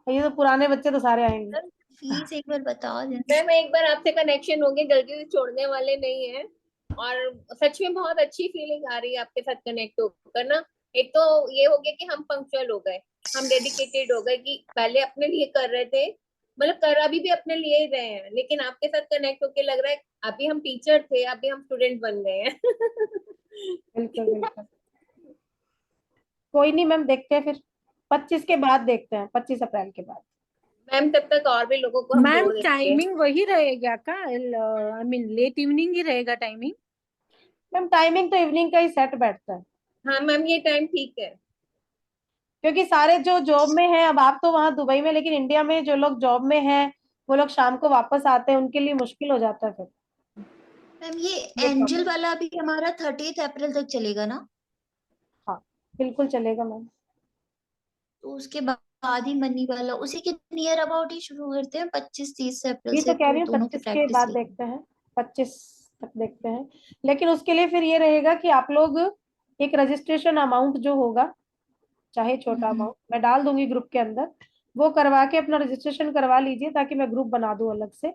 ये तो पुराने बच्चे तो सारे आएंगे। फीस एक बार बता देना। मैम एक बार आपसे कनेक्शन हो गया, जल्दी से छोड़ने वाले नहीं है, और सच में बहुत अच्छी फीलिंग आ रही है आपके साथ कनेक्ट होकर ना। एक तो ये हो गया कि हम पंक्चुअल हो गए, हम डेडिकेटेड हो गए, कि पहले अपने लिए कर रहे थे, मतलब कर अभी भी अपने लिए ही रहे हैं, लेकिन आपके साथ कनेक्ट होके लग रहा है अभी हम टीचर थे, अभी हम स्टूडेंट बन गए हैं बिल्कुल बिल्कुल, कोई नहीं मैम, देखते हैं फिर 25 के बाद देखते हैं, 25 अप्रैल के बाद। मैम तब तक और भी लोगों को हम मैम जोड़ देंगे। टाइमिंग वही रहेगा क्या? I mean let evening he रहेगा टाइमिंग? मैम टाइमिंग तो इवनिंग का ही सेट बैठता है, हाँ मैम ये टाइम ठीक है। क्योंकि सारे जो जॉब में हैं, अब आप तो वहां दुबई में, लेकिन इंडिया में जो लोग जॉब में हैं वो लोग शाम को वापस आते हैं, उनके लिए मुश्किल हो जाता है फिर। मैम ये ये एंजल प्रॉब्लम। वाला भी हमारा 30 अप्रैल तक चलेगा ना? हाँ बिल्कुल चलेगा मैम। तो उसके बाद ही मनी वाला उसी के नियर अबाउट ही शुरू करते हैं 25-30 अप्रैल ये से, तो कह तो रही हूँ दोनों की 25 के प्रैक्टिस बाद रहेगी। देखते हैं, 25 तक देखते हैं। लेकिन उसके लिए फिर ये रहेगा कि आप लोग एक रजिस्ट्रेशन अमाउंट जो होगा, चाहे छोटा अमाउंट, मैं डाल दूंगी ग्रुप के अंदर, वो करवा के अपना रजिस्ट्रेशन करवा लीजिए, ताकि मैं ग्रुप बना दूं अलग से,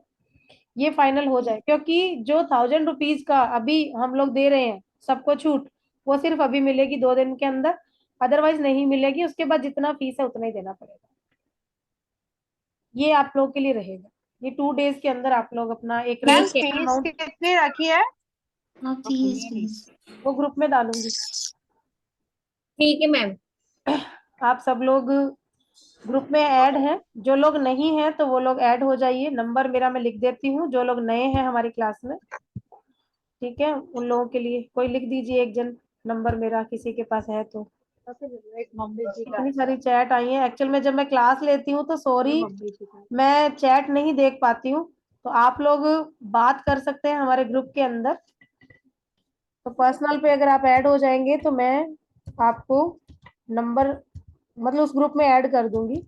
ये फाइनल हो जाए। क्योंकि जो 1000 रुपीज का अभी हम लोग दे रहे हैं सबको छूट, वो सिर्फ अभी मिलेगी 2 दिन के अंदर, अदरवाइज नहीं मिलेगी। उसके बाद जितना फीस है उतना ही देना पड़ेगा। ये आप लोग के लिए रहेगा, ये 2 डेज के अंदर आप लोग अपना एक मैम रजिस्ट्रेशन फीस अमाउंट, कितनी रखी है? हाँ फीस वो ग्रुप में डालूंगी। ठीक है मैम। आप सब लोग ग्रुप में ऐड हैं, जो लोग नहीं हैं तो वो लोग ऐड हो जाइए। नंबर मेरा मैं लिख देती हूँ, जो लोग नए हैं हमारी क्लास में, ठीक है, उन लोगों के लिए कोई लिख दीजिए एक जन नंबर मेरा, किसी के पास है तो। इतनी सारी चैट आई है, एक्चुअल में जब मैं क्लास लेती हूँ तो सॉरी मैं चैट नहीं देख पाती हूँ, तो आप लोग बात कर सकते हैं हमारे ग्रुप के अंदर। तो पर्सनल पे अगर आप ऐड हो जाएंगे तो मैं आपको नंबर, मतलब उस ग्रुप में ऐड कर दूंगी।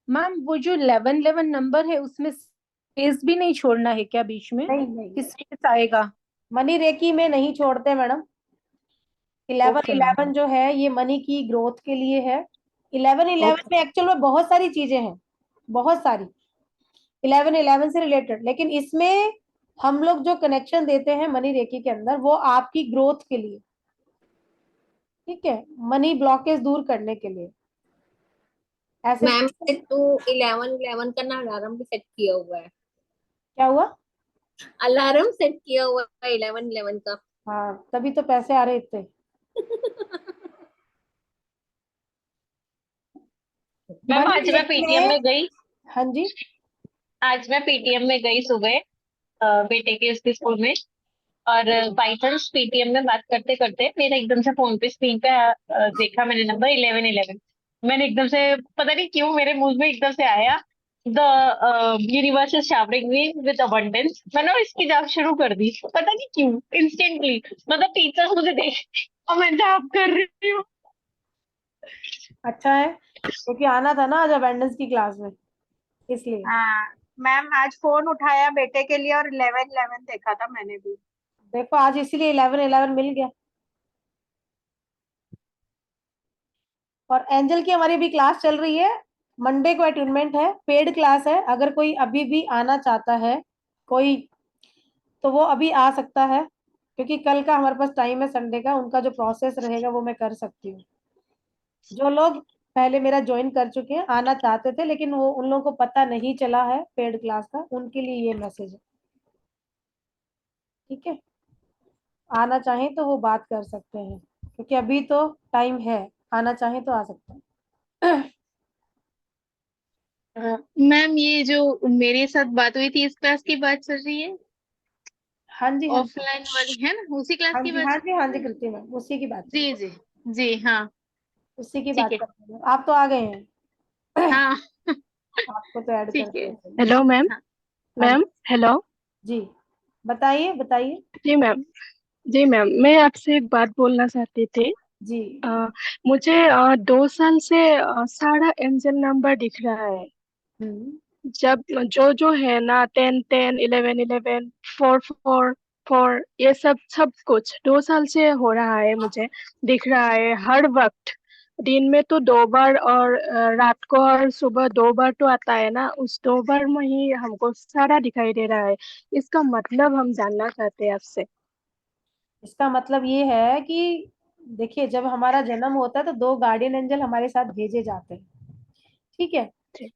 मैम वो जो 1111 नंबर है उसमें स्पेस भी नहीं छोड़ना है क्या बीच में? नहीं नहीं, कि स्पेस आएगा? मनी रेकी में नहीं छोड़ते मैडम। 1111 जो है ये मनी की ग्रोथ के लिए है। 1111 में एक्चुअल में बहुत सारी चीजें हैं, बहुत सारी 1111 से रिलेटेड, लेकिन इसमें हम लोग जो कनेक्शन देते हैं मनी रेकी के अंदर वो आपकी ग्रोथ के लिए, ठीक है, मनी ब्लॉकेज दूर करने के लिए। ऐसे मैम तो 1111 का ना अलार्म भी सेट किया हुआ है। क्या हुआ? अलार्म सेट किया हुआ है 1111 का। हाँ तभी तो पैसे आ रहे इतने। मैम आज मैं मनी पीटीएम में गई। हाँ जी, आज मैं पीटीएम में गई सुबह बेटे के इसके स्कूल में, और बाई चांस पीटीएम में बात करते करते मेरा एकदम से फोन पे स्क्रीन पे देखा मैंने नंबर 1111। मैंने एकदम से पता नहीं क्यों मेरे मुंह में एकदम से आया, the universe is showering me with abundance. मैंने इसकी जाप शुरू कर दी, पता नहीं क्यों इंस्टेंटली, मतलब टीचर्स मुझे देख और मैं जाप कर रही हूँ। अच्छा है, क्योंकि आना था ना आज अटेंडेंस की क्लास में, इसलिए। हाँ मैम आज फोन उठाया बेटे के लिए और 1111 देखा था मैंने भी। देखो आज इसीलिए 1111 मिल गया। और एंजल की हमारी भी क्लास चल रही है, मंडे को अटेनमेंट है, पेड क्लास है। अगर कोई अभी भी आना चाहता है कोई, तो वो अभी आ सकता है, क्योंकि कल का हमारे पास टाइम है संडे का, उनका जो प्रोसेस रहेगा वो मैं कर सकती हूँ। जो लोग पहले मेरा ज्वाइन कर चुके हैं, आना चाहते थे लेकिन वो उन लोगों को पता नहीं चला है पेड क्लास का, उनके लिए ये मैसेज है, ठीक है। आना चाहें तो वो बात कर सकते हैं, क्योंकि अभी तो टाइम है, आना चाहें तो आ सकते हैं। मैम ये जो मेरे साथ बात हुई थी इस क्लास की बात चल रही है, हाँ जी हाँ जी ऑफलाइन वाली है ना, उसी क्लास हाँ की जी बात? हाँ जी हाँ जी, कृति मैम उसी की बात, जी जी जी हाँ उसी की ठीक बात है। कर रहे हैं। आप तो आ गए हैं, हाँ आपको तो ऐड कर ठीक है। दिया। Hello ma'am. हाँ हाँ जी मैम हेलो। जी, बताइए बताइए। जी मैम। जी मैम, मैं आपसे एक बात बोलना चाहती थी। जी अ, मुझे 2 साल से सारा एंजल नंबर दिख रहा है। हम्म, जब जो जो है ना 10 10 11 11 4 4 4, ये सब सब कुछ 2 साल से हो रहा है, मुझे दिख रहा है हर वक्त। दिन में तो 2 बार और रात को और सुबह 2 बार तो आता है ना, उस 2 बार में ही हमको सारा दिखाई दे रहा है। इसका मतलब हम जानना चाहते हैं आपसे। इसका मतलब ये है कि देखिए, जब हमारा जन्म होता है तो 2 गार्डियन एंजल हमारे साथ भेजे जाते हैं, ठीक है।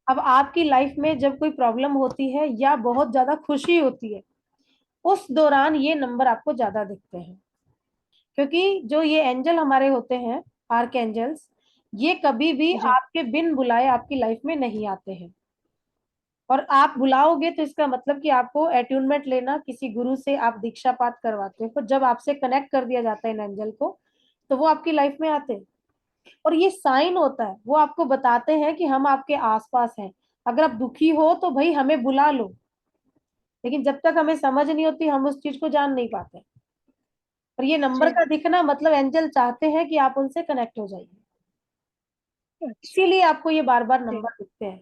अब आपकी लाइफ में जब कोई प्रॉब्लम होती है या बहुत ज्यादा खुशी होती है, उस दौरान ये नंबर आपको ज्यादा दिखते हैं, क्योंकि जो ये एंजल हमारे होते हैं, आर्क एंजल्स, ये कभी भी आपके बिन बुलाए आपकी लाइफ में नहीं आते हैं। और आप बुलाओगे तो इसका मतलब कि आपको अट्यूनमेंट लेना, किसी गुरु से आप दीक्षा पाठ करवाते हो, तो जब आपसे कनेक्ट कर दिया जाता है इन एंजल को, तो वो आपकी लाइफ में आते हैं। और ये साइन होता है, वो आपको बताते हैं कि हम आपके आसपास हैं, अगर आप दुखी हो तो भाई हमें बुला लो। लेकिन जब तक हमें समझ नहीं होती हम उस चीज को जान नहीं पाते। और ये नंबर का दिखना मतलब एंजल चाहते हैं कि आप उनसे कनेक्ट हो जाइए, इसीलिए आपको ये बार बार नंबर दिखते हैं।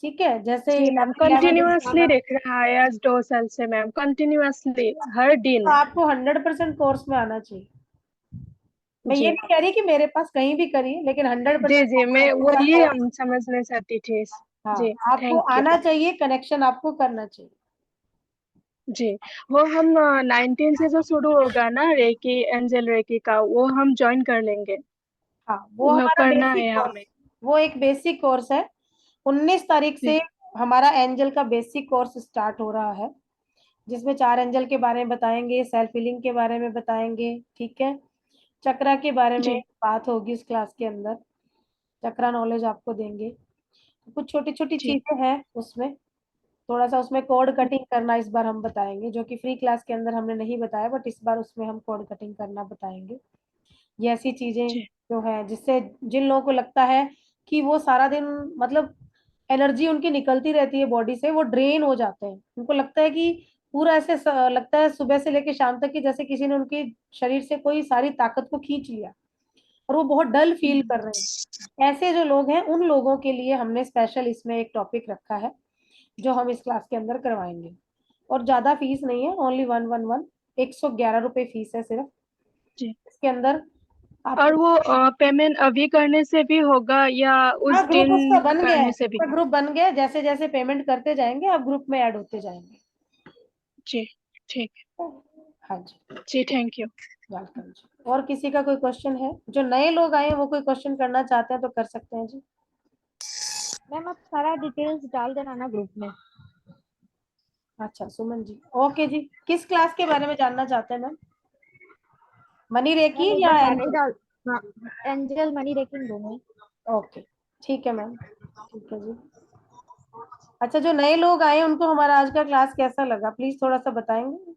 ठीक है, जैसे जी मैम, 11 कंटिन्यूअसली देख रहा है आज 2 साल से मैम, कंटिन्यूअसली हर दिन। तो आपको 100% कोर्स में आना चाहिए। मैं ये जी नहीं कह रही कि मेरे पास कहीं भी करिए, लेकिन 100% जी जी, मैं वही हम समझना चाहती थी। हाँ, जी आपको थैंक यू। आना चाहिए, कनेक्शन आपको करना चाहिए। जी, वो हम 19 से जो शुरू होगा ना रेकी, एंजल रेकी का, वो हम ज्वाइन कर लेंगे। हाँ, वो वो हमारा करना बेसिक है कोर्स, हमें। वो एक बेसिक कोर्स है। 19 तारीख से हमारा एंजल का बेसिक कोर्स स्टार्ट हो रहा है, जिसमें 4 एंजल के बारे में बताएंगे, सेल्फ हीलिंग के बारे में बताएंगे, ठीक है, चक्रा के बारे में जी बात होगी उस क्लास के अंदर, चक्रा नॉलेज आपको देंगे। कुछ छोटी छोटी जी चीजें हैं उसमें, थोड़ा सा उसमें कोड कटिंग करना इस बार हम बताएंगे, जो कि फ्री क्लास के अंदर हमने नहीं बताया, बट इस बार उसमें हम कोड कटिंग करना बताएंगे। ये ऐसी चीजें जी जो है जिससे जिन लोगों को लगता है कि वो सारा दिन मतलब एनर्जी उनकी निकलती रहती है बॉडी से, वो ड्रेन हो जाते हैं, उनको लगता है कि पूरा ऐसे लगता है सुबह से लेकर शाम तक कि जैसे किसी ने उनके शरीर से कोई सारी ताकत को खींच लिया और वो बहुत डल फील कर रहे हैं। ऐसे जो लोग हैं उन लोगों के लिए हमने स्पेशल इसमें एक टॉपिक रखा है जो हम इस क्लास के अंदर करवाएंगे। और ज्यादा फीस नहीं है, ओनली 111, 111 रुपए फीस है सिर्फ। जी। इसके अंदर और आपको वो पेमेंट अभी करने से भी होगा या उस ग्रुप उसका दिन बन गया है, करने से भी? उसका ग्रुप बन गया है, जैसे जैसे पेमेंट करते जाएंगे आप ग्रुप में ऐड होते जाएंगे। जी ठीक है। हाँ जी, जी थैंक यू। वेलकम जी। और किसी का कोई क्वेश्चन है? जो नए लोग आए हैं वो कोई क्वेश्चन करना चाहते हैं तो कर सकते हैं जी। मैम आप सारा डिटेल्स डाल देना ना ग्रुप में। अच्छा सुमन जी, ओके जी। किस क्लास के बारे में जानना चाहते हैं मैम? मनी रेकी मैम एक या बार सारे एंजल? डाल, हाँ एंजल मनी रेकिंग दोनों ही। ओके ठीक है मैम, ठीक है जी। अच्छा, जो नए लोग आए हैं उनको हमारा आज का क्लास कैसा लगा, प्लीज थोड़ा सा बताएंगे?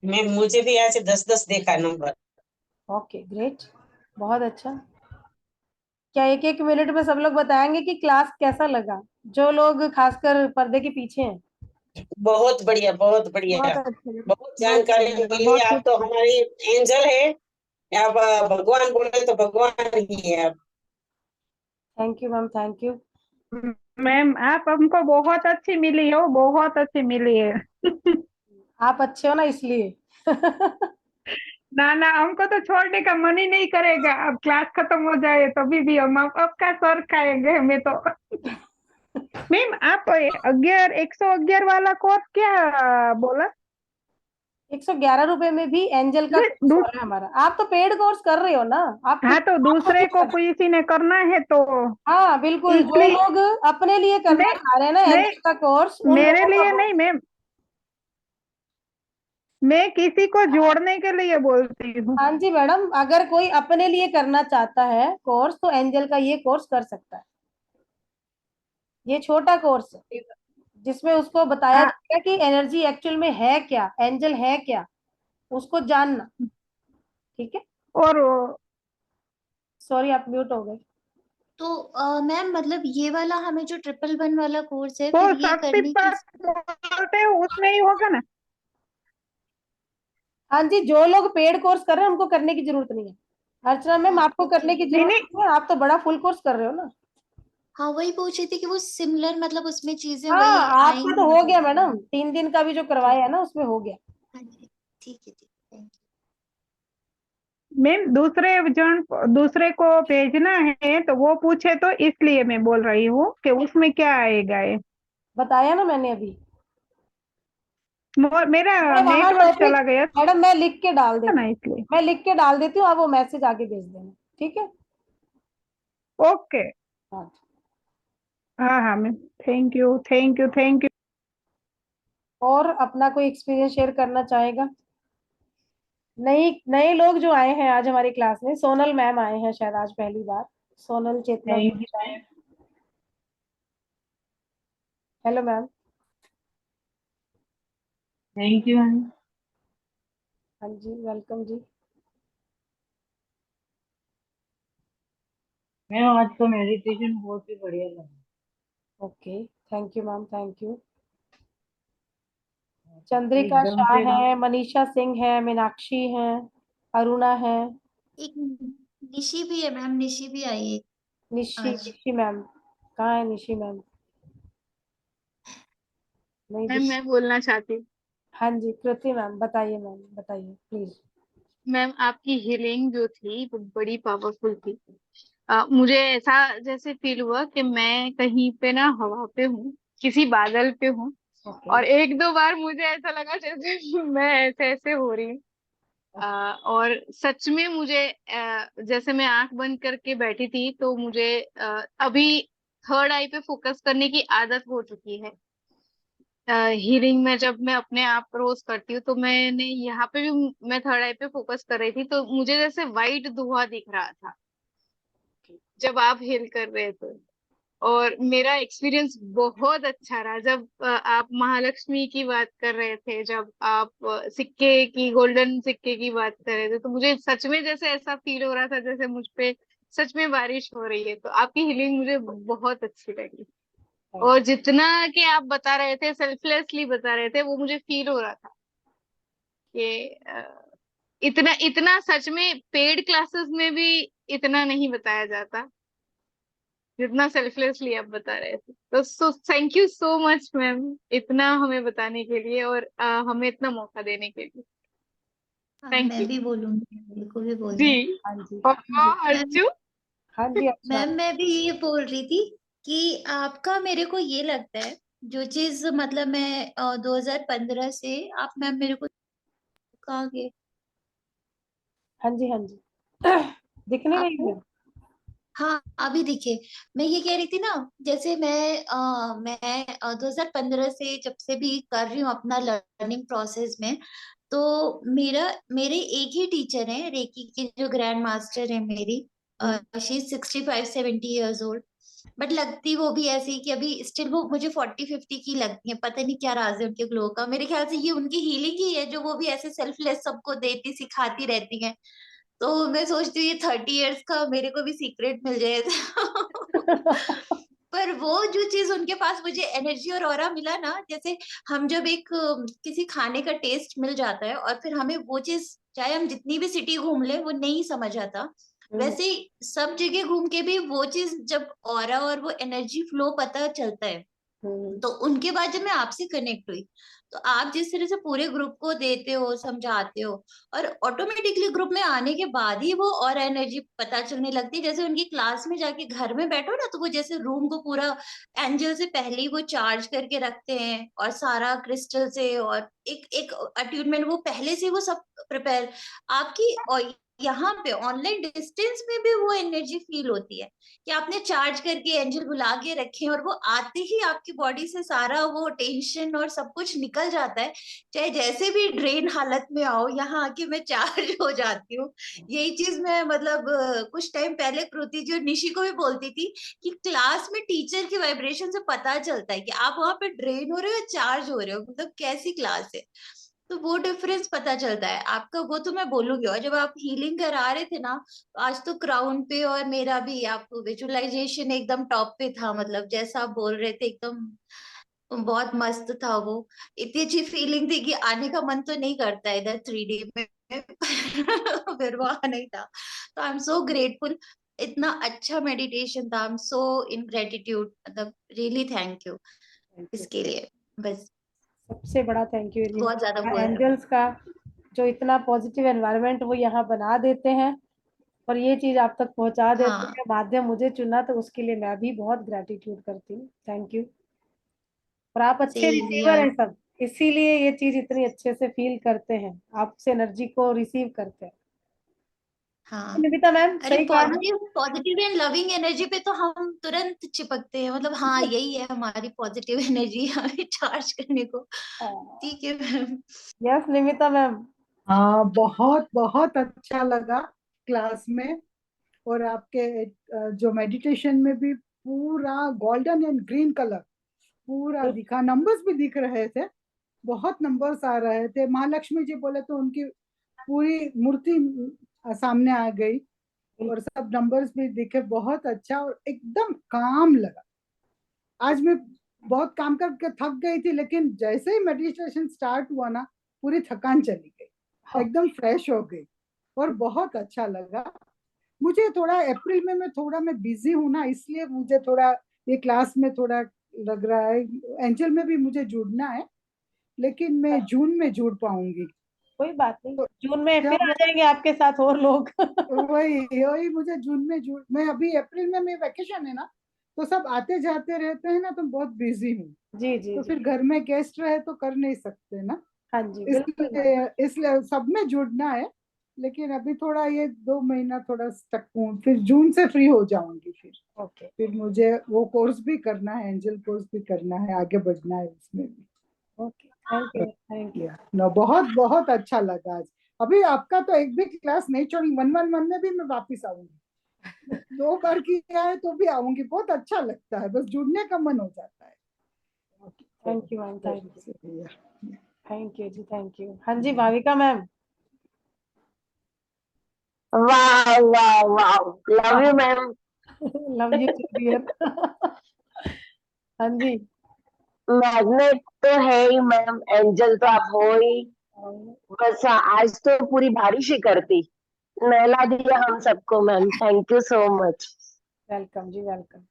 मैं मुझे भी ऐसे 10-10 देखा नंबर। ओके ग्रेट, बहुत अच्छा। क्या एक एक मिनट में सब लोग बताएंगे कि क्लास कैसा लगा, जो लोग खासकर पर्दे के पीछे हैं? बहुत बढ़िया, बहुत बढ़िया, बहुत अच्छा लगा, बहुत बहुत जानकारी अच्छा लगा, मिली। बहुत आप कुछ। तो हमारी एंजल है, आप भगवान बोले तो भगवान ही है आप। Thank you ma'am, thank you. Ma'am आप हमको बहुत अच्छी मिली हो, बहुत अच्छी मिली है। आप अच्छे हो ना इसलिए। ना ना, हमको तो छोड़ने का मन ही नहीं करेगा, अब क्लास खत्म हो जाए तभी भी हम आपका सर खाएंगे हमें तो। मैम आप 111 वाला कोर्स क्या बोला? 111 रुपए में भी एंजल का कोर्स हो रहा है हमारा। आप तो पेड कोर्स कर रहे हो ना, आप हाँ खुद तो आपको दूसरे क्यों को करना? किसी ने करना है तो हाँ बिल्कुल, जो इसलिए। लोग अपने लिए करना नहीं चाह रहे हैं ना नहीं, एंजल का कोर्स, उन मेरे लोगों का लिए नहीं मैम, मैं किसी को जोड़ने के लिए बोलती हूँ। हाँ जी मैडम, अगर कोई अपने लिए करना चाहता है कोर्स तो एंजल का ये कोर्स कर सकता है। ये छोटा कोर्स है जिसमें उसको बताया जाएगा कि एनर्जी एक्चुअल में है क्या, एंजल है क्या, उसको जानना। ठीक है, और सॉरी आप म्यूट हो गए। तो मैम मतलब ये वाला हमें जो 111 वाला कोर्स है वो फिर ये शक्ति करने की। पाठ बोलते हैं उसमें ही होगा ना? हाँ जी, जो लोग पेड कोर्स कर रहे हैं उनको करने की जरूरत नहीं है। अर्चना मैम, हाँ आपको ओके। करने की नहीं जरूरत नहीं, नहीं है, आप तो बड़ा फुल कोर्स कर रहे हो ना। हाँ वही पूछ रही थी कि वो सिमिलर मतलब उसमें चीजें वही हाँ आपका तो आएंगी हो मतलब। गया मैडम, 3 दिन का भी जो करवाया है ना उसमें हो गया। हाँ जी ठीक है, ठीक थैंक मैम दूसरे को भेजना है तो वो पूछे तो इसलिए मैं बोल रही हूँ कि उसमें क्या आएगा ये। बताया ना मैंने अभी। मेरा मैं वहां नेटवर्क टॉपिक चला गया मैडम मैं लिख के डाल था ना देती हूँ, इसलिए। मैं लिख के डाल देती हूँ, आप वो मैसेज आगे भेज देना, ठीक है? ओके। हाँ। हाँ हाँ ma'am, thank you thank you thank you. और अपना कोई एक्सपीरियंस शेयर करना चाहेगा? नई नए लोग जो आए हैं आज हमारी क्लास में, सोनल मैम आए हैं शायद आज पहली बार, Sonal Chetna thank you Gupta. Ma'am. Hello ma'am. Thank you ma'am. हाँ जी, वेलकम जी। मैम आज का मेडिटेशन बहुत ही बढ़िया लगा। Okay, thank you ma'am, thank you. Chandrika एकदम शाह से है, मनीषा सिंह है, मीनाक्षी है, अरुणा है, एक निशी भी है मैम, निशी भी आई है निशी आज। निशी मैम। कहाँ है निशी मैम? नहीं मैम दिख। मैं बोलना चाहती हूँ। हाँ जी, कृति मैम बताइए, मैम बताइए प्लीज। मैम आपकी हीलिंग जो थी वो बड़ी पावरफुल थी। मुझे ऐसा जैसे फील हुआ कि मैं कहीं पे ना हवा पे हूँ, किसी बादल पे हूँ। ओके। और एक दो बार मुझे ऐसा लगा जैसे मैं ऐसे ऐसे हो रही हूँ। और सच में मुझे जैसे मैं आंख बंद करके बैठी थी तो मुझे अभी थर्ड आई पे फोकस करने की आदत हो चुकी है। हीलिंग में जब मैं अपने आप रोज करती हूँ तो मैंने यहाँ पे भी मैं थर्ड आई पे फोकस कर रही थी तो मुझे जैसे वाइट धुआं दिख रहा था जब आप हील कर रहे थे। और मेरा एक्सपीरियंस बहुत अच्छा रहा जब आप महालक्ष्मी की बात कर रहे थे, जब आप सिक्के की, गोल्डन सिक्के की बात कर रहे थे, तो मुझे सच में जैसे ऐसा फील हो रहा था जैसे मुझ पे सच में बारिश हो रही है। तो आपकी हीलिंग मुझे बहुत अच्छी लगी। और जितना कि आप बता रहे थे, सेल्फलेसली बता रहे थे, वो मुझे फील हो रहा था कि इतना इतना सच में पेड क्लासेस में भी इतना नहीं बताया जाता जितना सेल्फलेसली आप बता रहे थे। तो so thank you so much ma'am, इतना हमें बताने के लिए और हमें इतना मौका देने के लिए। हाँ, थैंक मैं यू भी बोलूंगी, मेरे को भी जी। बोलना है। हाँ जी, और हाँ जी, मैम अर्जू। हाँ जी। अच्छा। मैम मैं भी ये बोल रही थी कि आपका, मेरे को ये लगता है जो चीज मतलब मैं 2015 से आप मैम मेरे को कहा गए हाँ जी, हाँ जी। दिख नहीं रही आपको। है? हाँ अभी दिखे। मैं ये कह रही थी ना, जैसे मैं 2015 से जब से भी कर रही हूँ अपना लर्निंग प्रोसेस में, तो मेरे एक ही टीचर है रेकी की जो ग्रैंड मास्टर है मेरी। She 65-70 years old. बट लगती वो भी ऐसी कि अभी स्टिल वो मुझे 40-50 की लगती है। पता नहीं क्या राज है उनके ग्लो का। मेरे ख्याल से ये उनकी हीलिंग ही है जो वो भी ऐसे सेल्फलेस सबको देती सिखाती रहती है। तो मैं सोचती हूँ ये 30 ईयर्स का मेरे को भी सीक्रेट मिल जाए पर वो जो चीज उनके पास मुझे एनर्जी और ऑरा मिला ना, जैसे हम जब एक किसी खाने का टेस्ट मिल जाता है और फिर हमें वो चीज, चाहे हम जितनी भी सिटी घूम ले, वो नहीं समझ आता, वैसे ही सब जगह घूम के भी वो चीज जब ऑरा और वो एनर्जी फ्लो पता चलता है। तो उनके बाद जब मैं आपसे कनेक्ट हुई, तो आप जिस तरह से पूरे ग्रुप को देते हो, समझाते हो, और ऑटोमेटिकली ग्रुप में आने के बाद ही वो और एनर्जी पता चलने लगती है। जैसे उनकी क्लास में जाके घर में बैठो ना, तो वो जैसे रूम को पूरा एंजल से पहले ही वो चार्ज करके रखते हैं, और सारा क्रिस्टल से, और एक एक अट्यूनमेंट वो पहले से वो सब प्रिपेयर आपकी। और यहाँ पे ऑनलाइन डिस्टेंस में भी वो एनर्जी फील होती है कि आपने चार्ज करके एंजल बुला के रखे हैं, और वो आते ही आपकी बॉडी से सारा वो टेंशन और सब कुछ निकल जाता है। चाहे जैसे भी ड्रेन हालत में आओ, यहाँ आके मैं चार्ज हो जाती हूँ। यही चीज मैं मतलब कुछ टाइम पहले कृति जी और निशी को भी बोलती थी कि क्लास में टीचर की वाइब्रेशन से पता चलता है कि आप वहां पे ड्रेन हो रहे हो या चार्ज हो रहे हो, मतलब कैसी क्लास है। तो वो डिफरेंस पता चलता है आपका, वो तो मैं बोलूंगी। और जब आप हीलिंग करा रहे थे ना, तो आज तो क्राउन पे और मेरा भी आपको विजुअलाइजेशन एकदम टॉप पे था। मतलब जैसा आप बोल रहे थे एकदम बहुत मस्त था वो। इतनी अच्छी फीलिंग थी कि आने का मन तो नहीं करता इधर 3D में फिर वो नहीं था। तो आई एम सो ग्रेटफुल। इतना अच्छा मेडिटेशन था। I am so in gratitude, मतलब रियली थैंक यू इसके लिए। बस सबसे बड़ा थैंक यू बहुत ज्यादा हुआ है। एंजल्स का, जो इतना पॉजिटिव एनवायरनमेंट वो यहाँ बना देते हैं और ये चीज आप तक पहुंचा देते हाँ हैं, माध्यम मुझे चुना, तो उसके लिए मैं भी बहुत ग्रेटिट्यूड करती हूँ। Thank you. और आप अच्छे सेम रिसीवर यार। हैं सब, इसीलिए ये चीज इतनी अच्छे से फील करते हैं, आपसे एनर्जी को रिसीव करते हैं। हाँ निविता मैम अरे सही कहा ना? Positive positive and loving energy पे तो हम तुरंत चिपकते हैं। मतलब हाँ यही है हमारी पॉजिटिव एनर्जी हमें चार्ज करने को। ठीक है मैम। यस निविता मैम, हाँ, बहुत बहुत अच्छा लगा क्लास में। और आपके जो मेडिटेशन में भी पूरा गोल्डन एंड ग्रीन कलर पूरा दिखा, नंबर्स भी दिख रहे थे, बहुत नंबर्स आ रहे थे। महालक्ष्मी जी बोले तो उनकी पूरी मूर्ति सामने आ गई और सब नंबर्स भी दिखे, बहुत अच्छा और एकदम काम लगा। आज मैं बहुत काम करके थक गई थी, लेकिन जैसे ही मेडिटेशन स्टार्ट हुआ ना, पूरी थकान चली गई, एकदम फ्रेश हो गई और बहुत अच्छा लगा। मुझे थोड़ा अप्रैल में मैं बिजी हूँ ना, इसलिए मुझे थोड़ा ये क्लास में थोड़ा लग रहा है। एंजल में भी मुझे जुड़ना है, लेकिन मैं जून में जुड़ पाऊंगी। कोई बात नहीं, तो जून में फिर जब आ जाएंगे आपके साथ और लोग। वही वही मुझे जून में मैं अभी अप्रैल में मैं वेकेशन है ना, तो सब आते जाते रहते हैं ना, तो बहुत बिजी हूँ। जी जी तो जी। फिर घर में गेस्ट रहे तो कर नहीं सकते ना, हाँ जी बिल्कुल मैम। इसलिए सब में जुड़ना है। लेकिन अभी थोड़ा ये 2 महीना थोड़ा स्टक हूँ, फिर जून से फ्री हो जाऊंगी। ओके फिर मुझे वो कोर्स भी करना है, एंजल कोर्स भी करना है, आगे बढ़ना है उसमें भी। Okay, thank you thank you. No, बहुत बहुत अच्छा लगा आज। अभी आपका तो एक भी क्लास नहीं छोड़ी, 111 में भी मैं वापस आऊंगी। 2 बार किया है तो भी आऊंगी, बहुत अच्छा लगता है, बस जुड़ने का मन हो जाता है। Thank you ma'am, thank you शुक्रिया। थैंक यू जी, थैंक यू। हाँ जी भाविका मैम। वाह वाह वाह, love you ma'am. Love you dear. हाँ जी। मैग्नेट तो है ही मैम, एंजल तो आप हो ही। बस आज तो पूरी बारिश ही करती, नहला दिया हम सबको ma'am, thank you so much. Welcome जी वेलकम।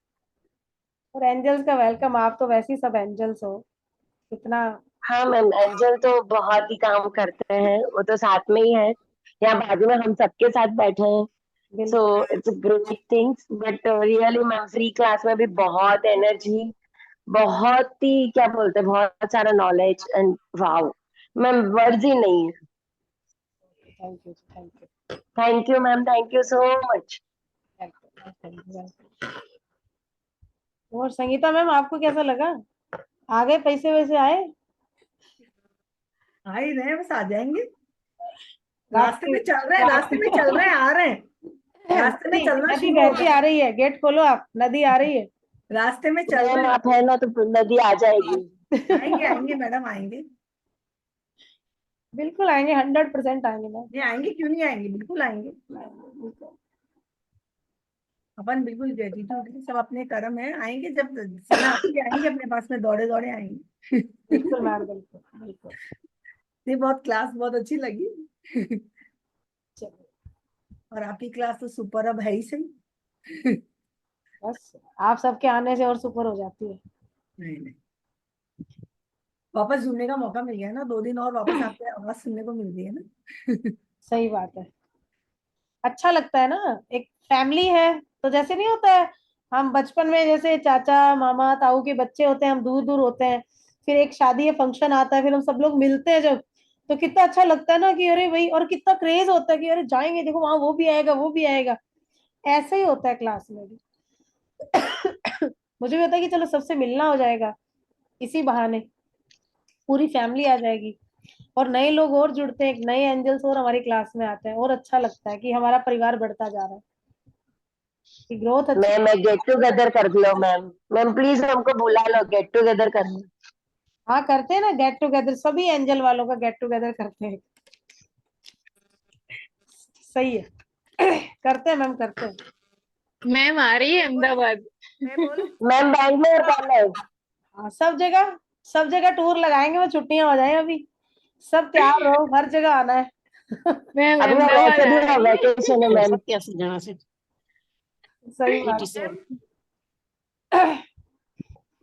और एंजल्स का वेलकम, आप तो वैसे ही सब एंजल्स हो, इतना। हाँ मैम, एंजल तो बहुत ही काम करते हैं, वो तो साथ में ही है, यहाँ बाजू में हम सबके साथ बैठे हैं। सो बिल्कुल it's great things, but really ma'am free class में भी बहुत एनर्जी, बहुत ही क्या बोलते हैं, बहुत सारा knowledge and wow ma'am, words ही नहीं है। Thank you thank you. Thank you ma'am, thank you so much. और संगीता मैम आपको कैसा लगा? आ गए पैसे वैसे आए? आ ही रहे हैं, बस आ जाएंगे। रास्ते रास्ते में चल रहे हैं, रास्ते में चल रहे हैं, आ रहे हैं। रास्ते में नदी चलना नदी शुरू हो बहती गया। आ रही है, गेट खोलो आप, नदी आ रही है। रास्ते में चल मैम रहे आप है ना तो नदी आ जाएगी। हैं। आएंगे आएंगे मैडम, आएंगे। बिल्कुल आएंगे, 100% आएंगे मैम। ये आएंगे, क्यों नहीं आएंगे, बिल्कुल आएंगे। अपन बिल्कुल ग्रेटिट्यूड है, सब अपने कर्म है, आएंगे जब समय आएंगे, आएंगे अपने पास में, दौड़े दौड़े आएंगे। बिल्कुल मैम, बिल्कुल बिल्कुल। ये बहुत क्लास बहुत अच्छी लगी। चलिए, और आपकी क्लास तो सुपर अब है ही सही। बस आप सबके आने से और सुपर हो जाती है। नहीं नहीं, वापस जुड़ने का मौका मिल गया ना, 2 दिन और वापस आपकी आवाज सुनने को मिल रही है ना। सही बात है, अच्छा लगता है ना, एक फैमिली है। तो जैसे नहीं होता है, हम बचपन में जैसे चाचा मामा ताऊ के बच्चे होते हैं, हम दूर दूर होते हैं, फिर एक शादी या फंक्शन आता है, फिर हम सब लोग मिलते हैं जब, तो कितना अच्छा लगता है ना कि अरे भाई, और कितना क्रेज होता है कि अरे जाएंगे, देखो वहां वो भी आएगा वो भी आएगा। ऐसे ही होता है क्लास में भी। मुझे भी होता है कि चलो सबसे मिलना हो जाएगा, इसी बहाने पूरी फैमिली आ जाएगी, और नए लोग और जुड़ते हैं, नए एंजल्स और हमारी क्लास में आते हैं, और अच्छा लगता है कि हमारा परिवार बढ़ता जा रहा है, कि ग्रोथ अच्छी। मैं गेट टुगेदर कर लो मैम, मैम प्लीज हमको बुला लो, गेट टुगेदर करना। हाँ करते हैं ना गेट टुगेदर, सभी एंजल वालों का गेट टुगेदर करते हैं। सही है। करते हैं मैम, करते हैं। मैम आ रही है अहमदाबाद। मैं बोलूं? मैम बैंगलोर कब है? हाँ सब जगह टूर लगाएंगे, वो छुट्टियां हो जाए अभी, सब तैयार रहो, हर जगह आना है। मैम अभी मैं अहमदाबाद वैसे भी आ रही है। वैकेशन है मैम। सही बात है।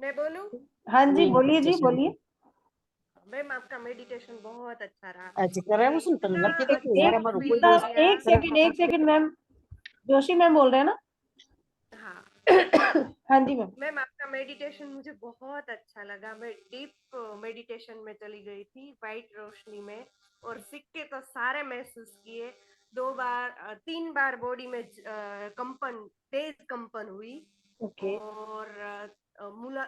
मैं बोलूं? हाँ जी बोलिए जी बोलिए। मैम आपका मेडिटेशन बहुत अच्छा रहा। अच्छा कर रहे हैं सुन इतना एक अच्छा एक फील गीता, किया। एक सेकंड मैम, जोशी मैम बोल रहे हैं ना? हाँ हाँ जी मैम। मैम आपका मेडिटेशन मुझे बहुत अच्छा लगा। मैं डीप मेडिटेशन में चली गई थी, वाइट रोशनी में, और सिक्के तो सारे महसूस किए। 3 बार बॉडी में कंपन, तेज कंपन हुई। ओके। और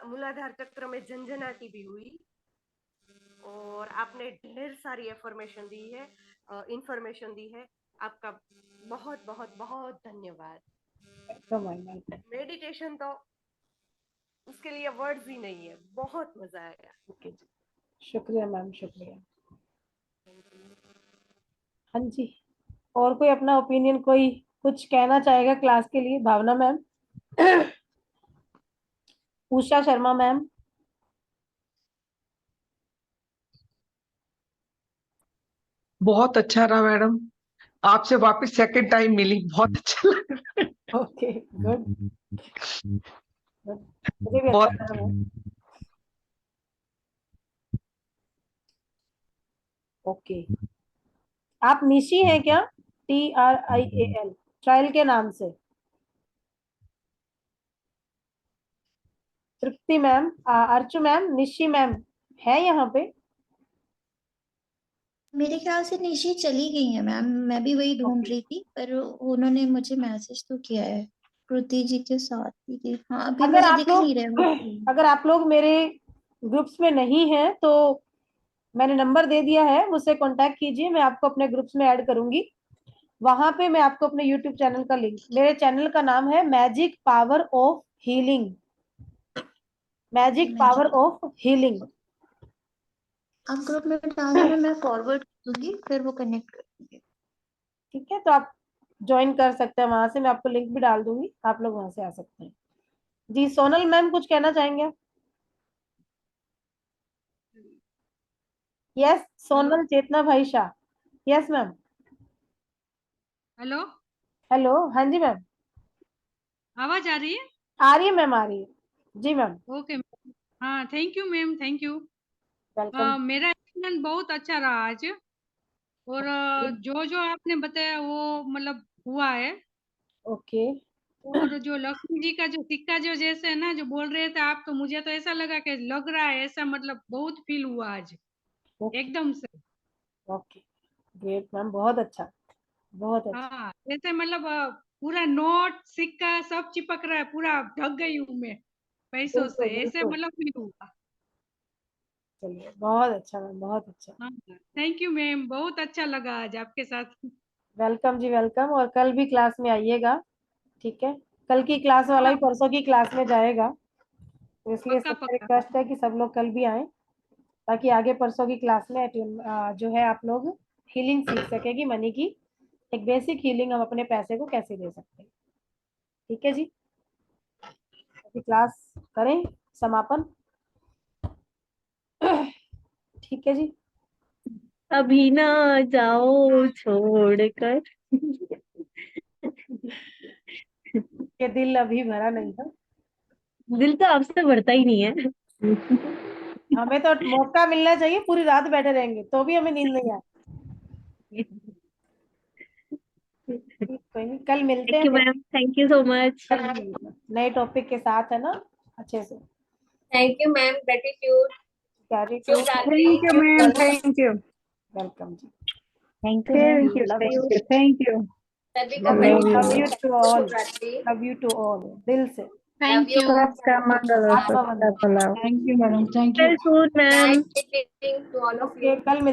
मूलाधार चक्र में झंझनाटी भी हुई। और आपने ढेर सारी इंफॉर्मेशन दी है। आपका बहुत बहुत बहुत धन्यवाद। मेडिटेशन तो उसके लिए वर्ड्स ही नहीं है, बहुत मजा आया। ओके जी, शुक्रिया मैम, शुक्रिया। हाँ जी, और कोई अपना ओपिनियन, कोई कुछ कहना चाहेगा क्लास के लिए? भावना मैम, उषा शर्मा मैम, बहुत अच्छा रहा मैडम, आपसे वापस सेकंड टाइम मिली, बहुत अच्छा लगा। ओके गुड, मुझे भी बहुत अच्छा लगा मैम। ओके, आप निशी हैं क्या? TRIAL, ट्रायल के नाम से। तृप्ति मैम, अर्चु मैम, निशी मैम है यहाँ पे? मेरे ख्याल से निशी चली गई है मैम, मैं भी वही ढूंढ रही थी, पर उन्होंने मुझे मैसेज तो किया है कृति जी के साथ ही थी। हाँ, अभी अगर मुझे आप दिख लोग नहीं रहे। अगर आप लोग मेरे ग्रुप्स में नहीं हैं तो मैंने नंबर दे दिया है, मुझसे कांटेक्ट कीजिए, मैं आपको अपने ग्रुप्स में ऐड करूंगी। वहां पे मैं आपको अपने यूट्यूब चैनल का लिंक, मेरे चैनल का नाम है magic power of healing, magic power of healing. आप ग्रुप में डाल देना, मैं फॉरवर्ड कर दूंगी, फिर वो कनेक्ट कर देंगे। ठीक है, तो आप ज्वाइन कर सकते हैं वहां से, मैं आपको लिंक भी डाल दूंगी, आप लोग वहां से आ सकते हैं। जी सोनल मैम कुछ कहना चाहेंगे? यस, सोनल चेतना भाई Shah. Yes ma'am. Hello, hello, हाँ जी मैम, आवाज आ रही है? आ रही है मैम, आ रही है जी मैम। ओके, हाँ thank you ma'am, thank you. Welcome. मेरा एक्सपीरियंस बहुत अच्छा रहा आज, और जो जो आपने बताया वो मतलब हुआ है। ओके। और जो लक्ष्मी जी का जो सिक्का जो जैसे है ना, जो बोल रहे थे आप, तो मुझे तो ऐसा लगा कि लग रहा है ऐसा, मतलब बहुत फील हुआ आज एकदम से। ओके ग्रेट मैम, बहुत अच्छा, बहुत अच्छा। हाँ, जैसे मतलब पूरा नोट सिक्का सब चिपक रहा है, पूरा ढक गई हूँ मैं पैसों से, बिल्कुल ऐसे बिल्कुल, मतलब फील हुआ। चलिए बहुत अच्छा मैम, बहुत अच्छा। हाँ, थैंक यू मैम, बहुत अच्छा लगा आज आपके साथ। वेलकम जी, वेलकम। और कल भी क्लास में आइएगा, ठीक है? कल की क्लास वाला ही परसों की क्लास में जाएगा, तो इसलिए पक्का सबसे पक्का। रिक्वेस्ट है कि सब लोग कल भी आए, ताकि आगे परसों की क्लास में जो है आप लोग हीलिंग सीख सकेगी, मनी की एक बेसिक हीलिंग, हम अपने पैसे को कैसे दे सकते हैं। ठीक है जी, अभी क्लास करें समापन। ठीक है जी, अभी ना जाओ छोड़कर। के दिल अभी भरा नहीं था। दिल तो आपसे भरता ही नहीं है। हमें तो मौका मिलना चाहिए, पूरी रात बैठे रहेंगे तो भी हमें नींद नहीं आती। कोई नहीं, कल मिलते थैंक हैं यू फिर। Ma'am, thank you so much. कल नए टॉपिक के साथ, है ना, अच्छे से। Thank you ma'am, gratitude. Gratitude. Thank you ma'am, thank you, welcome जी। Thank you ma'am, thank you, love you. Thank you. सभी को लव यू टू ऑल, शुभ रात्रि। लव यू टू ऑल, दिल से। Love you. सबका मंगल हो, आपका सबका भला हो। Thank you madam, thank you. Soon, ma'am. Nice meeting to all of you. Okay, कल मिलते हैं।